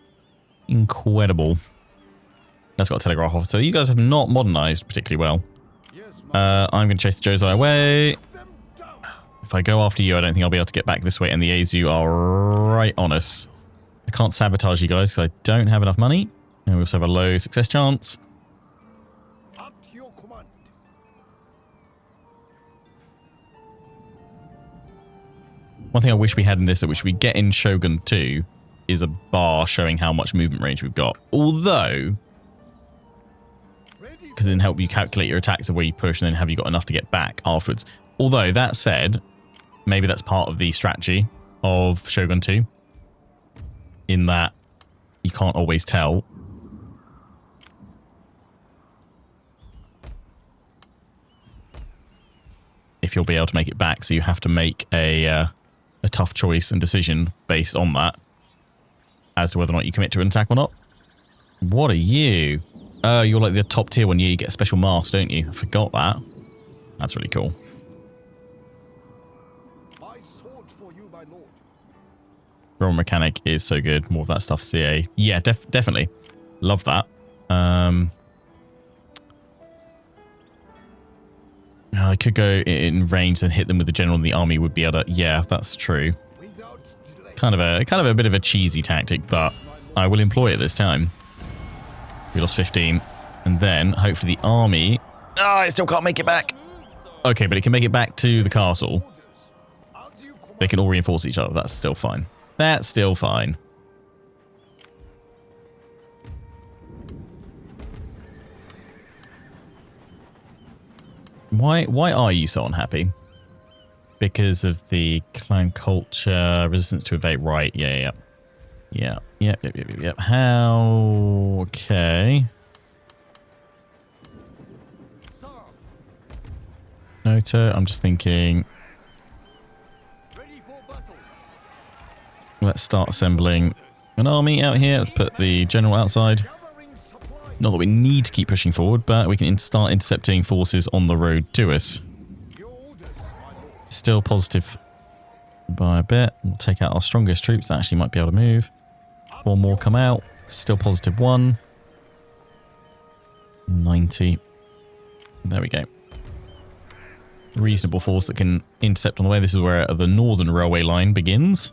Incredible. That's got a telegraph officer. You guys have not modernized particularly well. I'm going to chase the Josei away. If I go after you, I don't think I'll be able to get back this way, and the Azu are right on us. I can't sabotage you guys because I don't have enough money. And we also have a low success chance. At your command. One thing I wish we had in this, which we get in Shogun 2, is a bar showing how much movement range we've got. Although, because it can help you calculate your attacks of where you push, and then have you got enough to get back afterwards. Although, that said, maybe that's part of the strategy of Shogun 2, in that you can't always tell. If you'll be able to make it back, so you have to make a tough choice and decision based on that as to whether or not you commit to an attack or not. What are you? Oh, you're like the top tier one. Yeah, you get a special mask, don't you? I forgot that. That's really cool. My sword for you, my lord. Roman Mechanic is so good. More of that stuff, CA. Yeah, definitely. Love that. I could go in range and hit them with the general, and the army would be able to... Yeah, that's true. Without delay. Kind of a bit of a cheesy tactic, but I will employ it this time. We lost 15. And then, hopefully, the army... Oh, it still can't make it back. Okay, but it can make it back to the castle. As you command. They can all reinforce each other. That's still fine. That's still fine. Why are you so unhappy? Because of the clan culture, resistance to evade, right? Yeah. How? Okay. Sir. Noto, I'm just thinking, Ready for battle. let's start assembling an army out here. Let's put the general outside. Gathering supplies. Not that we need to keep pushing forward, but we can start intercepting forces on the road to us. Your orders, my lord. Still positive by a bit. We'll take out our strongest troops that actually might be able to move. 4 more come out. Still positive 1. 90. There we go. Reasonable force that can intercept on the way. This is where the northern railway line begins.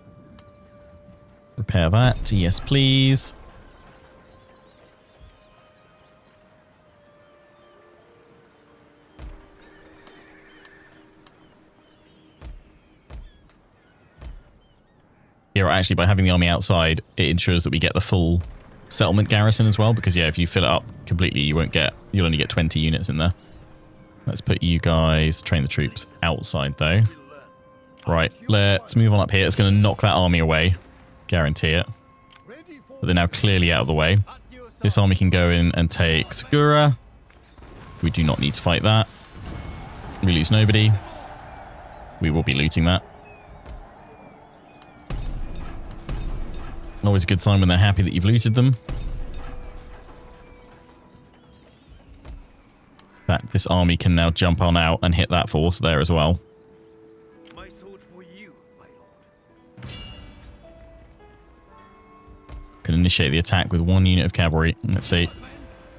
Repair that. Yes, please. Here, actually, by having the army outside, it ensures that we get the full settlement garrison as well. Because, yeah, if you fill it up completely, you'll only get 20 units in there. Let's put you guys, train the troops outside, though. Right, let's move on up here. It's going to knock that army away. Guarantee it. But they're now clearly out of the way. This army can go in and take Segura. We do not need to fight that. We lose nobody. We will be looting that. Always a good sign when they're happy that you've looted them. In fact, this army can now jump on out and hit that force there as well. My sword for you, my lord. Can initiate the attack with 1 unit of cavalry. Let's see.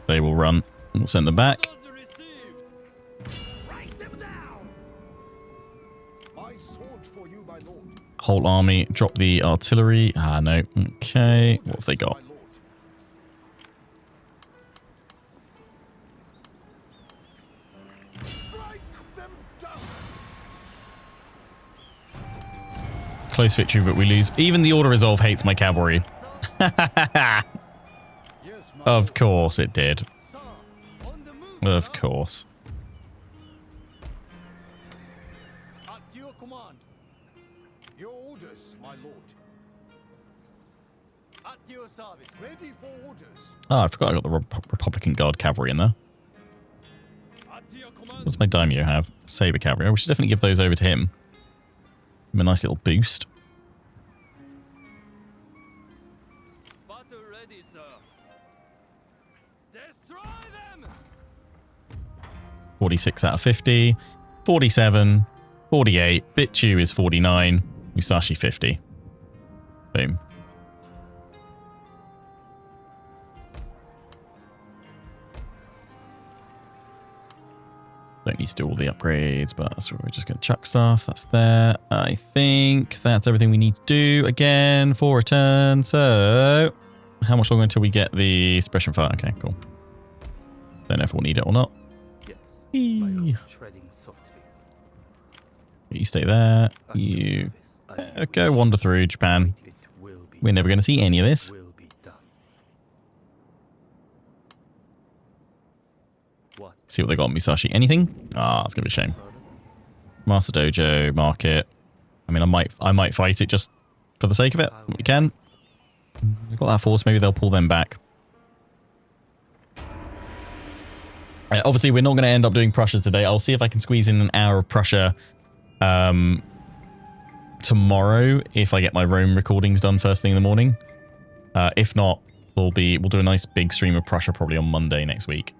They will run. We'll send them back. Write them down. My sword for you, my lord. Whole army. Drop the artillery. Ah, no. Okay. What have they got? Close victory, but we lose. Even the Order Resolve hates my cavalry. Of course it did. Of course. At your command. Your orders, my lord. At your service. Ready for orders. Oh, I forgot I got the Republican Guard cavalry in there. At your command. What's my daimyo have? Saber cavalry. We should definitely give those over to him. Give him a nice little boost. Battle ready, sir. Destroy them. 46 out of 50. 47. 48. Bitchu is 49. Musashi 50. Boom. Don't need to do all the upgrades, but that's where we're just going to chuck stuff. That's there. I think that's everything we need to do again for a turn. So, how much longer until we get the suppression fire? Okay, cool. Don't know if we'll need it or not. Yes, Eee. my lord, treading softly. You stay there. At your You service, as you go wish. wander through Japan. It will be We're never going to see any of this. will be done. What? See what they got on Musashi. Anything? Ah, it's going to be a shame. Master Dojo, market. I mean, I might fight it just for the sake of it. We can. We've got that force. Maybe they'll pull them back. Obviously, we're not going to end up doing Prussia today. I'll see if I can squeeze in an hour of Prussia tomorrow if I get my Rome recordings done first thing in the morning. If not, we'll do a nice big stream of Prussia probably on Monday next week.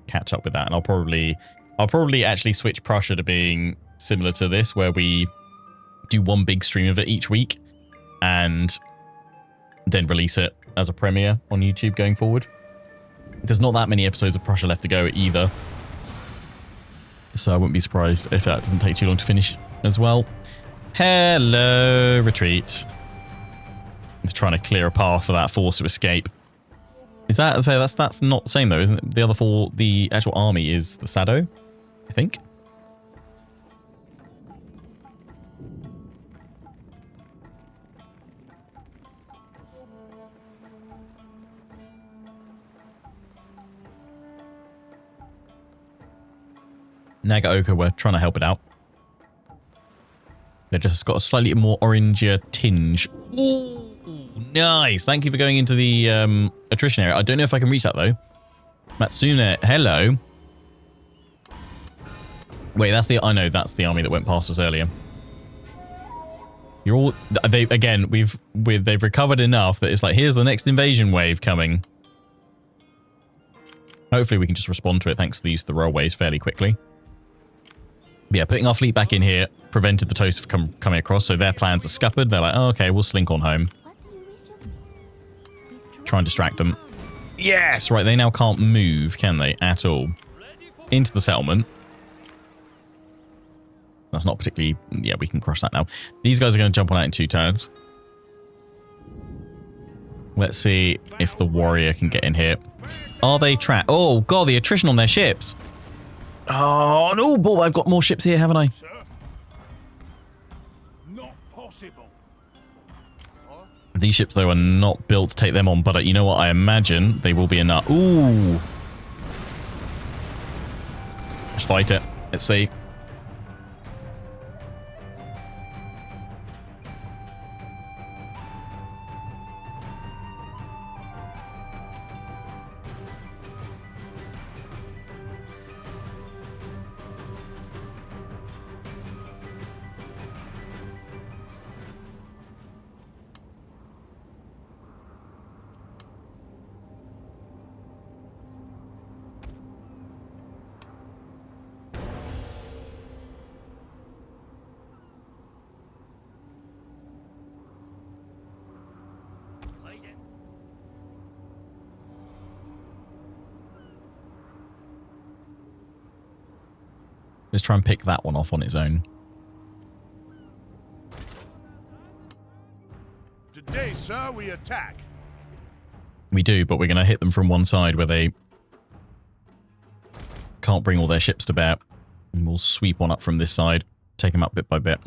Catch up with that, and I'll probably actually switch Prussia to being similar to this, where we do one big stream of it each week and then release it as a premiere on YouTube going forward. There's not that many episodes of Prussia left to go either, so I wouldn't be surprised if that doesn't take too long to finish as well. Hello, retreat. It's trying to clear a path for that force to escape. Is that, so that's not the same though, isn't it? The other four, the actual army is the Sado, I think. Nagaoka, we're trying to help it out. They've just got a slightly more orangier tinge. Ooh, nice. Thank you for going into the attrition area. I don't know if I can reach that, though. Matsune, hello. Wait, that's the... I know, that's the army that went past us earlier. You're all... Again, they've recovered enough that it's like, here's the next invasion wave coming. Hopefully we can just respond to it thanks to the use of the railways fairly quickly. Yeah, putting our fleet back in here prevented the toast from coming across, so their plans are scuppered. They're like, oh, okay, we'll slink on home. Try and distract them. Yes! Right, they now can't move, can they? At all. Into the settlement. That's not particularly... Yeah, we can crush that now. These guys are going to jump on out in 2 turns. Let's see if the warrior can get in here. Are they trapped? Oh, God, the attrition on their ships. Oh, no, boy, I've got more ships here, haven't I? Sir? Not possible. Sir? These ships, though, are not built to take them on, but you know what? I imagine they will be enough. Ooh. Let's fight it. Let's see. Let's try and pick that one off on its own. Today, sir, we attack. We do, but we're going to hit them from one side where they can't bring all their ships to bear. And we'll sweep one up from this side, take them up bit by bit.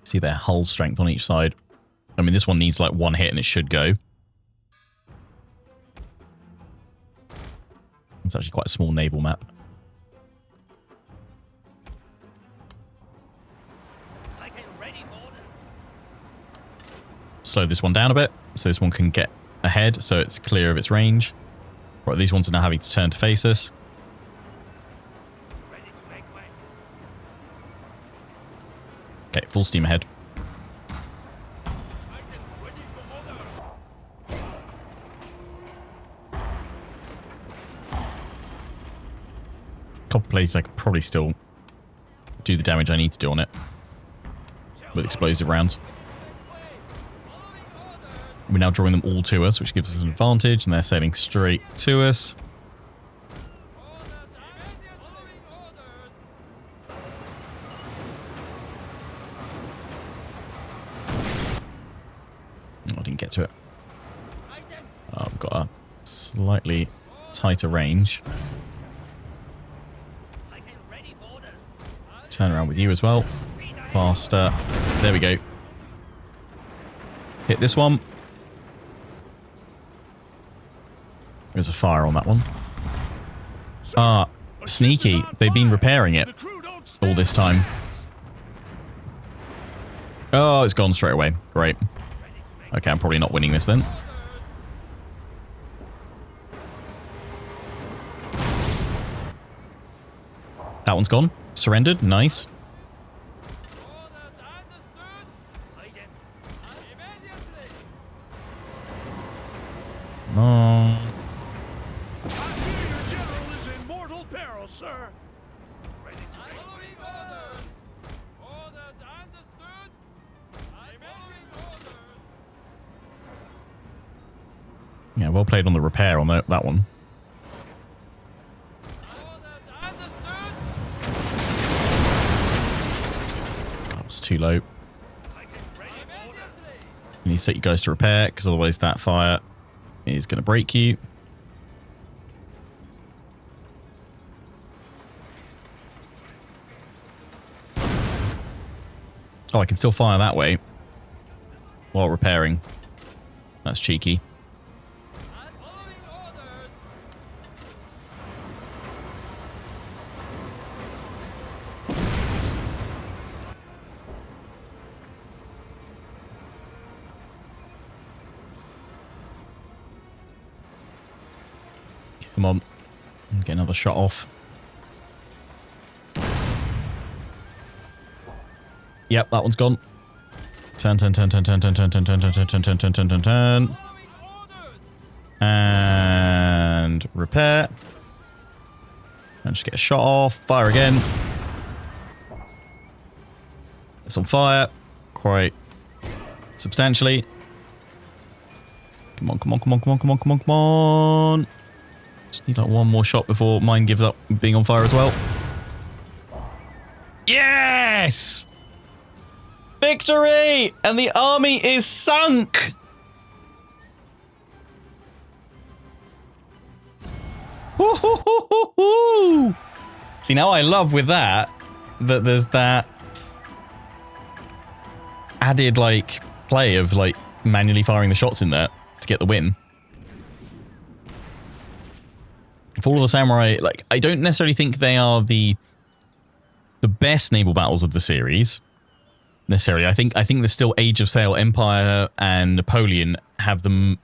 See their hull strength on each side. I mean, this one needs like one hit and it should go. It's actually quite a small naval map. Slow this one down a bit, so this one can get ahead, so it's clear of its range. Right, these ones are now having to turn to face us. Okay, full steam ahead. Copper plates, I can probably still do the damage I need to do on it with explosive rounds. We're now drawing them all to us, which gives us an advantage, and they're sailing straight to us. Oh, I didn't get to it. Oh, I've got a slightly tighter range. Turn around with you as well. Faster. There we go. Hit this one. There's a fire on that one. Ah, sneaky. They've been repairing it all this time. Oh, it's gone straight away. Great. Okay, I'm probably not winning this then. That one's gone. Surrendered. Nice. No. I fear your general is in mortal peril, sir. Following orders. Orders understood. I'm following orders. Yeah, well played on the repair on that one. Too low. You need to set you guys to repair, because otherwise that fire is going to break you. Oh, I can still fire that way while repairing. That's cheeky. Come on. Get another shot off. Yep, that one's gone. Turn, turn, turn, turn, turn, turn, turn, turn, turn, turn, turn, turn, turn, turn, turn, turn, turn. And Repair. And just get a shot off. Fire again. It's on fire. Quite substantially. Come on, come on, come on, come on, come on, come on, come on. Just need like one more shot before mine gives up being on fire as well. Yes! Victory! And the army is sunk! Woo-hoo-hoo-hoo-hoo! See, now I love with that there's that added, like, play of, like, manually firing the shots in there to get the win. Fall of the Samurai, like, I don't necessarily think they are the best naval battles of the series. Necessarily. I think there's still Age of Sail, Empire, and Napoleon have the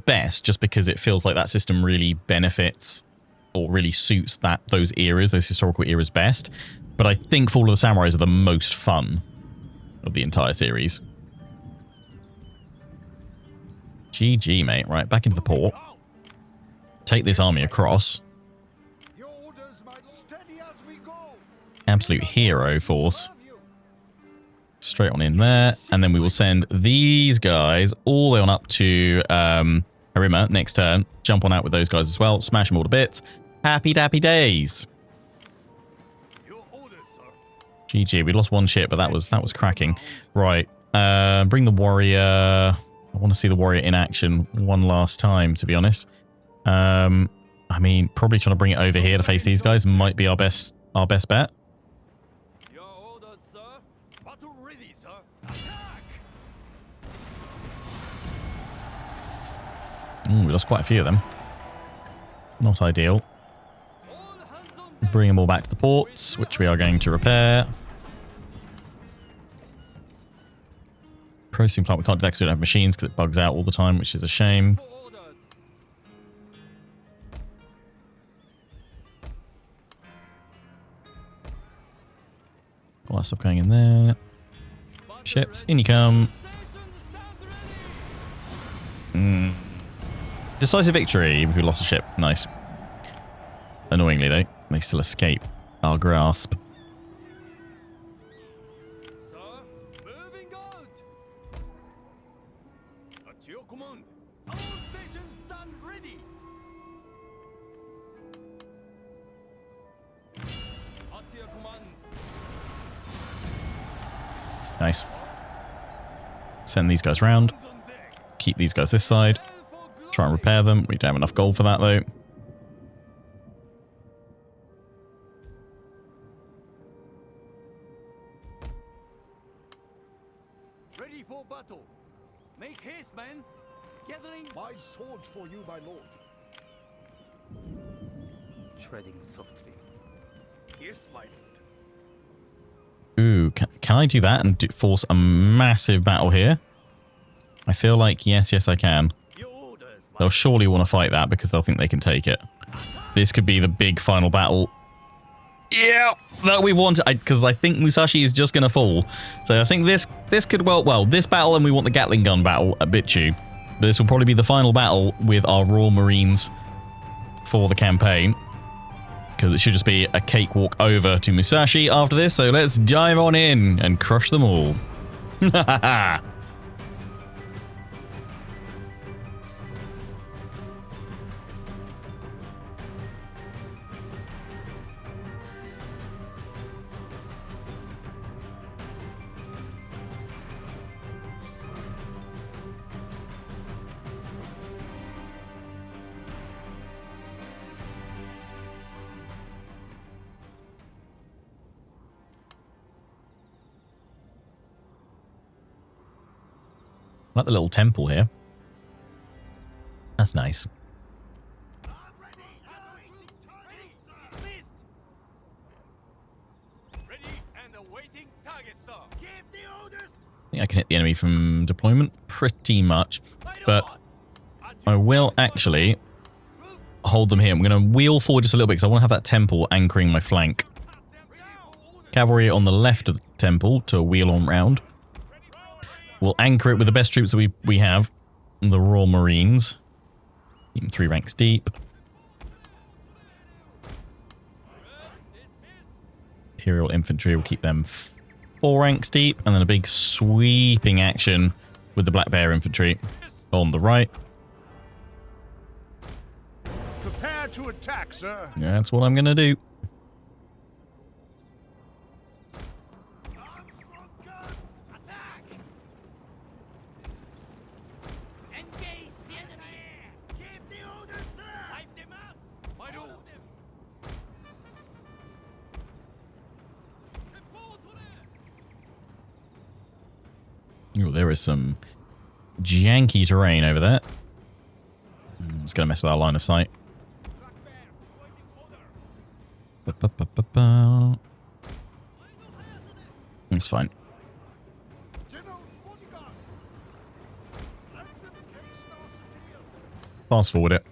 best, just because it feels like that system really benefits or really suits those eras, those historical eras best. But I think Fall of the Samurais are the most fun of the entire series. GG, mate. Right, back into the port. Take this army across. Your orders, my steady as we go. Absolute hero force. Straight on in there. And then we will send these guys all the way on up to Harima next turn. Jump on out with those guys as well. Smash them all to bits. Happy dappy days. Your orders, sir. GG. We lost one ship, but that was cracking. Right. Bring the warrior. I want to see the warrior in action one last time, to be honest. I mean, probably trying to bring it over here to face these guys might be our best bet. Your orders, sir. Battle ready, sir. Attack! Ooh, we lost quite a few of them. Not ideal. All hands on deck. Bring them all back to the ports, which we are going to repair. Processing plant, we can't do that because we don't have machines because it bugs out all the time, which is a shame. For orders. All that stuff going in there. Ships, in you come. Stations stand ready. Decisive victory. We lost a ship. Nice. Annoyingly, though, they still escape our grasp. Sir, moving out. At your command. All stations stand ready. At your command. Nice. Send these guys round. Hands on deck. Keep these guys this side. Sail for glory. Try and repair them. We don't have enough gold for that, though. Ready for battle. Make haste, men. Gathering my sword for you, my lord. Treading softly. Yes, my lord. Ooh, can I do that and force a massive battle here? I feel like, yes, I can. Your orders, my They'll surely want to fight that because they'll think they can take it. This could be the big final battle. Yeah, that we want, because I think Musashi is just going to fall. So I think this could, well, this battle, and we want the Gatling gun battle a bit too. But this will probably be the final battle with our Royal Marines for the campaign. Because it should just be a cakewalk over to Musashi after this. So let's dive on in and crush them all. I like the little temple here. That's nice. ready and awaiting target, sir. Give the orders. I think I can hit the enemy from deployment pretty much. But I will actually hold them here. I'm going to wheel forward just a little bit because I want to have that temple anchoring my flank. Cavalry on the left of the temple to wheel on round. We'll anchor it with the best troops that we have. The Royal Marines. Keep them 3 ranks deep. Imperial infantry will keep them 4 ranks deep, and then a big sweeping action with the Black Bear infantry on the right. Prepare to attack, sir. Yeah, that's what I'm going to do. Attack! Engage the enemy! Give the order, sir! Wipe them out! My lord. Oh, there is some janky terrain over there. It's going to mess with our line of sight. It's fine. Fast forward it.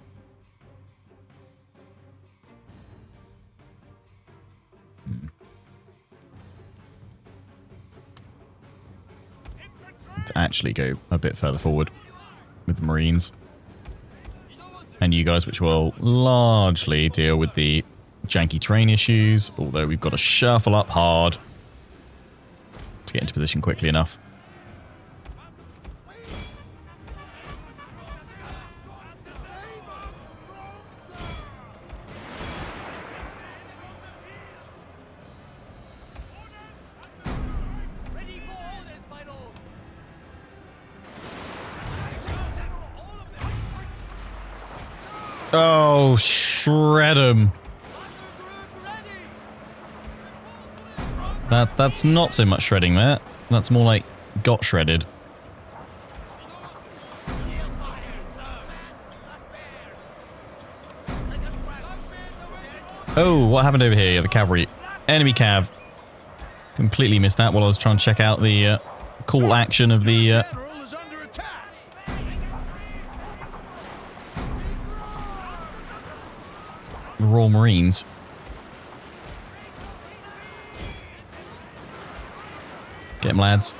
To actually go a bit further forward with the Marines. And you guys, which will largely deal with the janky terrain issues, although we've got to shuffle up hard to get into position quickly enough. Ready for orders, my lord! Oh, shred 'em. That's not so much shredding there. That's more like got shredded. Oh, what happened over here? The cavalry. Enemy cav. Completely missed that while I was trying to check out the cool action of the General is under attack. Royal Marines. Get them, lads.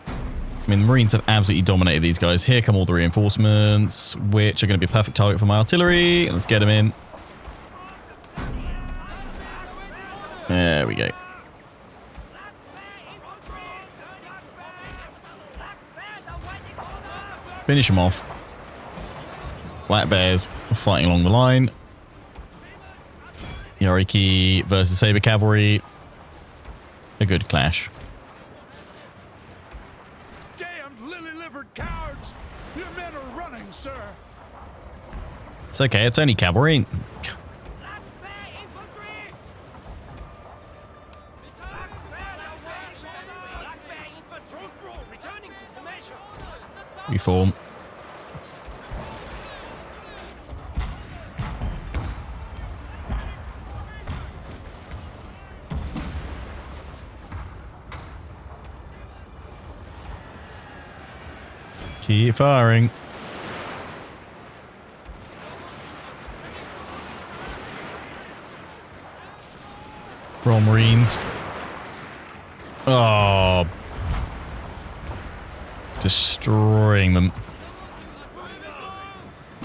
I mean, the Marines have absolutely dominated these guys. Here come all the reinforcements, which are going to be a perfect target for my artillery. Let's get them in. There we go. Finish them off. Black Bears fighting along the line. Yoriki versus Saber Cavalry. A good clash. Damned lily-livered cowards! Your men are running, sir. It's okay, it's only cavalry. Black Bear infantry! Black Bear infantry! Returning to formation! Reform. Keep firing. Royal Marines. Oh. Destroying them.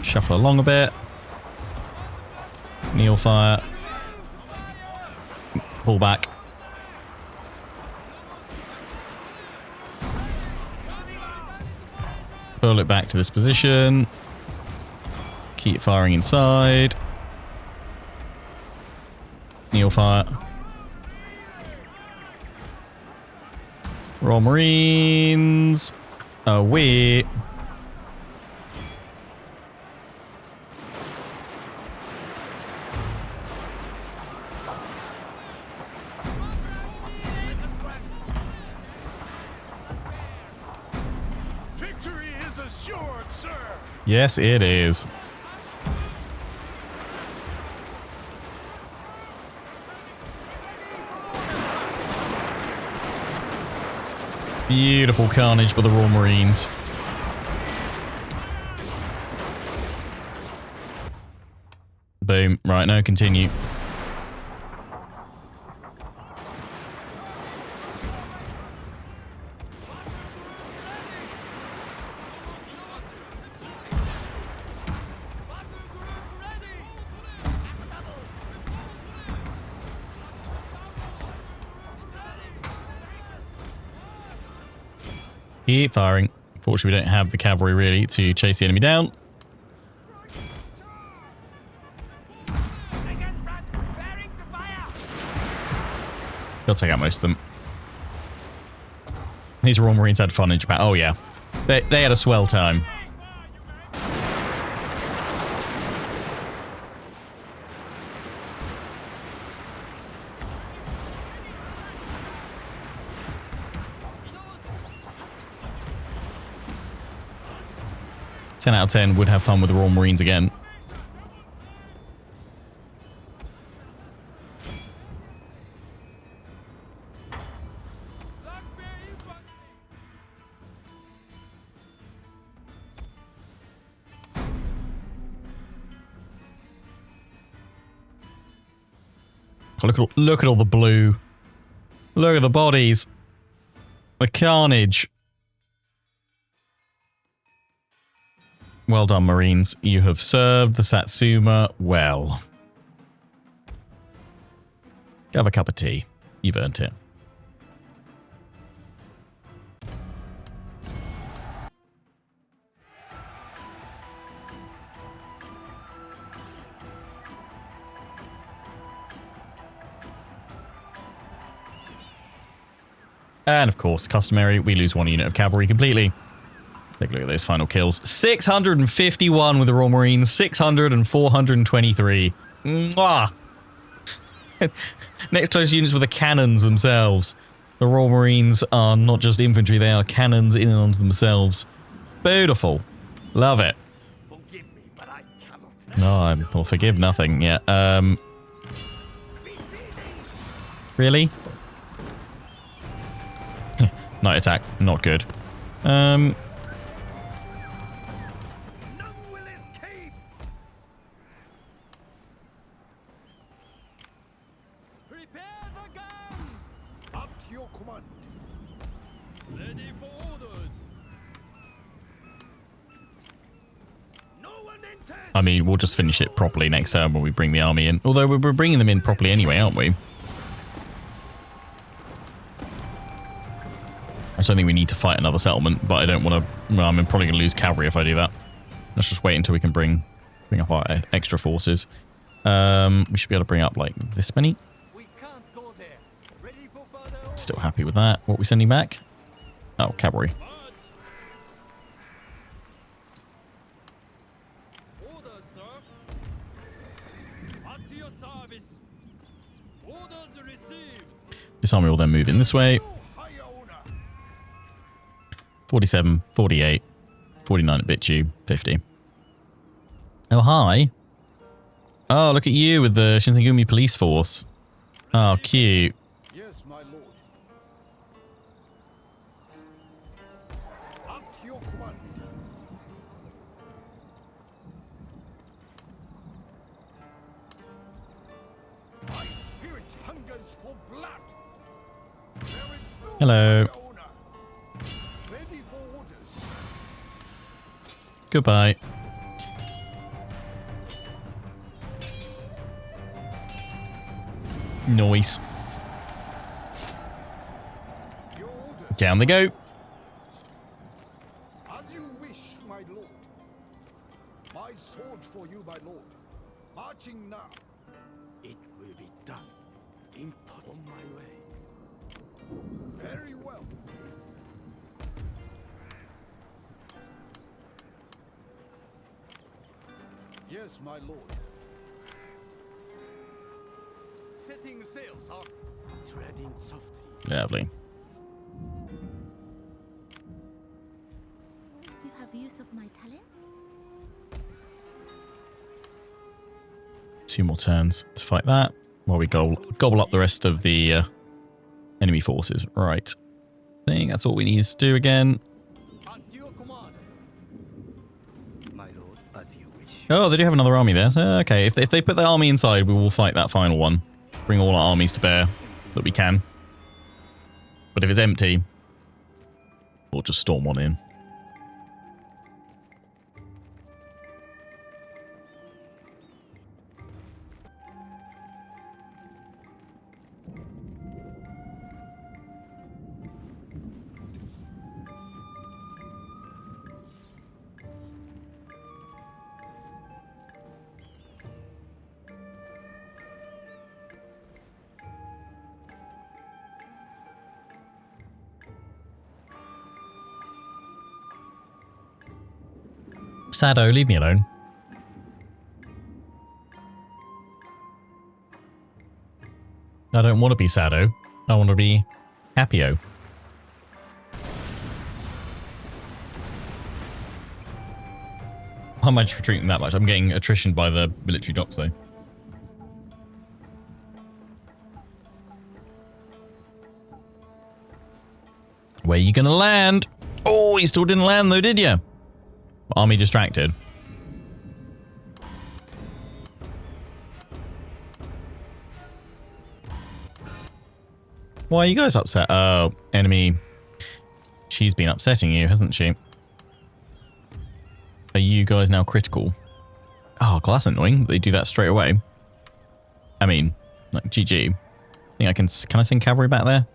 Shuffle along a bit. Kneel fire. Pull back. Pull it back to this position. Keep firing inside. Kneel fire. Royal Marines. Away. Victory is assured, sir. Yes, it is. Beautiful carnage by the Royal Marines. Boom. Right, now continue. Keep firing. Fortunately, we don't have the cavalry really to chase the enemy down. They'll take out most of them. These Royal Marines had fun in Japan. Oh, yeah. They had a swell time. Ten out of 10 would have fun with the Royal Marines again. Oh, look at all the blue. Look at the bodies. The carnage. Well done, Marines. You have served the Satsuma well. Have a cup of tea. You've earned it. And of course, customary, we lose one unit of cavalry completely. Take a look at those final kills. 651 with the Royal Marines, 600 and 423. Mwah! Next close units were the cannons themselves. The Royal Marines are not just infantry, they are cannons in and onto themselves. Beautiful. Love it. Forgive me, but I cannot. No, I'll forgive nothing. Yeah, really? Night attack, not good. None will escape. Prepare the guns! Up to your command. Ready for orders! No one enters. I mean, we'll just finish it properly next turn when we bring the army in. Although we're bringing them in properly anyway, aren't we? I don't think we need to fight another settlement, but I don't want to... Well, I'm probably going to lose cavalry if I do that. Let's just wait until we can bring up our extra forces. We should be able to bring up, like, this many. We can't go there. Ready for further Still happy with that. What are we sending back? Oh, cavalry. march! Orders, sir. At your service. Orders received. This army will then move in this way. 47, 48, 49 at Bitchu, 50. Oh, hi. Oh, look at you with the Shinsengumi police force. Oh, cute. Yes, my lord. Up to your command. My spirit hungers for blood. There is no Hello. higher honor. Ready for orders. Goodbye. Noise. Your orders. Down they go. As you wish, my lord. My sword for you, my lord. Marching now. It will be done. Impossible. On my way. Very well. Yes, my lord. Setting sail, sir. Treading softly. Lovely. You have use of my talents? 2 more turns to fight that while we gobble up the rest of the enemy forces. Right. I think that's all we need to do again. At your command. My lord, as you wish. Oh, they do have another army there. So, okay, if they put the army inside, we will fight that final one. Bring all our armies to bear that we can. But if it's empty, we'll just storm one in. Sado, leave me alone. I don't want to be Sado. I want to be Happio. How much retreating that much? I'm getting attrition by the military docks though. Where you gonna land? Oh, you still didn't land though, did you? Army distracted. Why are you guys upset? Oh, enemy. She's been upsetting you, hasn't she? Are you guys now critical? Oh, God, that's annoying. They do that straight away. I mean, like, GG. Think I can I send cavalry back there?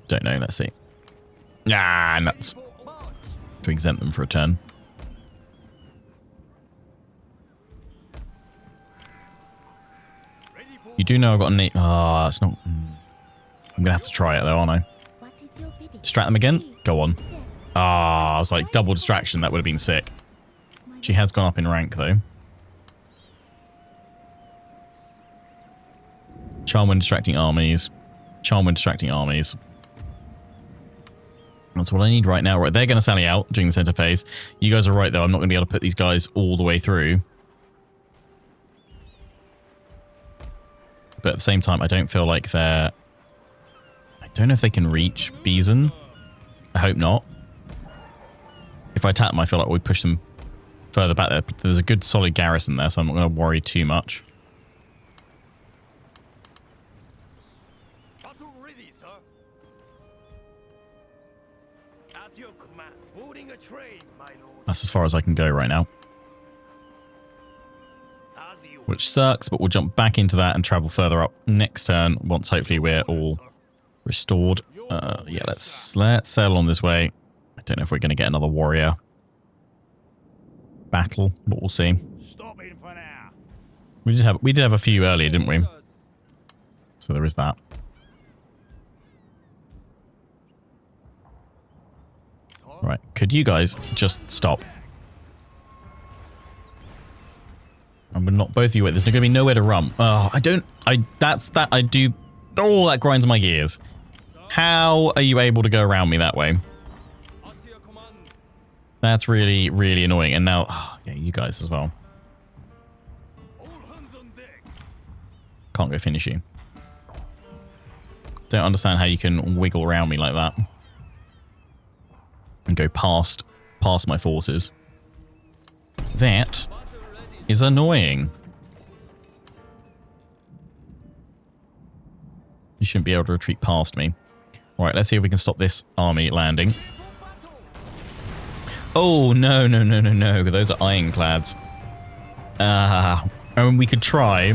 Don't know, let's see. Ah, nuts. To exempt them for a turn. You do know I've got a name. Oh, it's not. I'm going to have to try it though, aren't I? What is your bidding? Distract them again? Go on. Yes. Ah, I was like, double distraction. That would have been sick. She has gone up in rank though. Charm when distracting armies. Charm when distracting armies. That's what I need right now. Right, they're going to sally out during the center phase. You guys are right though. I'm not going to be able to put these guys all the way through. But at the same time, I don't feel like they're... I don't know if they can reach Bison. I hope not. If I attack them, I feel like we push them further back there. But there's a good solid garrison there, so I'm not going to worry too much. Battle ready, sir. At your command. Boarding a train, my lord. That's as far as I can go right now. As you Which sucks, but we'll jump back into that and travel further up next turn once hopefully we're all restored. Yeah, let's sail on this way. I don't know if we're going to get another warrior battle, but we'll see. stop it for now. We did have a few earlier, didn't we? So there is that. Right, could you guys just stop? I'm gonna knock both of you away. There's gonna be nowhere to run. Oh, I do. Oh, that grinds my gears. How are you able to go around me that way? That's really, really annoying. And now, oh, yeah, you guys as well. All hands on deck. Can't go finish you. Don't understand how you can wiggle around me like that. And go past my forces. That is annoying. You shouldn't be able to retreat past me. Alright, let's see if we can stop this army landing. Oh, no, no, no, no, no. Those are ironclads. I mean, we could try,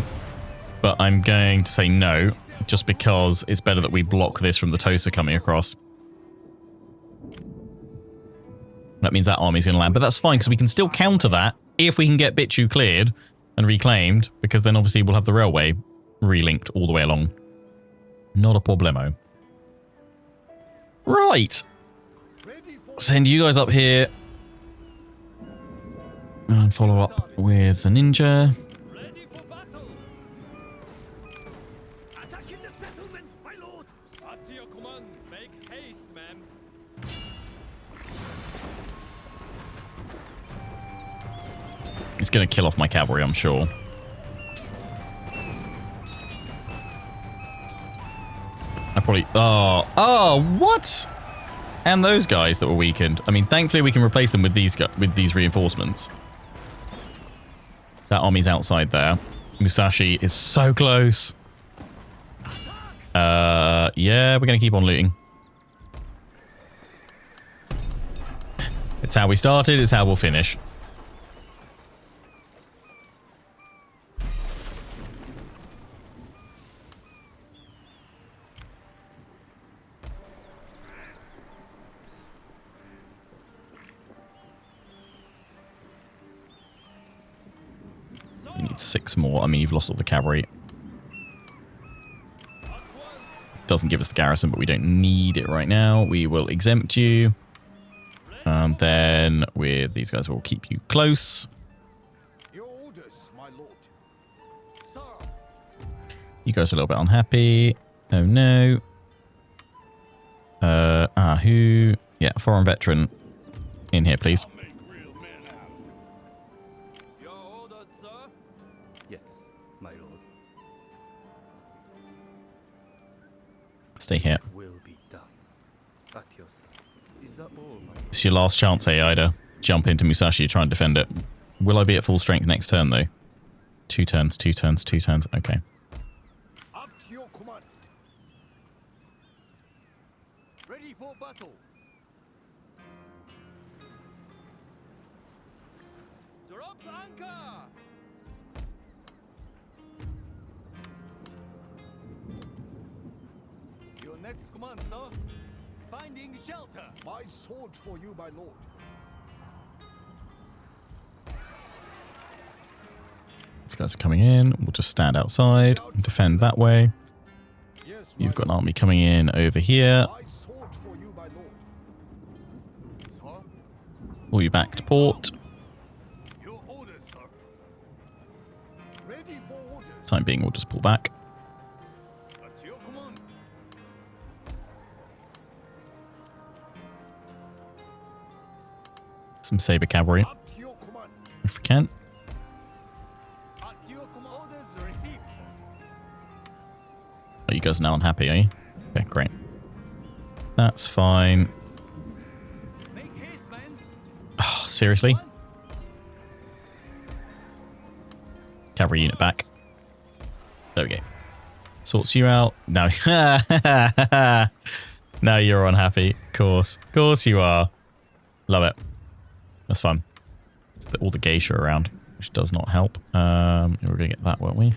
but I'm going to say no, just because it's better that we block this from the Tosa coming across. That means that army's going to land, but that's fine, because we can still counter that if we can get Bichu cleared and reclaimed, because then obviously we'll have the railway relinked all the way along. Not a problemo. Right. Send you guys up here. And follow up with the ninja. Ready for battle. Attacking the settlement, my lord. At your command, make haste, man. It's going to kill off my cavalry, I'm sure. I probably... Oh, what? And those guys that were weakened. I mean, thankfully we can replace them with these reinforcements. That army's outside there. Musashi is so close. Yeah, we're going to keep on looting. It's how we started, it's how we'll finish. You need 6 more. I mean, you've lost all the cavalry. Doesn't give us the garrison, but we don't need it right now. We will exempt you. And then with these guys, we'll keep you close. Your orders, my lord. Sir. You guys are a little bit unhappy. Oh no. Who? Yeah, foreign veteran. In here, please. Your orders, sir. Yes, my lord. Stay here. Will be done. At your side. Is that all, my It's your last chance, Aida. Jump into Musashi, try and defend it. Will I be at full strength next turn, though? 2 turns, 2 turns, 2 turns. Okay. Up to your command. Ready for battle. Drop anchor. Your next command, sir. Finding shelter. My sword for you, my lord. These guys are coming in. We'll just stand outside and defend that way. Yes, my You've got an lord. army coming in over here. My sword for you, my lord. Sir. Pull you back to port. Your orders, sir. Ready for orders. Time being, we'll just pull back. At your command. Some saber cavalry, Up to your command. if we can. At your command. Orders received. Oh, you guys are now unhappy, are you? Okay, great. That's fine. Make haste, man. Oh, seriously? Once. Cavalry unit back. There we go. Sorts you out. Now, now you're unhappy. Of course you are. Love it. That's fun. It's all the geisha around, which does not help. We're gonna get that, weren't we?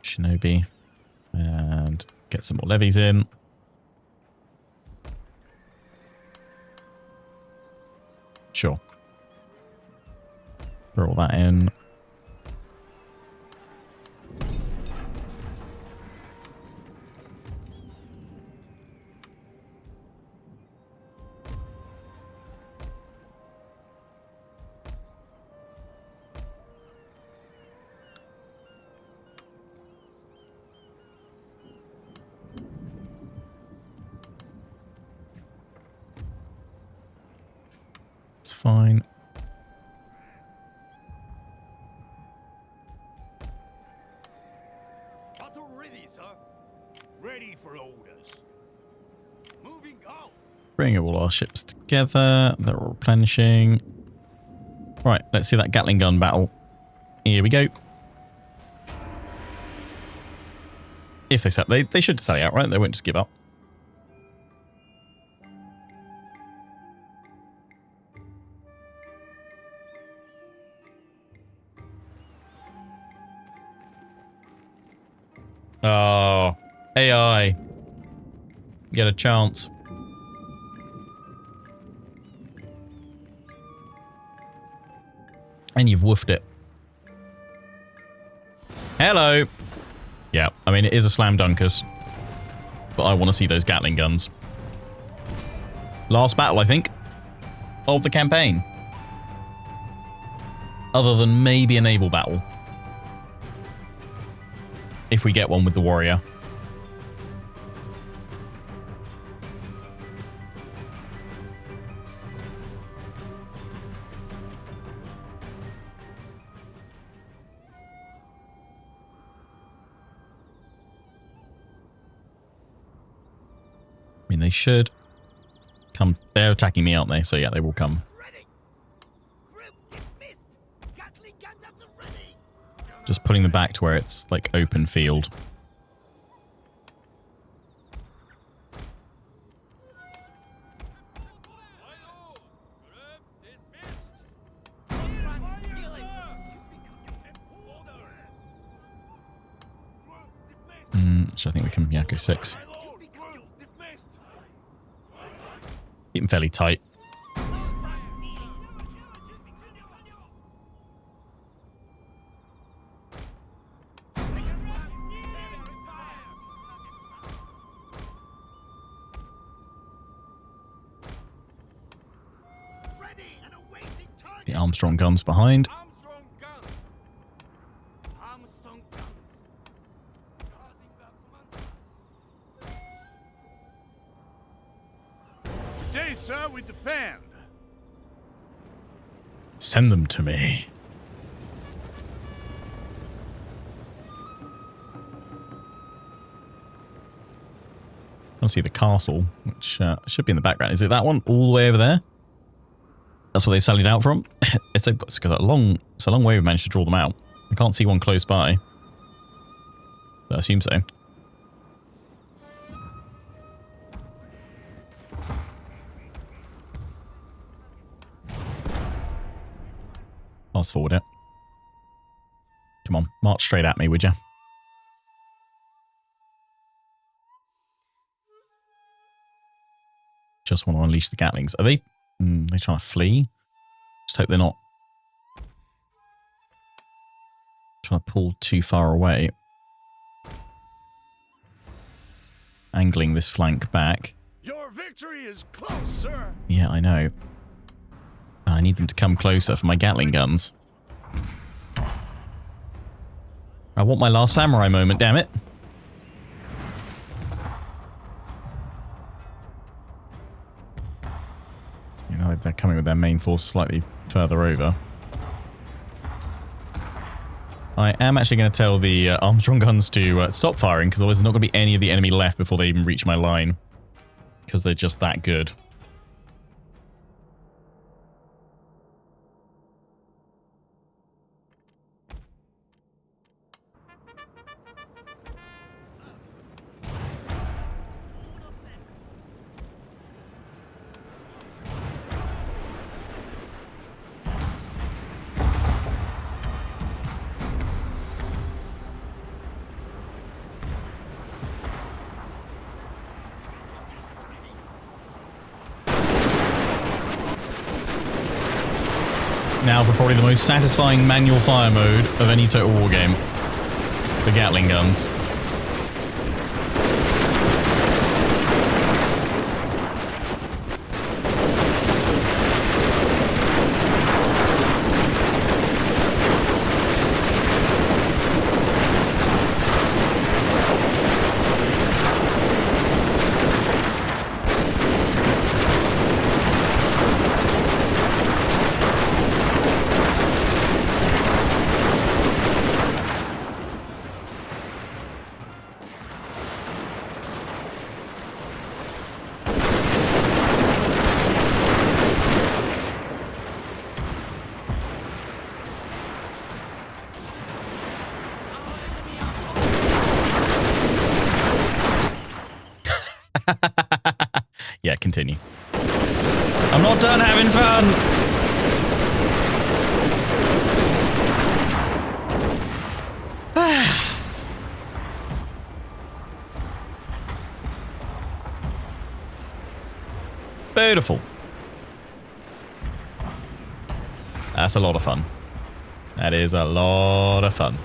Shinobi. And get some more levies in. Sure. Throw all that in. It's fine. Battle ready, sir. Ready for orders. Moving out. Bring all our ships together. They're all replenishing. Right, let's see that Gatling gun battle. Here we go. If they sell, they should sell out, right? They won't just give up. Oh, AI. Get a chance. And you've woofed it. Hello. Yeah, I mean, it is a slam dunkers. But I want to see those Gatling guns. Last battle, I think, of the campaign. Other than maybe a naval battle. If we get one with the warrior. I mean, they should come. They're attacking me, aren't they? So yeah, they will come. Ready. Group dismissed. Gatling guns at the ready. Just putting them back to where it's like open field. So I think we can, yeah, go 6. Keep them fairly tight. The Armstrong guns behind. Armstrong guns. Armstrong guns. Today, sir, we defend. Send them to me. I want to see the castle, which should be in the background. Is it that one all the way over there? That's where they've sallied out from. It's a long way we've managed to draw them out. I can't see one close by. But I assume so. Fast forward it. Come on, march straight at me, would you? Just want to unleash the Gatlings. Are they? They trying to flee? Just hope they're not trying to pull too far away. Angling this flank back. Your victory is close, sir. Yeah, I know. I need them to come closer for my Gatling guns. I want my last samurai moment, damn it. You know, they're coming with their main force slightly further over. I am actually going to tell the Armstrong guns to stop firing, because otherwise there's not going to be any of the enemy left before they even reach my line. Because they're just that good. Now for probably the most satisfying manual fire mode of any Total War game. The Gatling guns. Yeah, continue. I'm not done having fun! Beautiful. That's a lot of fun. That is a lot of fun.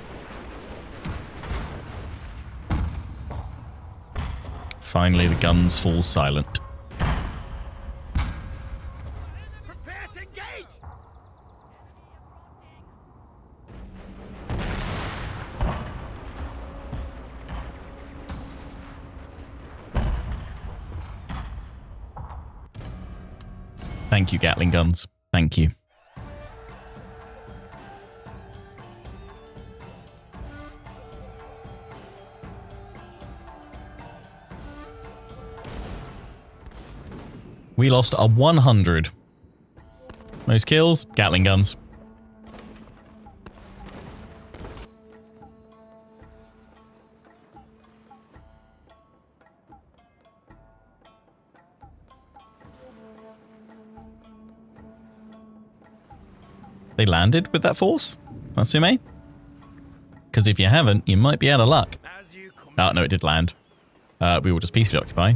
Finally, the guns fall silent. Prepare to engage! Thank you, Gatling guns. Thank you. We lost a 100. Most kills, Gatling guns. They landed with that force? Satsuma? Because if you haven't, you might be out of luck. As you command. Oh, no, it did land. We will just peacefully occupy.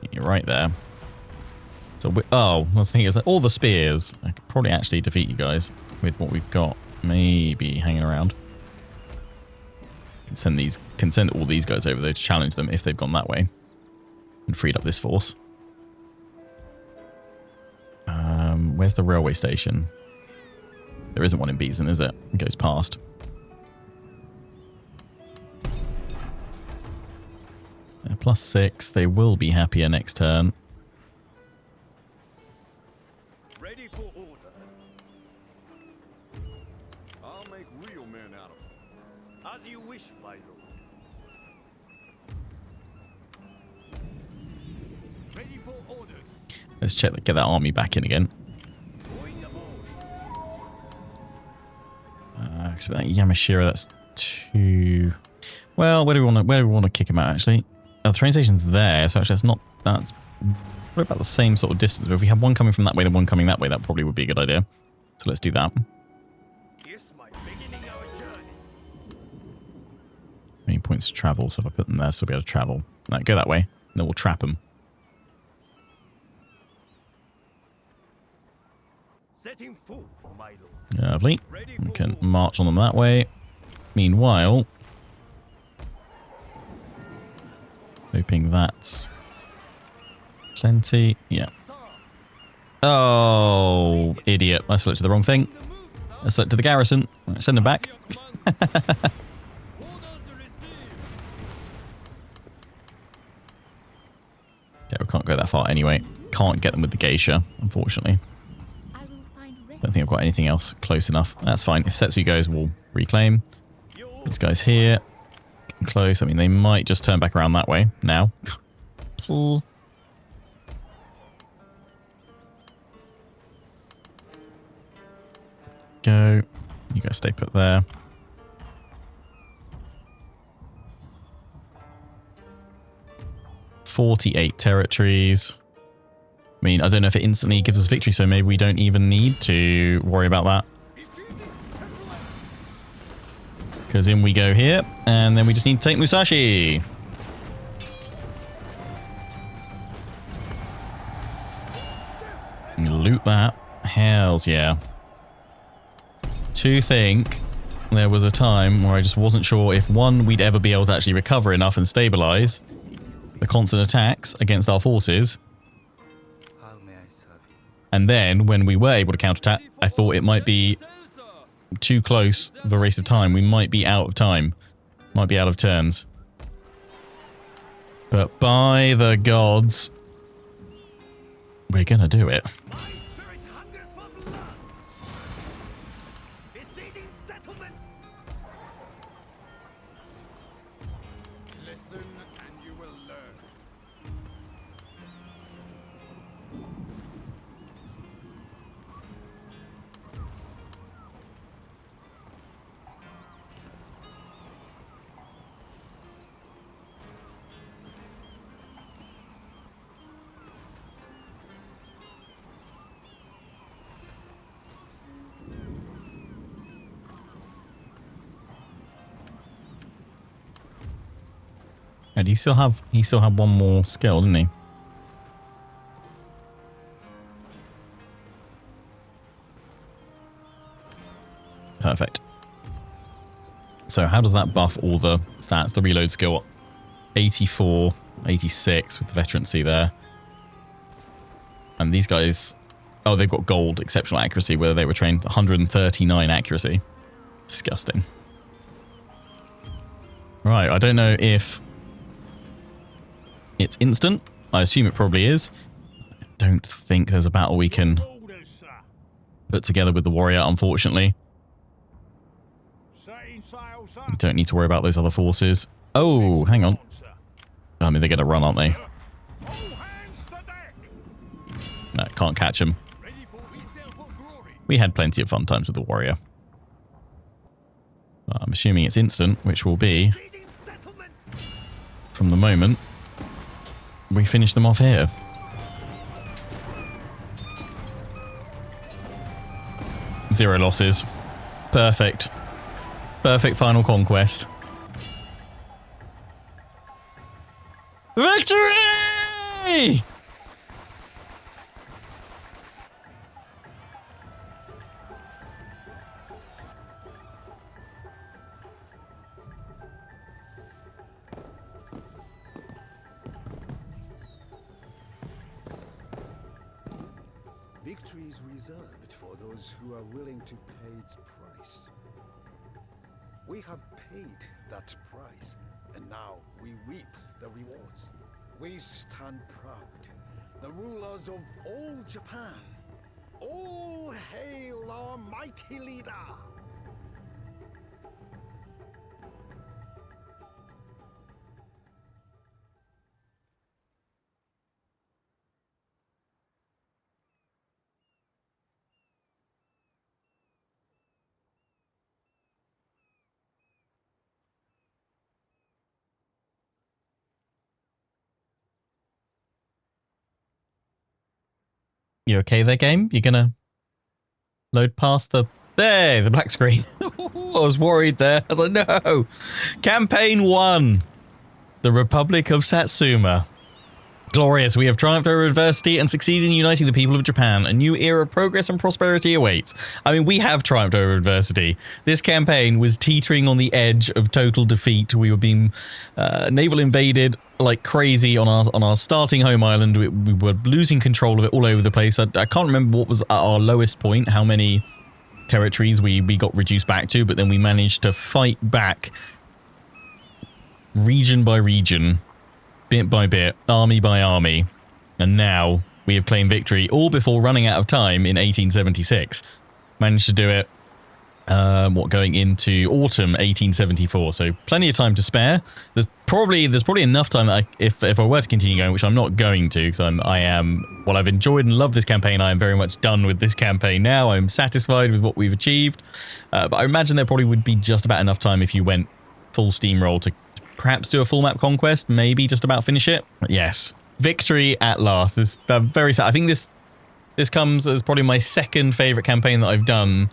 You're right there. So, I was thinking, it's like all the spears. I could probably actually defeat you guys with what we've got. Maybe hanging around. Can send all these guys over there to challenge them if they've gone that way. And freed up this force. Where's the railway station? There isn't one in Beeson, is it? It goes past. +6. They will be happier next turn. Ready for orders. I'll make real men out of them. As you wish, my lord. Ready for orders. Let's check that, get that army back in again. So that Yamashiro, that's 2. Well, where do we want to kick him out actually? Oh, the train station's there, so actually that's probably about the same sort of distance. But if we had one coming from that way, then one coming that way, that probably would be a good idea. So let's do that. Yes, my beginning our journey. Many points to travel, so if I put them there, so we'll be able to travel. No, go that way, and then we'll trap them. Setting full, my lord. Lovely. We can march on them that way. Meanwhile, hoping that's plenty. Yeah. Oh, idiot. I selected the wrong thing. I selected the garrison. Right, send them back. Yeah, we can't go that far anyway. Can't get them with the geisha, unfortunately. I will find rest. Don't think I've got anything else close enough. That's fine. If Setsu goes, we'll reclaim. These guys here. Getting close. I mean, they might just turn back around that way now. Go. You guys stay put there. "48 territories. I mean, I don't know if it instantly gives us victory, so maybe we don't even need to worry about that. Because in we go here, and then we just need to take Musashi. Loot that. Hells yeah. To think there was a time where I just wasn't sure if, one, we'd ever be able to actually recover enough and stabilize the constant attacks against our forces. How may I serve you? And then when we were able to counterattack, I thought it might be too close of a race of time. We might be out of time. Might be out of turns. But by the gods, we're gonna do it. My spirit hungers for blood. Besieging settlement. Listen and you will learn. And he still had one more skill, didn't he? Perfect. So how does that buff all the stats? The reload skill, 84, 86 with the veterancy there. And these guys, oh, they've got gold exceptional accuracy where they were trained 139 accuracy. Disgusting. Right, I don't know if it's instant. I assume it probably is. I don't think there's a battle we can Orders, sir. put together with the warrior, unfortunately. Setting sail, sir. We don't need to worry about those other forces. Oh, hang on. Sir. I mean, they're going to run, aren't they? All hands to deck. No, can't catch them. Ready for sail for glory. We had plenty of fun times with the warrior. I'm assuming it's instant, which will be Besieging settlement. from the moment we finish them off here. Zero losses. Perfect. Perfect final conquest. Victory! victory is reserved for those who are willing to pay its price. We have paid that price, and now we reap the rewards. We stand proud, the rulers of all Japan. All hail our mighty leader! You okay there, game? You gonna load past the... There, the black screen. I was worried there. I was like, no. Campaign 1. The Republic of Satsuma. Glorious, we have triumphed over adversity and succeeded in uniting the people of Japan. A new era of progress and prosperity awaits. I mean, we have triumphed over adversity. This campaign was teetering on the edge of total defeat. We were being naval invaded like crazy on our starting home island. We were losing control of it all over the place. I can't remember what was at our lowest point, how many territories we got reduced back to, but then we managed to fight back region by region, bit by bit, army by army, and now we have claimed victory, all before running out of time in 1876. Managed to do it, going into autumn 1874, so plenty of time to spare. There's probably enough time that if I were to continue going, which I'm not going to, because while I've enjoyed and loved this campaign, I am very much done with this campaign now. I'm satisfied with what we've achieved, but I imagine there probably would be just about enough time if you went full steamroll to perhaps do a full map conquest, maybe just about finish it. But yes, victory at last. Very sad. I think this comes as probably my second favorite campaign that I've done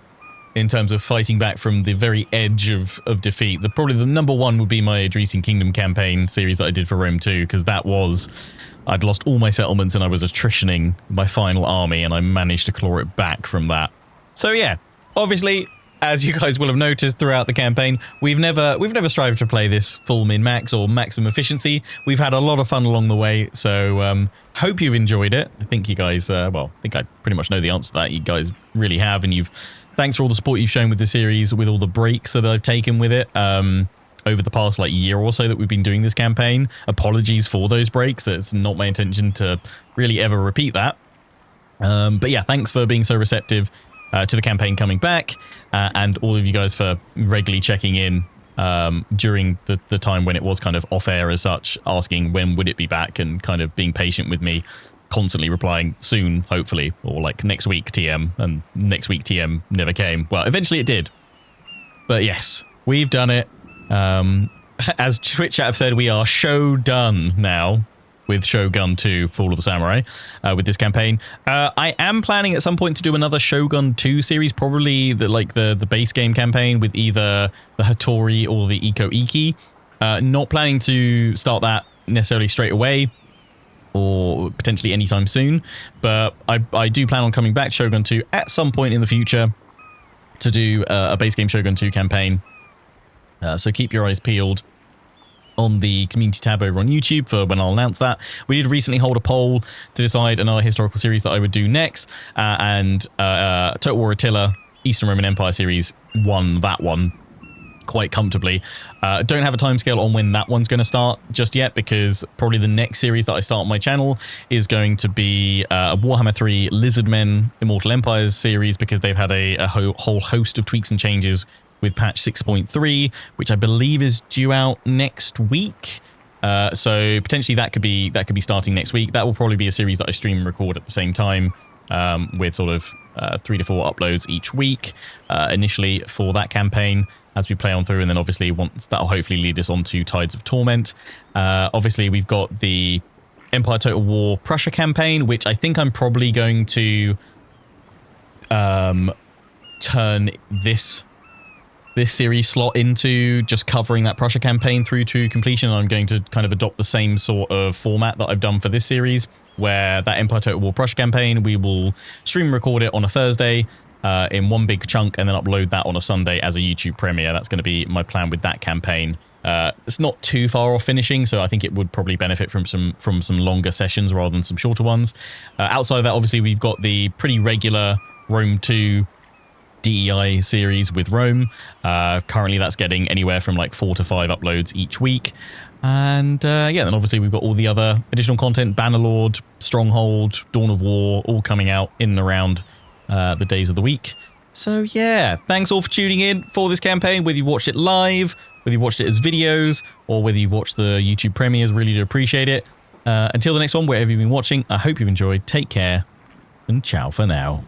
in terms of fighting back from the very edge of defeat. Probably the number one would be my Adresian Kingdom campaign series that I did for Rome 2, because I'd lost all my settlements and I was attritioning my final army, and I managed to claw it back from that. So yeah, obviously, as you guys will have noticed throughout the campaign, we've never strived to play this full min-max or maximum efficiency. We've had a lot of fun along the way, so hope you've enjoyed it. I think you guys, I think I pretty much know the answer to that. You guys really have, and thanks for all the support you've shown with the series, with all the breaks that I've taken with it over the past year or so that we've been doing this campaign. Apologies for those breaks. It's not my intention to really ever repeat that. But yeah, thanks for being so receptive to the campaign coming back, and all of you guys for regularly checking in during the time when it was kind of off air as such, asking when would it be back, and kind of being patient with me, constantly replying soon, hopefully, or next week TM, and next week TM never came. Well, eventually it did. But yes, we've done it. As Twitch chat have said, we are show done now with Shogun 2 Fall of the Samurai with this campaign. I am planning at some point to do another Shogun 2 series, probably the base game campaign with either the Hattori or the Iko Iki. Not planning to start that necessarily straight away, or potentially anytime soon, but I do plan on coming back to Shogun 2 at some point in the future to do a base game Shogun 2 campaign. So keep your eyes peeled on the community tab over on YouTube for when I'll announce that. We did recently hold a poll to decide another historical series that I would do next, and Total War Attila Eastern Roman Empire series won that one quite comfortably. Don't have a timescale on when that one's going to start just yet, because probably the next series that I start on my channel is going to be a Warhammer 3 Lizardmen Immortal Empires series, because they've had a whole host of tweaks and changes with patch 6.3, which I believe is due out next week. So potentially that could be starting next week. That will probably be a series that I stream and record at the same time, with sort of 3 to 4 uploads each week initially for that campaign as we play on through, and then obviously once that'll hopefully lead us on to Tides of Torment. Obviously we've got the Empire Total War Prussia campaign, which I think I'm probably going to turn this series slot into just covering that Prussia campaign through to completion. I'm going to kind of adopt the same sort of format that I've done for this series, where that Empire Total War Prussia campaign, we will stream and record it on a Thursday in one big chunk, and then upload that on a Sunday as a YouTube premiere. That's going to be my plan with that campaign. It's not too far off finishing, so I think it would probably benefit from some longer sessions rather than some shorter ones. Outside of that, obviously, we've got the pretty regular Rome 2 DEI series with Rome. Currently, that's getting anywhere from like 4 to 5 uploads each week. And yeah, then obviously we've got all the other additional content, Bannerlord, Stronghold, Dawn of War, all coming out in and around the days of the week. So yeah, thanks all for tuning in for this campaign, whether you watched it live, whether you watched it as videos, or whether you've watched the YouTube premieres. Really do appreciate it. Until the next one, wherever you've been watching, I hope you've enjoyed. Take care, and ciao for now.